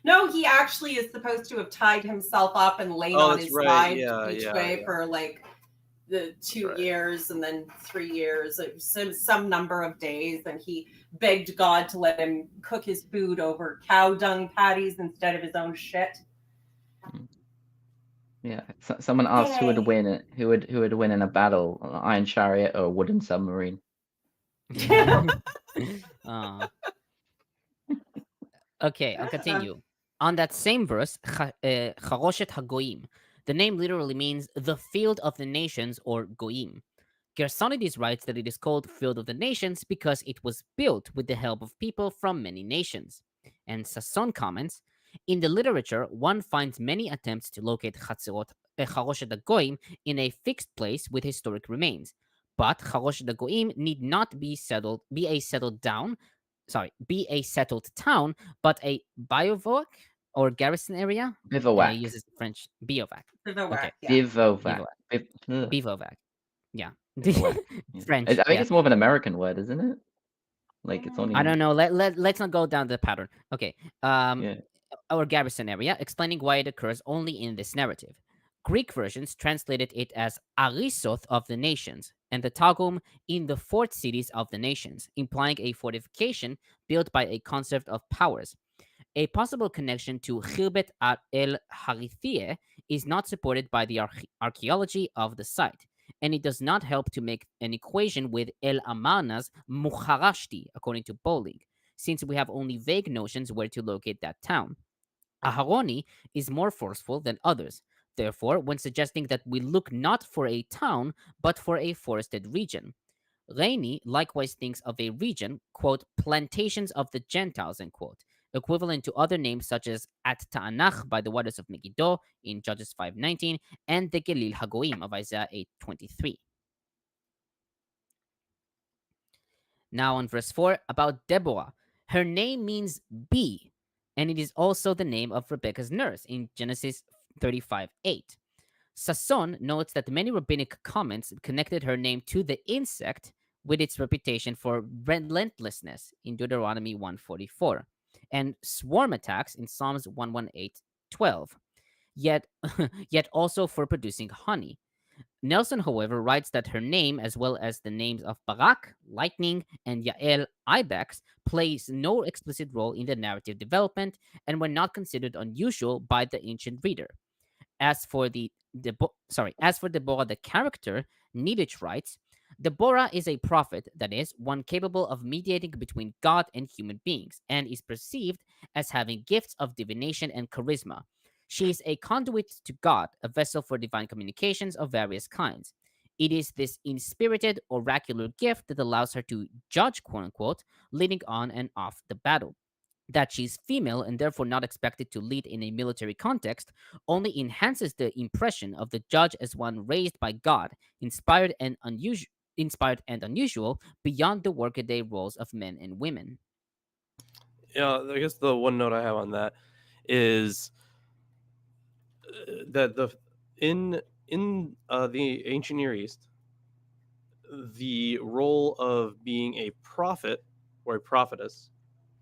No, he actually is supposed to have tied himself up and lain Oh, on that's his right. side Yeah, each yeah, way yeah. for like the 2 Right. years and then 3 years, some number of days, and he begged God to let him cook his food over cow dung patties instead of his own shit. Yeah. Someone asked who would Yay. win. Who would win in a battle, an iron chariot or a wooden submarine? Okay, I'll continue. On that same verse, Charoshet HaGoyim, the name literally means the field of the nations or Goyim. Gersonides writes that it is called Field of the Nations because it was built with the help of people from many nations. And Sasson comments, in the literature, one finds many attempts to locate Charoshet HaGoyim in a fixed place with historic remains. But Charoshet HaGoyim need not be a settled town, but a bivouac or garrison area. Bivouac. Uses French bivouac. Bivouac, yeah. Bivouac. Bivouac. Yeah. Bivouac. Yeah. French. I think it's more of an American word, isn't it? Like it's only. I don't know. Let's not go down the pattern. Okay. Yeah. Our garrison area, explaining why it occurs only in this narrative. Greek versions translated it as Arisoth of the nations, and the Targum in the fort cities of the nations, implying a fortification built by a concert of powers. A possible connection to Khilbet el Harithie is not supported by the archaeology of the site, and it does not help to make an equation with El Amarna's Mukharashti, according to Bowling, since we have only vague notions where to locate that town. Aharoni is more forceful than others. Therefore, when suggesting that we look not for a town, but for a forested region. Reini likewise thinks of a region, quote, plantations of the Gentiles, end quote, equivalent to other names such as at HaTanakh by the waters of Megiddo in Judges 5:19 and the Galil Hagoim of Isaiah 8:23. Now on verse 4 about Deborah. Her name means bee, and it is also the name of Rebecca's nurse in Genesis 35:8. Sasson notes that many rabbinic comments connected her name to the insect with its reputation for relentlessness in Deuteronomy 144 and swarm attacks in Psalms 118:12, yet also for producing honey. Nelson, however, writes that her name, as well as the names of Barak, lightning, and Yael, ibex, plays no explicit role in the narrative development and were not considered unusual by the ancient reader. As for Deborah the character, Niditch writes, Deborah is a prophet, that is, one capable of mediating between God and human beings, and is perceived as having gifts of divination and charisma. She is a conduit to God, a vessel for divine communications of various kinds. It is this inspirited oracular gift that allows her to judge, quote unquote, leading on and off the battle. That she's female and therefore not expected to lead in a military context only enhances the impression of the judge as one raised by God, inspired and unusual beyond the workaday roles of men and women. Yeah, I guess the one note I have on that is that in the ancient Near East, the role of being a prophet or a prophetess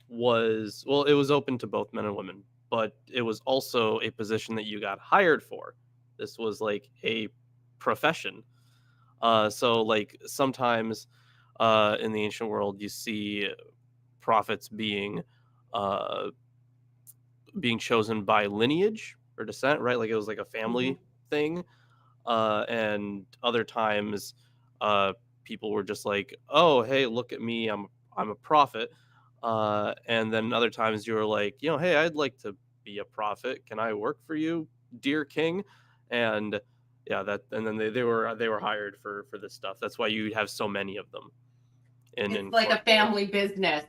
was, well, it was open to both men and women, but it was also a position that you got hired for. This was like a profession. So like sometimes in the ancient world, you see prophets being chosen by lineage or descent, right? Like it was like a family thing. And other times people were just like, oh, hey, look at me, I'm a prophet. And then other times you were like, hey, I'd like to be a prophet. Can I work for you, dear king? And yeah, and then they were hired for this stuff. That's why you have so many of them. It's like a family business.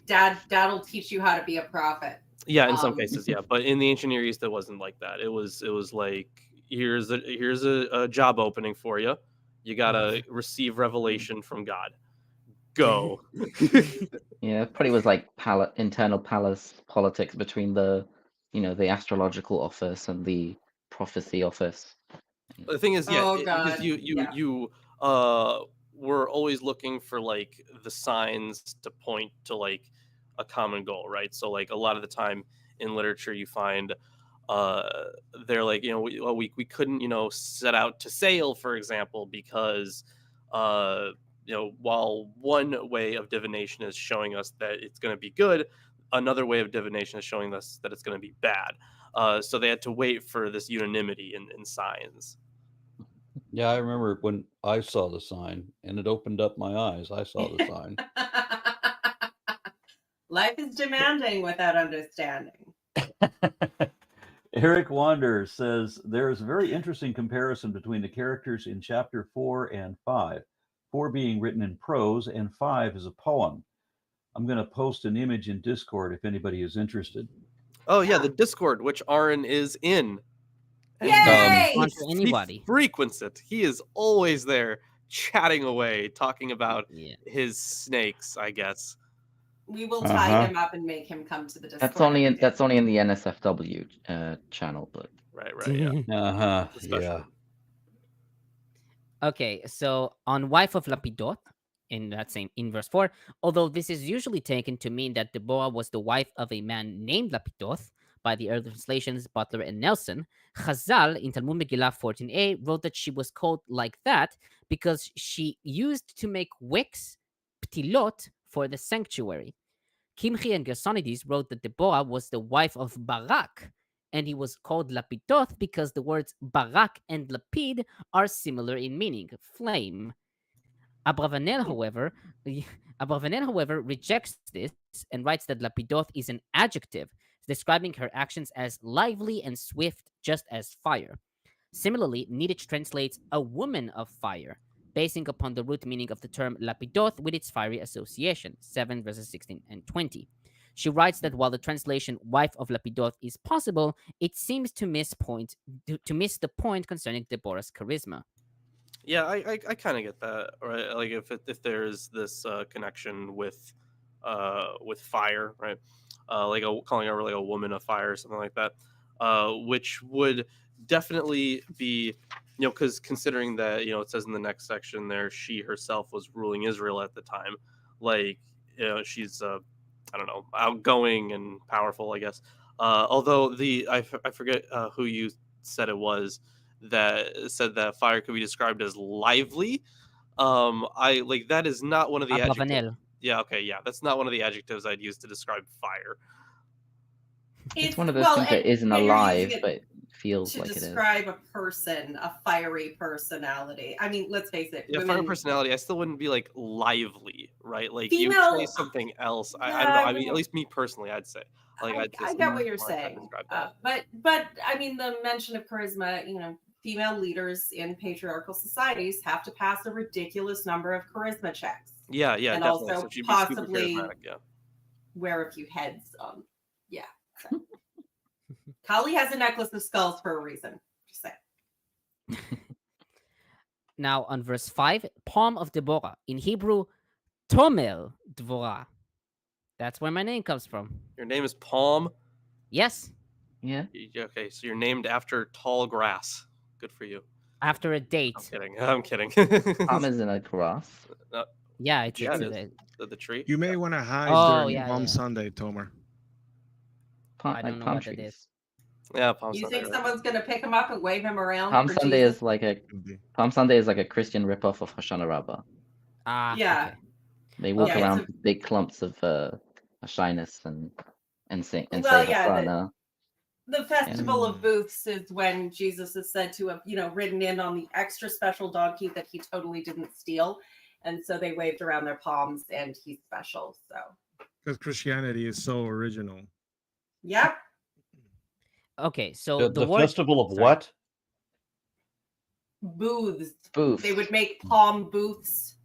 Dad'll teach you how to be a prophet. Yeah, in some cases, yeah. But in the ancient Near East, it wasn't like that. It was like, here's a job opening for you. You gotta receive revelation from God. Go. Yeah, probably was like internal palace politics between the astrological office and the prophecy office. The thing is, yeah, because God. you were always looking for like the signs to point to like a common goal, right? So like a lot of the time in literature, you find they're like, we couldn't set out to sail, for example, because while one way of divination is showing us that it's going to be good, another way of divination is showing us that it's going to be bad. So they had to wait for this unanimity in signs. Yeah, I remember when I saw the sign and it opened up my eyes. I saw the sign. Life is demanding without understanding. Eric Wander says there is a very interesting comparison between the characters in chapter 4 and 5. 4 being written in prose and 5 is a poem. I'm going to post an image in Discord if anybody is interested. Oh yeah, the Discord, which Aaron is in. Yay! Respond to anybody. He frequents it. He is always there, chatting away, talking about Yeah. his snakes, I guess. We will tie him up and make him come to the Discord. That's only in the NSFW channel, but Right, yeah. Yeah. Okay, so on wife of Lapidot, in verse 4, although this is usually taken to mean that Deborah was the wife of a man named Lapidoth by the early translations Butler and Nelson, Chazal in Talmud Megillah 14a wrote that she was called like that because she used to make wicks, ptilot, for the sanctuary. Kimchi and Gersonides wrote that Deborah was the wife of Barak, and he was called Lapidoth because the words Barak and Lapid are similar in meaning, flame. Abravanel, however, rejects this and writes that Lapidoth is an adjective, describing her actions as lively and swift, just as fire. Similarly, Niditch translates a woman of fire, basing upon the root meaning of the term Lapidoth with its fiery association, 7 verses 16 and 20. She writes that while the translation wife of Lapidoth is possible, it seems to miss the point concerning Deborah's charisma. Yeah, I kind of get that, right? Like if there's this connection with fire, right? Like calling her like a woman of fire or something like that, which would definitely be, because considering that, it says in the next section there, she herself was ruling Israel at the time, like, she's I don't know, outgoing and powerful, I guess. Although I forget who you said it was that said that fire could be described as lively. I like that is not one of the adjectives. Yeah, okay, yeah, that's not one of the adjectives I'd use to describe fire. It's one of those things that isn't alive, but it feels like it is. To describe a person, a fiery personality. I mean, let's face it. Yeah, fiery personality. I still wouldn't be like lively, right? Like female, you say something else. I don't know. I mean, at least me personally, I'd say. Like I get what you're saying. But I mean, the mention of charisma, female leaders in patriarchal societies have to pass a ridiculous number of charisma checks. Yeah, and definitely. Also so possibly wear a few heads on. Yeah. So. Kali has a necklace of skulls for a reason. Just say. Now on verse 5, palm of Deborah. In Hebrew, Tomel Dvorah. That's where my name comes from. Your name is Palm? Yes. Yeah. Okay, so you're named after tall grass. Good for you. After a date. I'm kidding. Palm isn't a grass. Yeah, it's the tree. You may want to hide during Palm Sunday, Tomer. I don't know what that is. Yeah, Palm you Sunday. You think someone's gonna pick him up and wave him around? Palm Sunday is like a Christian ripoff of Hoshana Rabbah. Yeah. Okay. They walk around with big clumps of shyness and say Hosanna. The festival of booths is when Jesus is said to have, ridden in on the extra special donkey that he totally didn't steal. And so they waved around their palms and he's special. So because Christianity is so original. Yep. Okay, so the festival of what? Booths. Booths. They would make palm booths.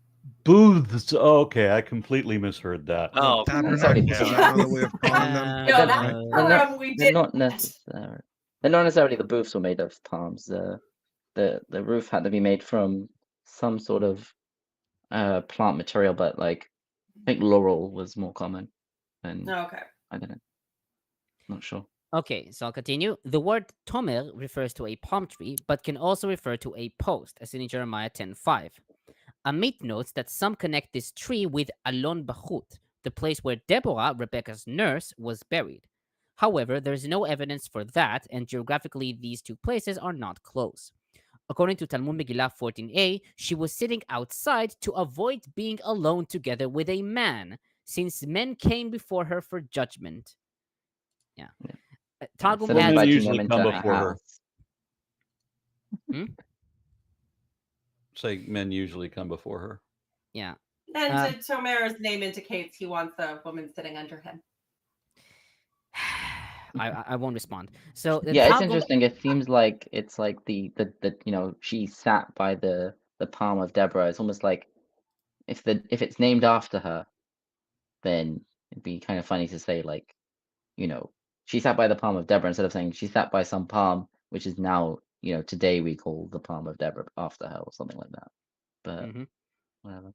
Booths. Oh, okay, I completely misheard that. Oh, they're not necessarily. They're not necessarily the booths were made of palms. The roof had to be made from some sort of plant material, but like I think laurel was more common. And okay. I don't know. Not sure. Okay, so I'll continue. The word tomer refers to a palm tree, but can also refer to a post, as in Jeremiah 10:5. Amit notes that some connect this tree with Alon Bachut, the place where Deborah, Rebecca's nurse, was buried. However, there is no evidence for that, and geographically these two places are not close. According to Talmud Megillah 14a, she was sitting outside to avoid being alone together with a man, since men came before her for judgment. Yeah. Targum Instead of adds. Men inviting usually them come into her before her. house. Say men usually come before her. Yeah. And Tomer's name indicates he wants a woman sitting under him. I won't respond. So the Yeah, it's Targum, interesting. It seems like it's like the she sat by the palm of Deborah. It's almost like if it's named after her, then it'd be kind of funny to say like, she sat by the palm of Deborah instead of saying she sat by some palm, which is now, today we call the palm of Deborah after her or something like that. But whatever.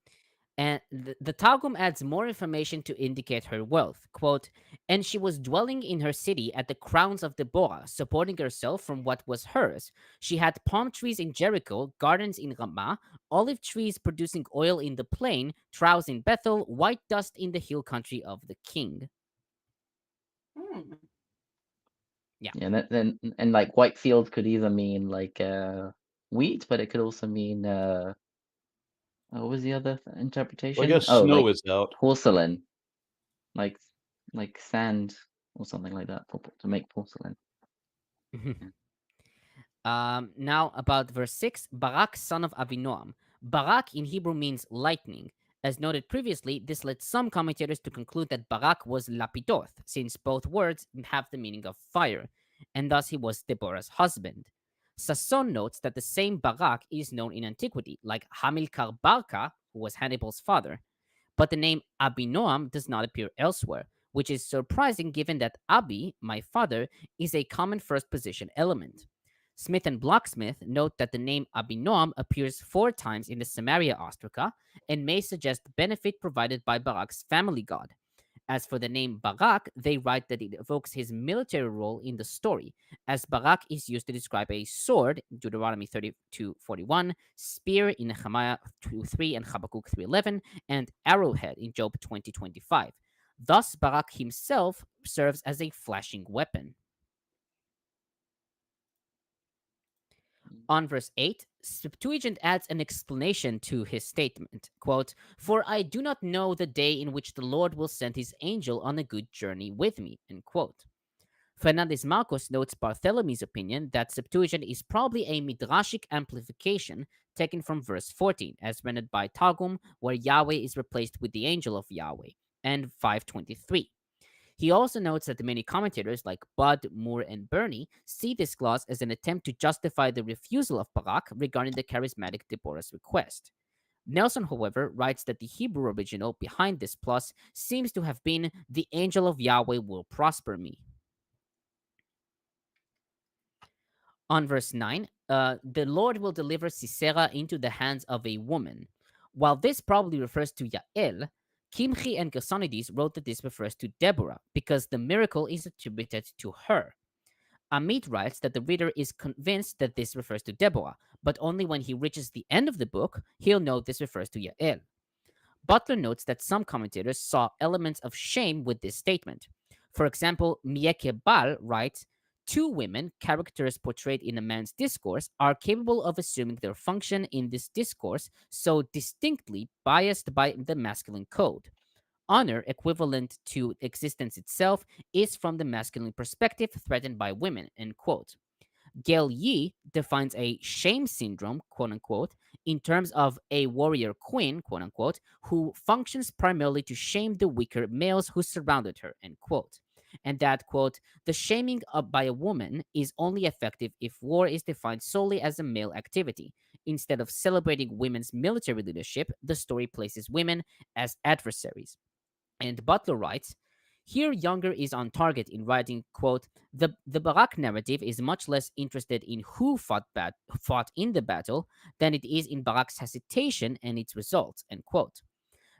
And the Targum adds more information to indicate her wealth. Quote, and she was dwelling in her city at the crowns of Deborah, supporting herself from what was hers. She had palm trees in Jericho, gardens in Ramah, olive trees producing oil in the plain, troughs in Bethel, white dust in the hill country of the king. Yeah. Yeah, and like white fields could either mean like wheat, but it could also mean what was the other interpretation? Well, I guess Oh, snow like is out. porcelain, like sand or something like that to make porcelain. Now about verse 6, Barak son of Avinoam. Barak in Hebrew means lightning. As noted previously, this led some commentators to conclude that Barak was Lapidoth, since both words have the meaning of fire, and thus he was Deborah's husband. Sasson notes that the same Barak is known in antiquity, like Hamilcar Barca, who was Hannibal's father, but the name Abinoam does not appear elsewhere, which is surprising given that Abi, my father, is a common first position element. Smith and Bloch-Smith note that the name Abinoam appears 4 times in the Samaria Ostraca and may suggest benefit provided by Barak's family god. As for the name Barak, they write that it evokes his military role in the story, as Barak is used to describe a sword, Deuteronomy 32:41, spear in Nehemiah 2:3 and Habakkuk 3:11, and arrowhead in Job 20:25. Thus, Barak himself serves as a flashing weapon. On verse 8, Septuagint adds an explanation to his statement. Quote, for I do not know the day in which the Lord will send his angel on a good journey with me. End quote. Fernández-Marcos notes Bartholomew's opinion that Septuagint is probably a midrashic amplification taken from verse 14, as rendered by Targum, where Yahweh is replaced with the angel of Yahweh, and 523. He also notes that many commentators like Budd, Moore, and Burney see this clause as an attempt to justify the refusal of Barak regarding the charismatic Deborah's request. Nelson, however, writes that the Hebrew original behind this plus seems to have been, the angel of Yahweh will prosper me. On verse 9, the Lord will deliver Sisera into the hands of a woman. While this probably refers to Yael, Kimchi and Gersonides wrote that this refers to Deborah because the miracle is attributed to her. Amit writes that the reader is convinced that this refers to Deborah, but only when he reaches the end of the book, he'll know this refers to Yael. Butler notes that some commentators saw elements of shame with this statement. For example, Mieke Bal writes, 2 women, characters portrayed in a man's discourse, are capable of assuming their function in this discourse so distinctly biased by the masculine code. Honor, equivalent to existence itself, is from the masculine perspective threatened by women, end quote. Gail Yee defines a shame syndrome, quote unquote, in terms of a warrior queen, quote unquote, who functions primarily to shame the weaker males who surrounded her, end quote. And that, quote, the shaming by a woman is only effective if war is defined solely as a male activity. Instead of celebrating women's military leadership, the story places women as adversaries. And Butler writes, here Younger is on target in writing, quote, the Barak narrative is much less interested in who fought in the battle than it is in Barak's hesitation and its results, end quote.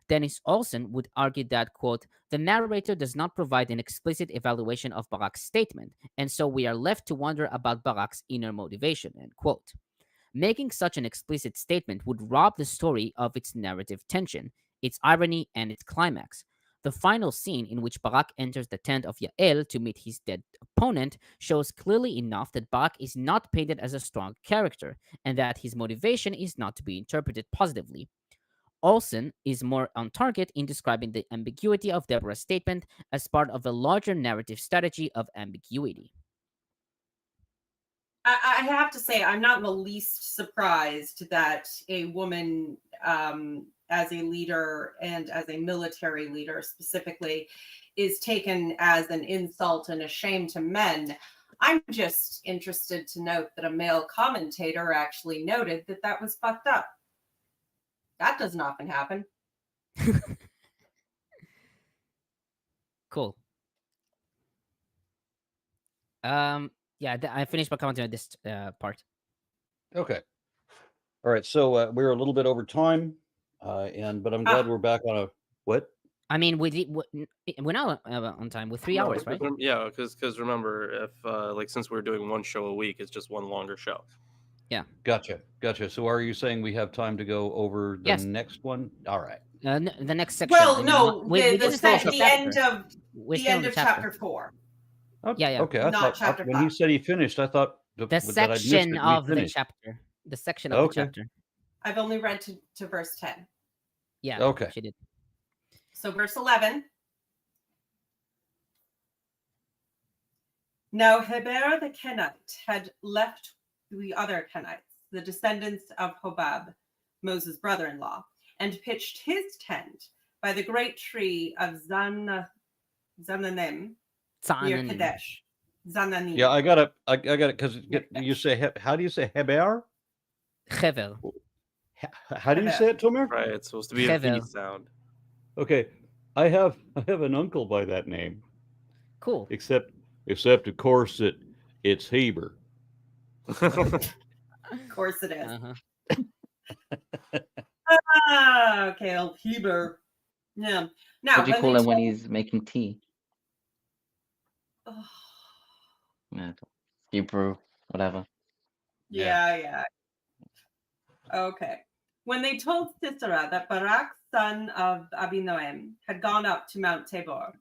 Dennis Olsen would argue that, quote, the narrator does not provide an explicit evaluation of Barak's statement, and so we are left to wonder about Barak's inner motivation, end quote. Making such an explicit statement would rob the story of its narrative tension, its irony, and its climax. The final scene in which Barak enters the tent of Yael to meet his dead opponent shows clearly enough that Barak is not painted as a strong character, and that his motivation is not to be interpreted positively. Olsen is more on target in describing the ambiguity of Deborah's statement as part of a larger narrative strategy of ambiguity. I have to say, I'm not in the least surprised that a woman, as a leader and as a military leader specifically, is taken as an insult and a shame to men. I'm just interested to note that a male commentator actually noted that that was fucked up. That doesn't often happen. Cool. Yeah, I finished my commentary on this part. Okay. All right. So we're a little bit over time, but I'm glad we're back on a what? I mean, we're now on time with 3 hours, right? Yeah, because remember, if like since we're doing one show a week, it's just one longer show. Yeah. Gotcha. So are you saying we have time to go over the next one? All right. The next section. Well, no, the end of chapter 4. Oh, yeah. Okay. I Not thought chapter when 5. he said he finished, I thought the section of the chapter. The section of the chapter. I've only read to verse 10. Yeah. Okay. She did. So verse 11. Now Heber the Kenite had left the other Kenites, the descendants of Hobab, Moses' brother-in-law, and pitched his tent by the great tree of Zananim near Kadesh. Zananim. Yeah, I got it because you say, how do you say Heber? Hevel. How do you say it, Tomer? Right, it's supposed to be a V sound. Okay, I have an uncle by that name. Cool. Except of course it's Heber. Of course it is. Okay, old Heber. Yeah. Now, what do you call him when he's making tea? Oh. Yeah, Hebrew, whatever. Yeah. Okay. When they told Sisera that Barak, son of Abinoam, had gone up to Mount Tabor,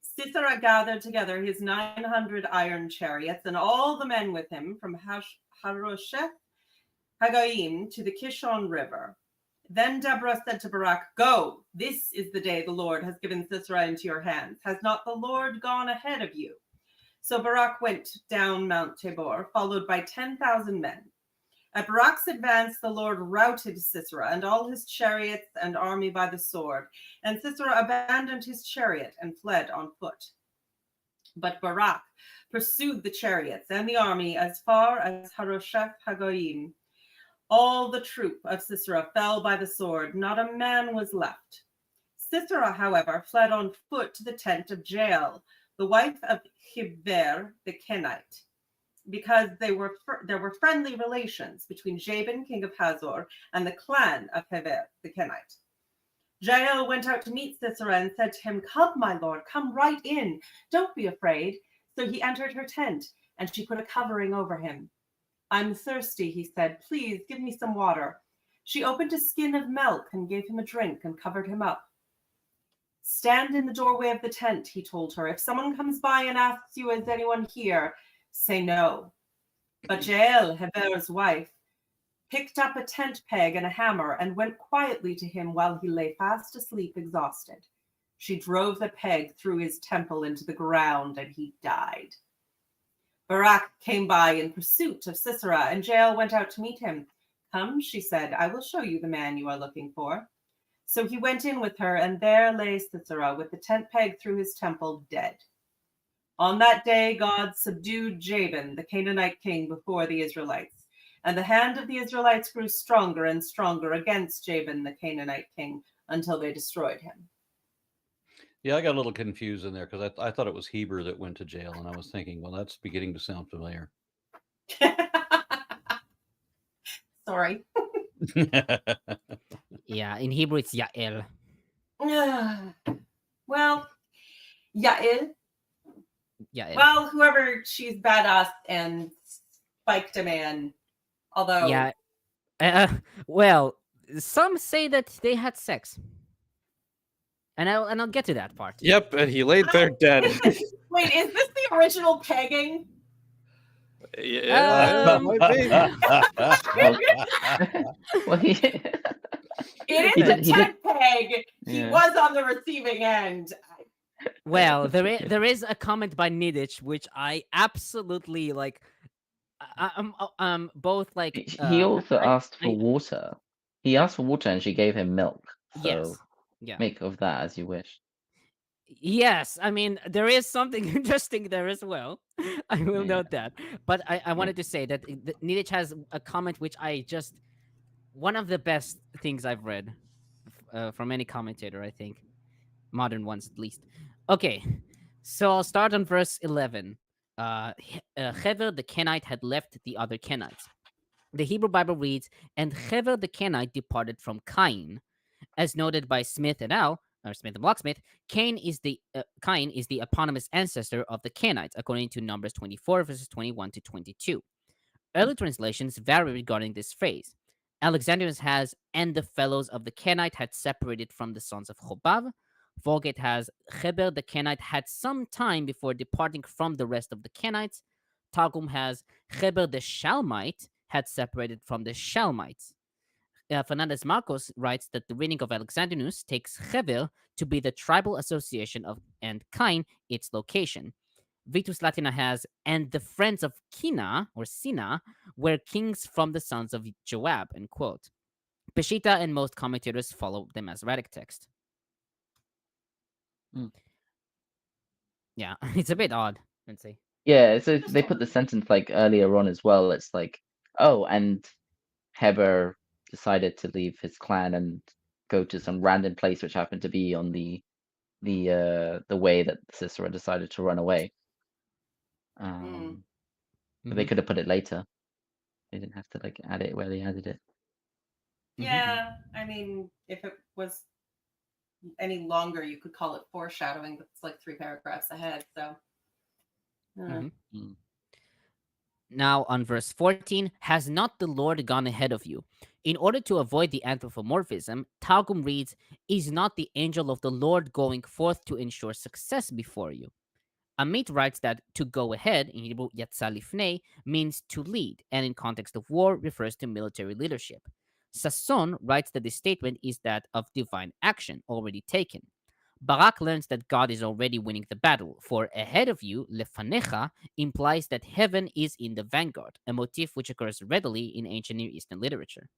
Sisera gathered together his 900 iron chariots and all the men with him from Harosheth Hagoyim to the Kishon River. Then Deborah said to Barak, "Go, this is the day the Lord has given Sisera into your hands. Has not the Lord gone ahead of you?" So Barak went down Mount Tabor, followed by 10,000 men. At Barak's advance, the Lord routed Sisera and all his chariots and army by the sword, and Sisera abandoned his chariot and fled on foot. But Barak pursued the chariots and the army as far as Harosheth Hagoyim. All the troop of Sisera fell by the sword, not a man was left. Sisera, however, fled on foot to the tent of Jael, the wife of Heber the Kenite, because there were friendly relations between Jabin, king of Hazor, and the clan of Heber the Kenite. Jael went out to meet Sisera and said to him, "Come, my lord, come right in. Don't be afraid." So he entered her tent, and she put a covering over him. "I'm thirsty," he said. "Please give me some water." She opened a skin of milk and gave him a drink and covered him up. "Stand in the doorway of the tent," he told her. "If someone comes by and asks you, 'Is anyone here?' say no." But Jael, Heber's wife, picked up a tent peg and a hammer and went quietly to him while he lay fast asleep, exhausted. She drove the peg through his temple into the ground, and he died. Barak came by in pursuit of Sisera, and Jael went out to meet him. "Come," she said, "I will show you the man you are looking for." So he went in with her, and there lay Sisera with the tent peg through his temple, dead. On that day, God subdued Jabin, the Canaanite king, before the Israelites. And the hand of the Israelites grew stronger and stronger against Jabin, the Canaanite king, until they destroyed him. Yeah, I got a little confused in there because I thought it was Heber that went to jail, and I was thinking, well, that's beginning to sound familiar. Sorry. Yeah, in Hebrew it's Yael. Well, Yael. Yael. Well, whoever, she's badass and spiked a man. Although, yeah. Well, some say that they had sex, and I'll get to that part. Yep, and he laid there dead. Wait, is this the original pegging? Yeah, might be. Well, It is a tent peg. He Yeah. was on the receiving end. Well, there is a comment by Niditch which I absolutely like. both like He also asked for I- water. He asked for water and she gave him milk. So yes, yeah. make of that as you wish. Yes, I mean there is something interesting there as well. I will Yeah. note that. But I wanted to say that Niditch has a comment which I just one of the best things I've read from any commentator, I think, modern ones at least. Okay, so I'll start on verse 11. Hever the Kenite had left the other Kenites. The Hebrew Bible reads, "And Hever the Kenite departed from Cain." As noted by Smith et al., or Smith and Bloch-Smith, Cain is the eponymous ancestor of the Canaanites, according to Numbers 24, verses 21 to 22. Early translations vary regarding this phrase. Alexandrinus has, "and the fellows of the Kenite had separated from the sons of Chobav." Vulgate has, "Heber the Kenite had some time before departing from the rest of the Kenites." Targum has, "Heber the Shalmite had separated from the Shalmites." Fernández-Marcos writes that the reading of Alexandrinus takes Hever to be the tribal association of and Cain its location. Vitus Latina has, "and the friends of Kina or Sina were kings from the sons of Joab," end quote. Peshitta and most commentators follow the Masoretic text. Yeah, it's a bit odd, let's say. Yeah, so they put the sentence like earlier on as well. It's like, oh, and Heber decided to leave his clan and go to some random place which happened to be on the way that Sisera decided to run away. But they could have put it later. They didn't have to like add it where they added it. Yeah, I mean, if it was any longer, you could call it foreshadowing, but it's like 3 paragraphs ahead. So, Now on verse 14, "Has not the Lord gone ahead of you?" In order to avoid the anthropomorphism, Targum reads, "Is not the angel of the Lord going forth to ensure success before you?" Amit writes that to go ahead, in Hebrew yatsa lifnei, means to lead, and in context of war refers to military leadership. Sasson writes that the statement is that of divine action already taken. Barak learns that God is already winning the battle, for ahead of you, lefanecha, implies that heaven is in the vanguard, a motif which occurs readily in ancient Near Eastern literature.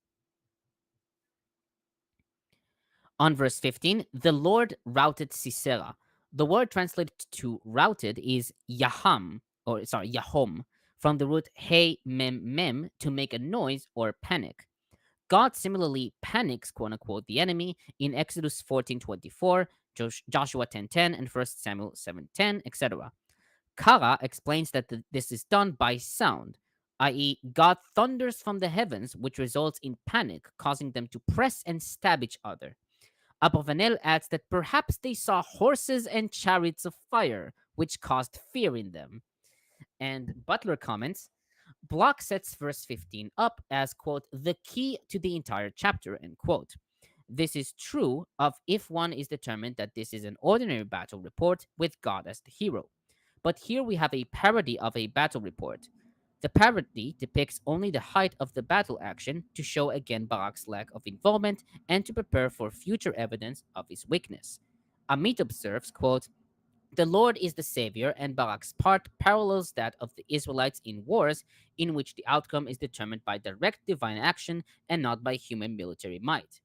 On verse 15, "The Lord routed Sisera." The word translated to routed is yaham, yahom, from the root hey mem mem, to make a noise or panic. God similarly panics, quote unquote, the enemy in Exodus 14:24, Joshua 10:10, and 1 Samuel 7:10, etc. Kara explains that this is done by sound, i.e., God thunders from the heavens, which results in panic, causing them to press and stab each other. Abravanel adds that perhaps they saw horses and chariots of fire, which caused fear in them. And Butler comments, Bloch sets verse 15 up as, quote, the key to the entire chapter, end quote. This is true of if one is determined that this is an ordinary battle report with God as the hero. But here we have a parody of a battle report. The parody depicts only the height of the battle action to show again Barak's lack of involvement and to prepare for future evidence of his weakness. Amit observes, quote, the Lord is the savior, and Barak's part parallels that of the Israelites in wars in which the outcome is determined by direct divine action and not by human military might.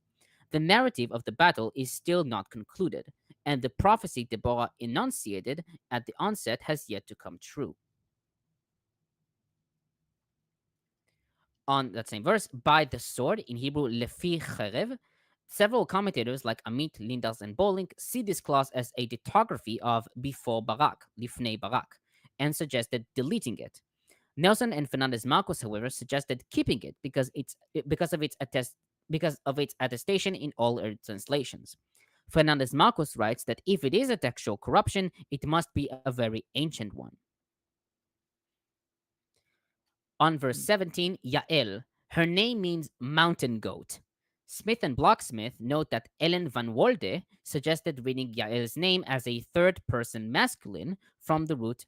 The narrative of the battle is still not concluded, and the prophecy Deborah enunciated at the onset has yet to come true. On that same verse, by the sword, in Hebrew, lefi cherev, several commentators like Amit, Lindas, and Bolink see this clause as a detography of before Barak, lifnei Barak, and suggested deleting it. Nelson and Fernández-Marcos, however, suggested keeping it because of its attestation in all early translations. Fernández-Marcos writes that if it is a textual corruption, it must be a very ancient one. On verse 17, Yael, her name means mountain goat. Smith and Bloch-Smith note that Ellen van Wolde suggested reading Yael's name as a third-person masculine from the root,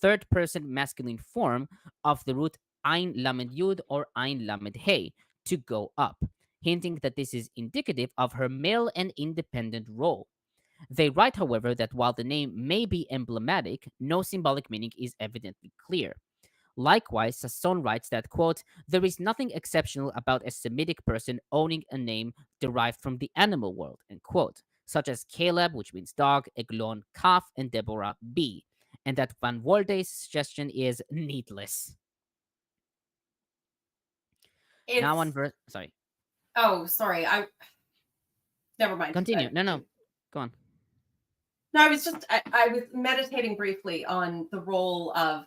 third-person masculine form of the root Ein Lamed Yud or Ein Lamed Hey, to go up, hinting that this is indicative of her male and independent role. They write, however, that while the name may be emblematic, no symbolic meaning is evidently clear. Likewise, Sasson writes that, quote, there is nothing exceptional about a Semitic person owning a name derived from the animal world, end quote, such as Caleb, which means dog, Eglon, calf, and Deborah, bee, and that Van Wolde's suggestion is needless. Now on verse, sorry. Oh, sorry. Never mind. Continue. No. Go on. No, I was just I was meditating briefly on the role of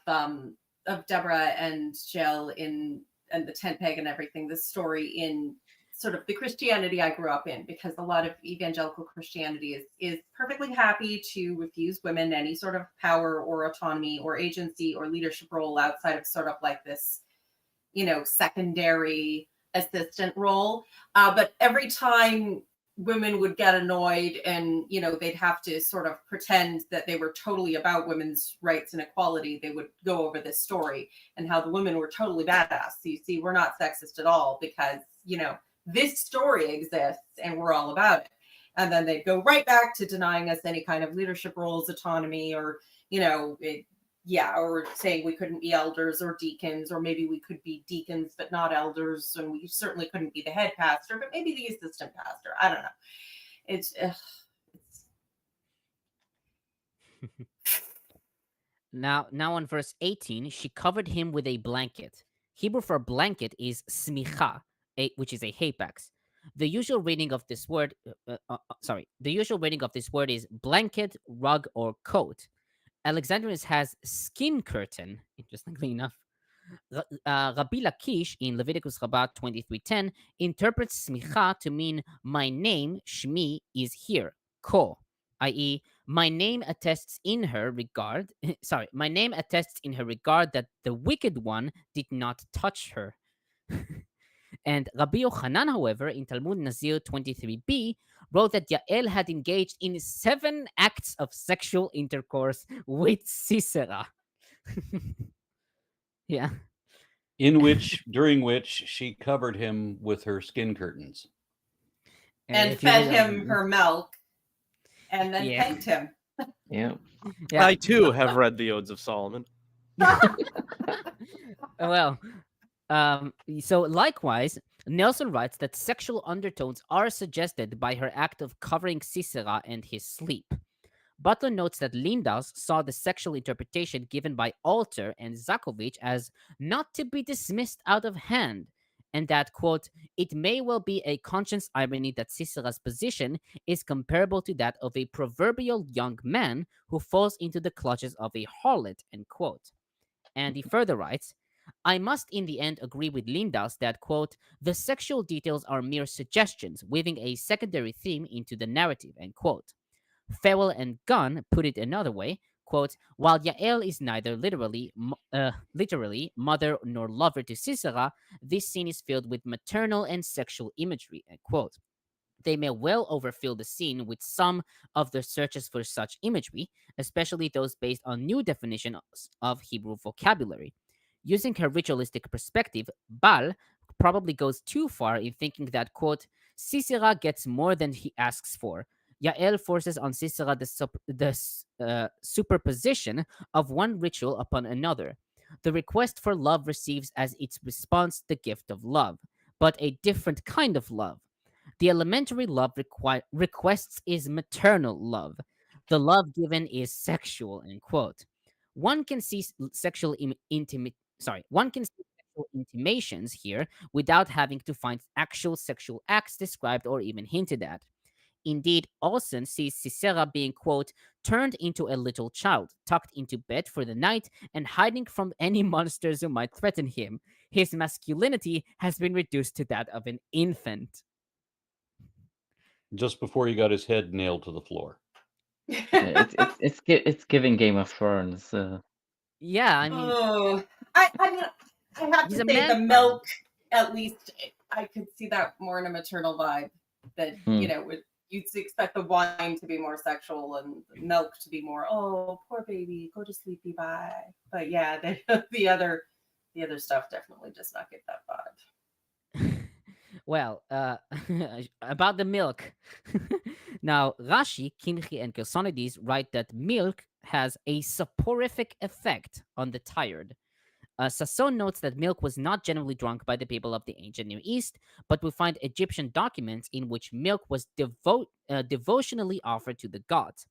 Deborah and Jill and the tent peg and everything. This story in sort of the Christianity I grew up in, because a lot of evangelical Christianity is perfectly happy to refuse women any sort of power or autonomy or agency or leadership role outside of sort of like this, secondary assistant role. But every time women would get annoyed and, they'd have to sort of pretend that they were totally about women's rights and equality, they would go over this story and how the women were totally badass. So you see, we're not sexist at all because, this story exists and we're all about it. And then they'd go right back to denying us any kind of leadership roles, autonomy, or, or saying we couldn't be elders or deacons, or maybe we could be deacons but not elders, and we certainly couldn't be the head pastor, but maybe the assistant pastor. I don't know. It's Now on verse 18, she covered him with a blanket. Hebrew for blanket is smicha, which is a hapax. The usual reading of this word, is blanket, rug, or coat. Alexandrinus has skin curtain, interestingly enough. Rabbi Lakish in Leviticus Rabbah 23:10 interprets smicha to mean my name, Shmi, is here, ko, i.e., my name attests in her regard. My name attests in her regard that the wicked one did not touch her. And Rabbi Yochanan, however, in Talmud Nazir 23b, wrote that Yael had engaged in 7 acts of sexual intercourse with Sisera. Yeah. During which she covered him with her skin curtains. And fed him her milk and then thanked him. Yeah. I too have read the Odes of Solomon. Well, so likewise, Nelson writes that sexual undertones are suggested by her act of covering Sisera and his sleep. Butler notes that Lindaus saw the sexual interpretation given by Alter and Zakovich as not to be dismissed out of hand, and that, quote, it may well be a conscious irony that Sisera's position is comparable to that of a proverbial young man who falls into the clutches of a harlot, end quote. And he further writes, I must in the end agree with Lindaus that, quote, the sexual details are mere suggestions, weaving a secondary theme into the narrative, end quote. Farewell and Gunn put it another way, quote, while Yael is neither literally mother nor lover to Sisera, this scene is filled with maternal and sexual imagery, end quote. They may well overfill the scene with some of the searches for such imagery, especially those based on new definitions of Hebrew vocabulary. Using her ritualistic perspective, Bal probably goes too far in thinking that, quote, Sisera gets more than he asks for. Yael forces on Sisera the superposition of one ritual upon another. The request for love receives as its response the gift of love, but a different kind of love. The elementary love requests is maternal love. The love given is sexual, end quote. One can see sexual intimations here without having to find actual sexual acts described or even hinted at. Indeed, Olson sees Sisera being, quote, turned into a little child, tucked into bed for the night, and hiding from any monsters who might threaten him. His masculinity has been reduced to that of an infant. Just before he got his head nailed to the floor. It's giving Game of Thrones. Yeah, I mean, I have to say the milk. At least I could see that more in a maternal vibe. That you'd expect the wine to be more sexual and the milk to be more, oh, poor baby, go to sleepy, bye. But yeah, the other stuff definitely does not get that vibe. Well, about the milk. Now, Rashi, Kimchi, and Gersonides write that milk has a soporific effect on the tired. Sasson notes that milk was not generally drunk by the people of the ancient Near East, but we find Egyptian documents in which milk was devotionally offered to the gods.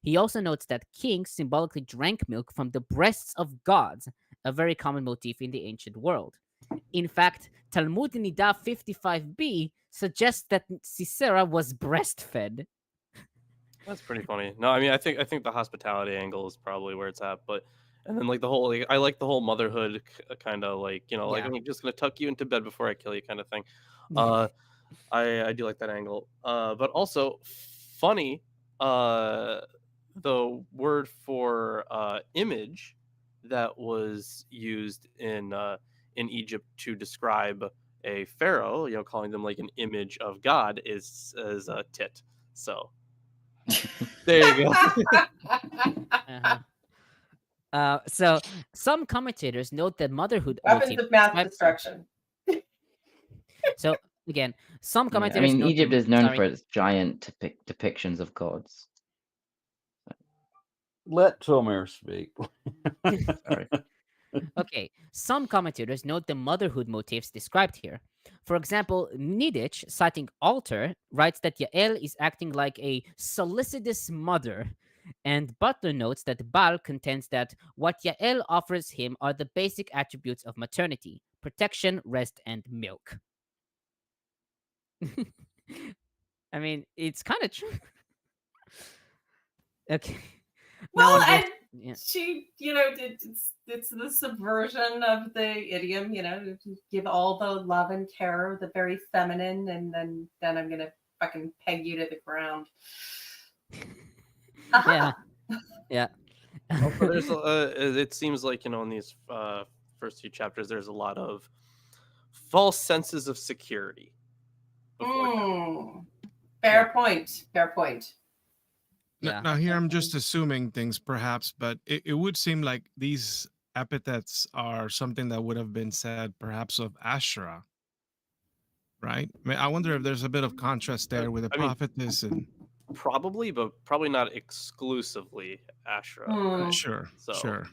He also notes that kings symbolically drank milk from the breasts of gods, a very common motif in the ancient world. In fact, Talmud Nida 55b suggests that Sisera was breastfed. That's pretty funny. No, I mean, I think the hospitality angle is probably where it's at, but and then like the whole, like, I like the whole motherhood kind of like, like Yeah. I'm just gonna tuck you into bed before I kill you kind of thing. I do like that angle. But also funny, the word for image that was used in Egypt to describe a pharaoh, calling them like an image of God is a tit. So there you go. So some commentators note that motherhood Weapons motif of mass described- destruction. So again, some I commentators mean, note Egypt the- is known sorry. for its giant depictions of gods. Let Tomer speak. Sorry. Okay, some commentators note the motherhood motifs described here. For example, Niditch, citing Alter, writes that Yael is acting like a solicitous mother, and Butler notes that Baal contends that what Yael offers him are the basic attributes of maternity: protection, rest, and milk. I mean, it's kind of true. Okay. Well, Now and yeah. she, it's the subversion of the idiom, to give all the love and care, the very feminine, and then I'm gonna fucking peg you to the ground. Yeah. Yeah. Also, there's it seems like in these first few chapters, there's a lot of false senses of security. Fair point. Fair point. Yeah. Now here I'm just assuming things perhaps, but it would seem like these epithets are something that would have been said perhaps of Asherah, right? I mean, I wonder if there's a bit of contrast there with the prophetess and probably, but probably not exclusively Asherah. sure, So, sure.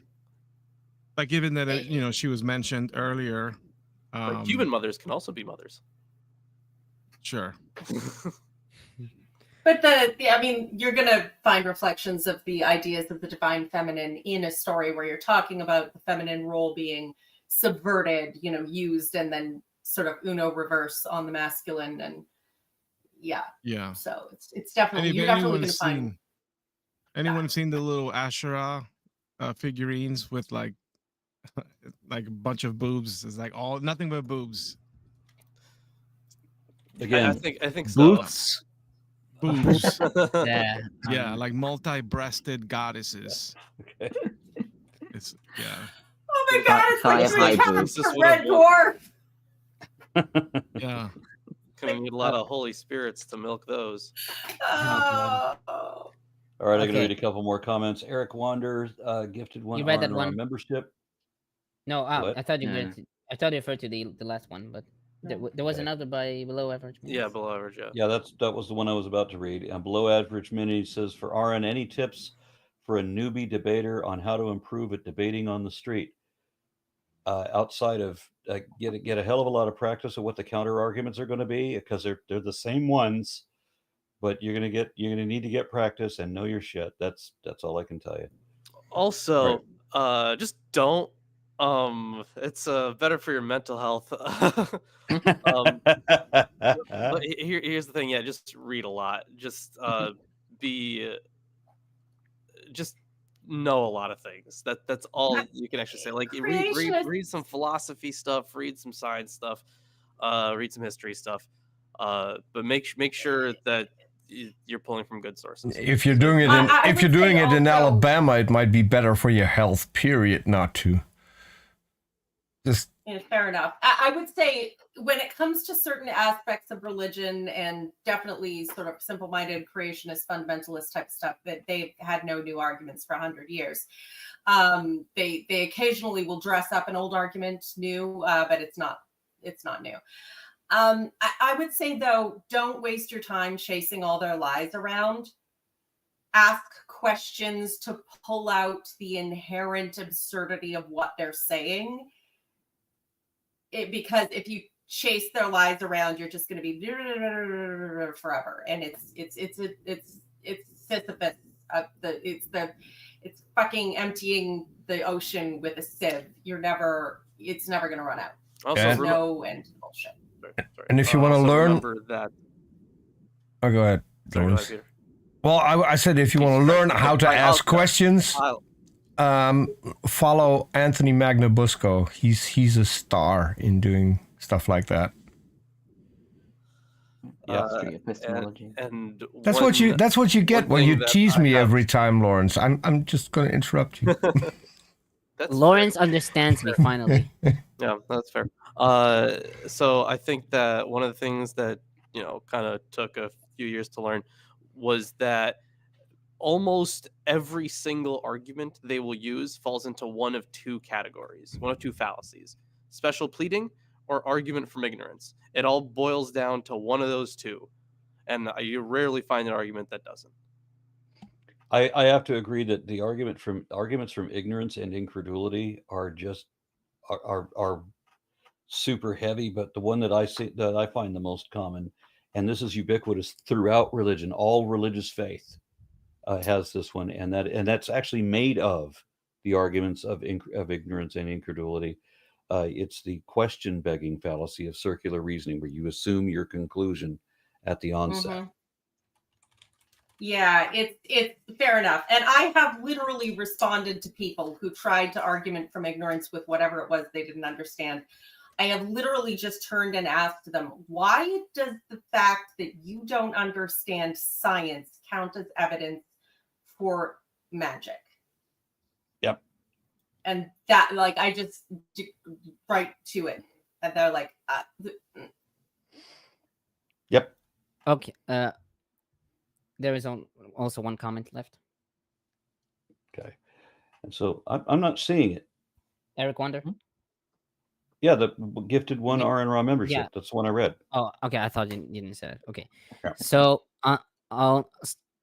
But given that she was mentioned earlier, but human mothers can also be mothers. Sure. But you're going to find reflections of the ideas of the divine feminine in a story where you're talking about the feminine role being subverted, used, and then sort of uno reverse on the masculine. And yeah. So it's definitely, you're definitely going to find. Anyone seen the little Asherah figurines with like a bunch of boobs? It's like nothing but boobs. Again, I think so. Booths. Boobs. Yeah. Like multi-breasted goddesses. Okay. It's Oh my God! It's like boobs. a red dwarf. Yeah. Gonna need a lot of holy spirits to milk those. Oh. All right, I'm going to Okay. read a couple more comments. Eric Wander gifted one You read that on one? membership. No, What? I thought you Yeah. read. I thought you referred to the last one, but there was Okay. another by below average. Yeah, below average. Yeah, that was the one I was about to read. Below average mini says, for RN, any tips for a newbie debater on how to improve at debating on the street? Outside of get a hell of a lot of practice of what the counter arguments are going to be, because they're the same ones, but you're going to need to get practice and know your shit. That's all I can tell you. Also, just don't. It's better for your mental health. But here's the thing. Yeah, just read a lot. Just just know a lot of things. That's all you can actually say. Like read some philosophy stuff, read some science stuff, read some history stuff. But make sure that you're pulling from good sources. If you're doing it in Alabama, it might be better for your health. Period. Not to. Just. Yeah, fair enough. I would say when it comes to certain aspects of religion and definitely sort of simple-minded creationist fundamentalist type stuff, that they've had no new arguments for 100 years. They occasionally will dress up an old argument new, but it's not new. I would say though, don't waste your time chasing all their lies around. ask questions to pull out the inherent absurdity of what they're saying. Because if you chase their lies around, you're just going to be forever, and it's Sisyphus. It's fucking emptying the ocean with a sieve. It's never going to run out. Also, There's no end to bullshit. Sorry. And if you want to learn, remember that. Oh, go ahead. Sorry, go ahead, Peter. Well, I said if you want to learn how to ask questions, follow Anthony Magnabusco. He's a star in doing stuff like that. Yeah, epistemology. And That's what you get when you tease me every time, Lawrence. I'm just going to interrupt you. Lawrence understands me finally. Yeah, that's fair. So I think that one of the things that kind of took a few years to learn was that almost every single argument they will use falls into one of two categories, one of two fallacies: special pleading or argument from ignorance. It all boils down to one of those two, and you rarely find an argument that doesn't. I have to agree that the arguments from ignorance and incredulity are just are super heavy, but the one that I find the most common, and this is ubiquitous throughout religion, all religious faith has this one, and that's actually made of the arguments of ignorance and incredulity. It's the question begging fallacy of circular reasoning, where you assume your conclusion at the onset. Mm-hmm. Yeah, it's fair enough. And I have literally responded to people who tried to argument from ignorance with whatever it was they didn't understand. I have literally just turned and asked them, why does the fact that you don't understand science count as evidence for magic? Yep. And that, like, I just right to it. And they're like, Yep. Okay. There is also one comment left. Okay. And so I'm not seeing it. Eric Wonder? Yeah, the gifted one RN Raw membership. Yeah. That's the one I read. Oh, okay. I thought you didn't say it. Okay. Yeah. So,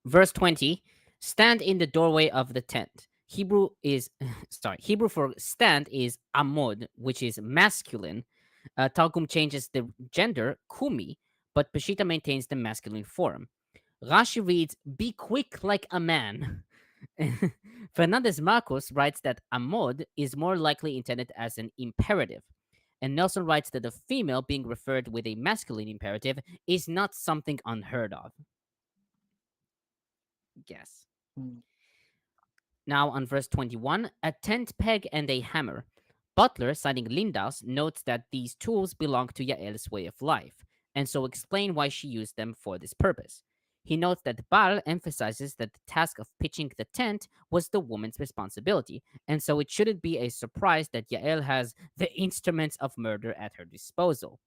verse 20, stand in the doorway of the tent. Hebrew for stand is amod, which is masculine. Targum changes the gender, kumi, but Peshitta maintains the masculine form. Rashi reads, be quick like a man. Fernández-Marcos writes that amod is more likely intended as an imperative. And Nelson writes that the female being referred with a masculine imperative is not something unheard of. Yes. Now on verse 21, a tent peg and a hammer. Butler, citing Lindaus, notes that these tools belong to Yael's way of life, and so explain why she used them for this purpose. He notes that Baal emphasizes that the task of pitching the tent was the woman's responsibility, and so it shouldn't be a surprise that Yael has the instruments of murder at her disposal.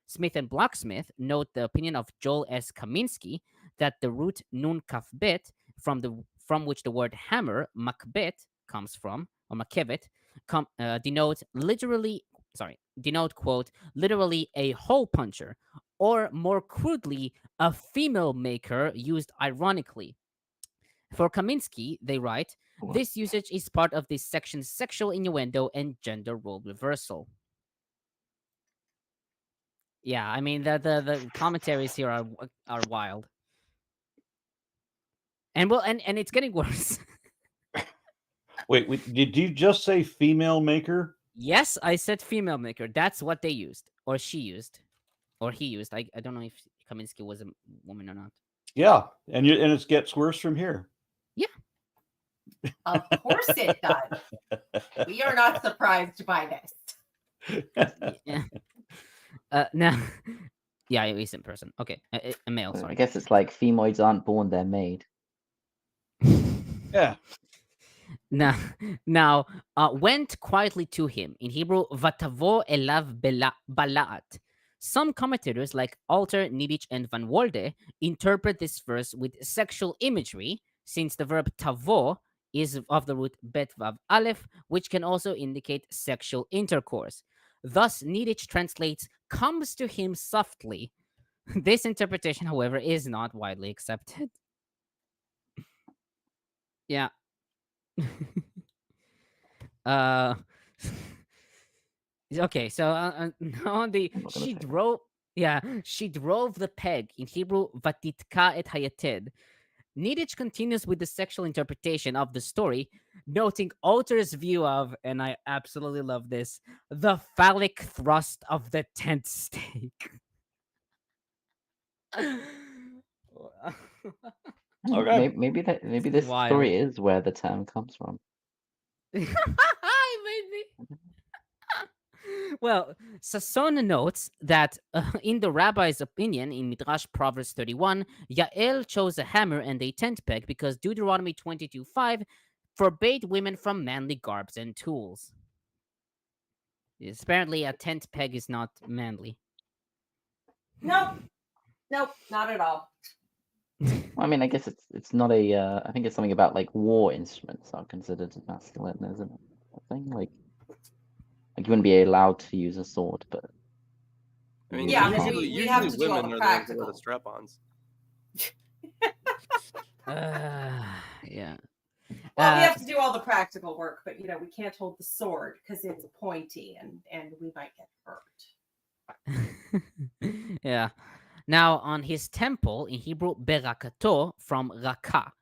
Smith and Bloch-Smith note the opinion of Joel S. Kaminsky that the root nun kaf bet, from which the word hammer, makbet, comes from, or makevet, denote, quote, literally a hole puncher, or more crudely, a female maker used ironically. For Kaminsky, they write, this usage is part of this section's sexual innuendo and gender role reversal. Yeah, I mean, the commentaries here are wild. And it's getting worse. Wait, did you just say female maker? Yes, I said female maker. That's what they used, or she used, or he used. I don't know if Kaminsky was a woman or not. Yeah, and it gets worse from here. Yeah. Of course it does. We are not surprised by this. Yeah. Now, yeah, he's in person. Okay, a male. Sorry. I guess it's like femoids aren't born; they're made. Yeah. Now, went quietly to him. In Hebrew, vatavo elav balaat. Some commentators, like Alter, Niditch, and Van Wolde, interpret this verse with sexual imagery, since the verb tavo is of the root bet vav aleph, which can also indicate sexual intercourse. Thus, Niditch translates, comes to him softly. This interpretation, however, is not widely accepted. Yeah. uh. Okay, so on the I'm not gonna she say that. drove. Yeah, she drove the peg in Hebrew vatitka et hayated. Niditch continues with the sexual interpretation of the story, noting author's view of, and I absolutely love this, the phallic thrust of the tent stake. Okay. Maybe This is this wild. story is where the term comes from. Maybe. Well, Sasson notes that in the rabbi's opinion, in Midrash Proverbs 31, Yael chose a hammer and a tent peg because Deuteronomy 22:5 forbade women from manly garbs and tools. Yes, apparently, a tent peg is not manly. Nope, not at all. Well, I mean, I guess it's not a. I think it's something about like war instruments are considered masculine, isn't it? I think like you wouldn't be allowed to use a sword, but I mean, Yeah, but usually, we have usually to do all women the are the ones that wear the practical. strap-ons. Yeah. Well, we have to do all the practical work, but we can't hold the sword because it's pointy and we might get hurt. Yeah. Now, on his temple in Hebrew, berakato from raka.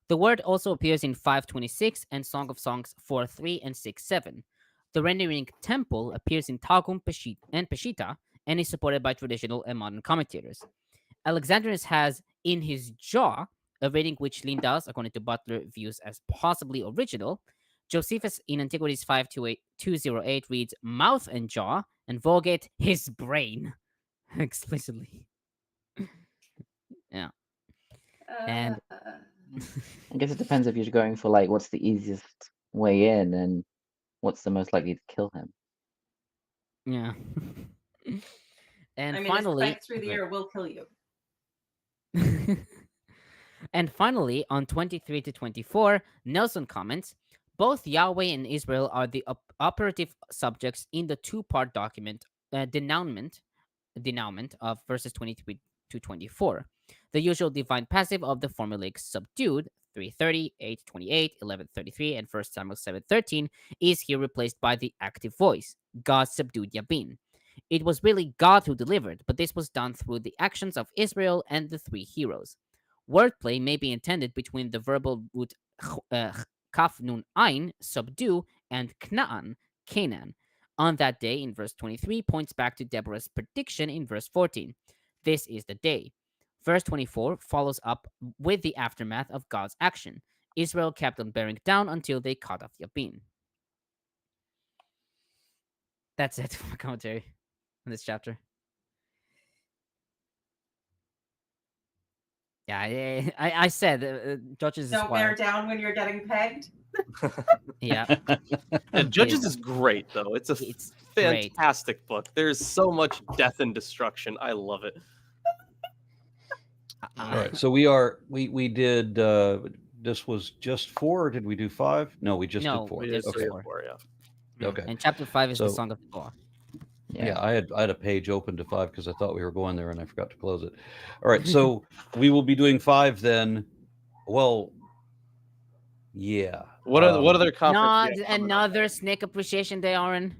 The word also appears in 5:26 and Song of Songs 4:3 and 6:7. The rendering temple appears in Targum and Peshitta and is supported by traditional and modern commentators. Alexandrinus has in his jaw a reading which Lindas, according to Butler, views as possibly original. Josephus in Antiquities 5:208 reads mouth and jaw, and Vulgate his brain explicitly. Yeah. And I guess it depends if you're going for like what's the easiest way in and what's the most likely to kill him. yeah. And I mean, finally, a spike through the air will kill you. and finally, on 23 to 24, Nelson comments, both Yahweh and Israel are the operative subjects in the two-part document denouement of verses 23 to 24. The usual divine passive of the formulaic subdued 3:30, 8:28, 11:33, and 1 Samuel 7:13 is here replaced by the active voice. God subdued Yabin. It was really God who delivered, but this was done through the actions of Israel and the three heroes. Wordplay may be intended between the verbal root kaf nun ein, subdue, and kna'an, Canaan. On that day, in verse 23, points back to Deborah's prediction in verse 14. This is the day. Verse 24 follows up with the aftermath of God's action. Israel kept on bearing down until they cut off Yabin. That's it for my commentary on this chapter. Yeah, I said Judges is Don't bear wild. down when you're getting pegged. Yeah. And Judges is great, though. It's a great. fantastic book. There's so much death and destruction. I love it. All right, so we did. This was just 4. Or did we do 5? No, we just did 4. We there's did Okay. 4, yeah. Okay. And chapter 5 is the So- Song of the Law. Yeah, I had a page open to 5 because I thought we were going there and I forgot to close it. All right, so we will be doing 5 then. Well, yeah. What other conference? Not another Snake Appreciation Day, Aaron.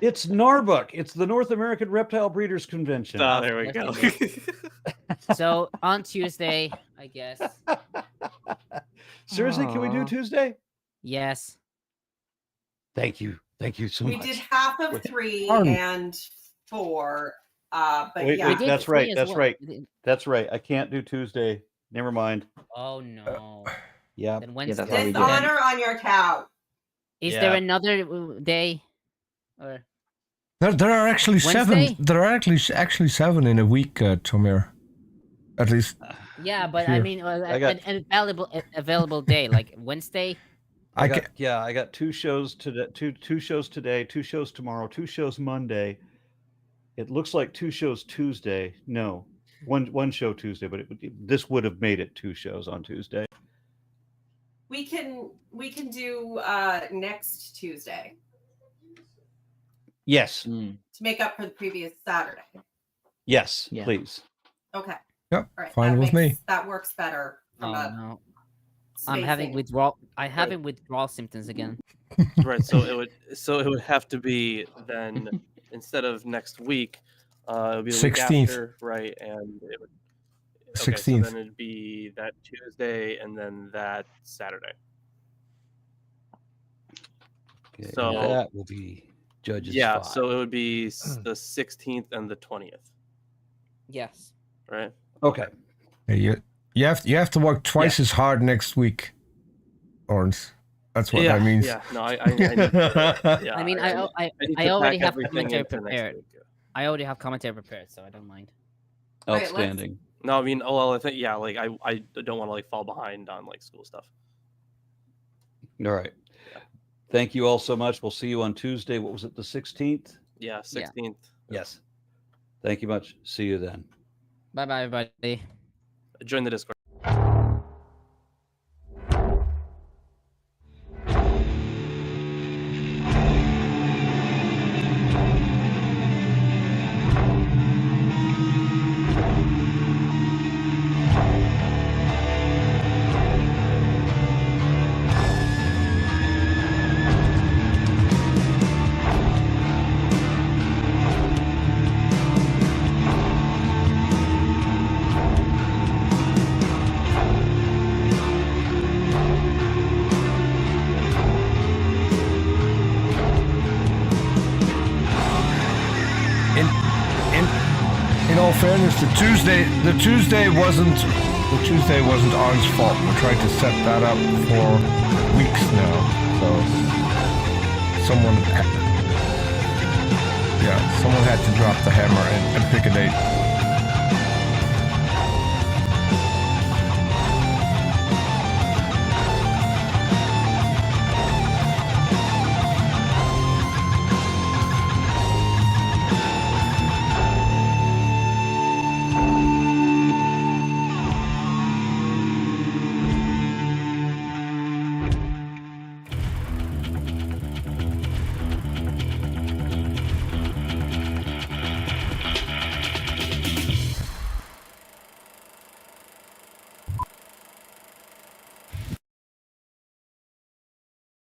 It's NARBUC. It's the North American Reptile Breeders Convention. Ah, there we go. So on Tuesday, I guess. Seriously, can we do Aw. Tuesday? Yes. Thank you. Thank you so We much. did half of 3 Arn. and 4. But Wait, yeah, wait, did that's 3 right. as That's well. right. We did- That's right. I can't do Tuesday. Never mind. Oh no. Yeah. Then Wednesday. that's how we do it. dishonor on your cow. Is Yeah. there another day? Or There are actually Wednesday? 7. There are actually 7 in a week, Tomir. At least yeah, but I Here. mean, I got- an available day like Wednesday. I can. I got 2 shows today, two shows today, 2 shows tomorrow, 2 shows Monday. It looks like 2 shows Tuesday. No, one show Tuesday, but this would have made it 2 shows on Tuesday. We can do next Tuesday Yes, Mm. to make up for the previous Saturday. yes, Yeah. please. Okay. Yep, All right. fine with me. That works better Oh from a no. I'm having spacing. withdrawal. I having withdrawal symptoms again. Right. So it would have to be then instead of next week, it would be the week 16th. after, right? And it would. Okay, 16th. so then it'd be that Tuesday and then that Saturday. Okay, So- and that will be Judges. Yeah. 5. So it would be the 16th and the 20th, Yes. right? Okay. Hey, you have to work twice as hard next week, Orns. That's what that means. Yeah. No, I yeah. I mean, I need I to already pack have everything commentary into next prepared. week. I already have commentary prepared, so I don't mind. Right, let's- Outstanding. No, I mean, well, I think like I don't want to like fall behind on like school stuff. All right. Thank you all so much. We'll see you on Tuesday. What was it, the 16th? Yeah, 16th. Yes. Thank you much. See you then. Bye bye, everybody. Join the Discord. In all fairness, the Tuesday wasn't Arn's fault. We tried to set that up for weeks now. So someone had to drop the hammer and pick a date.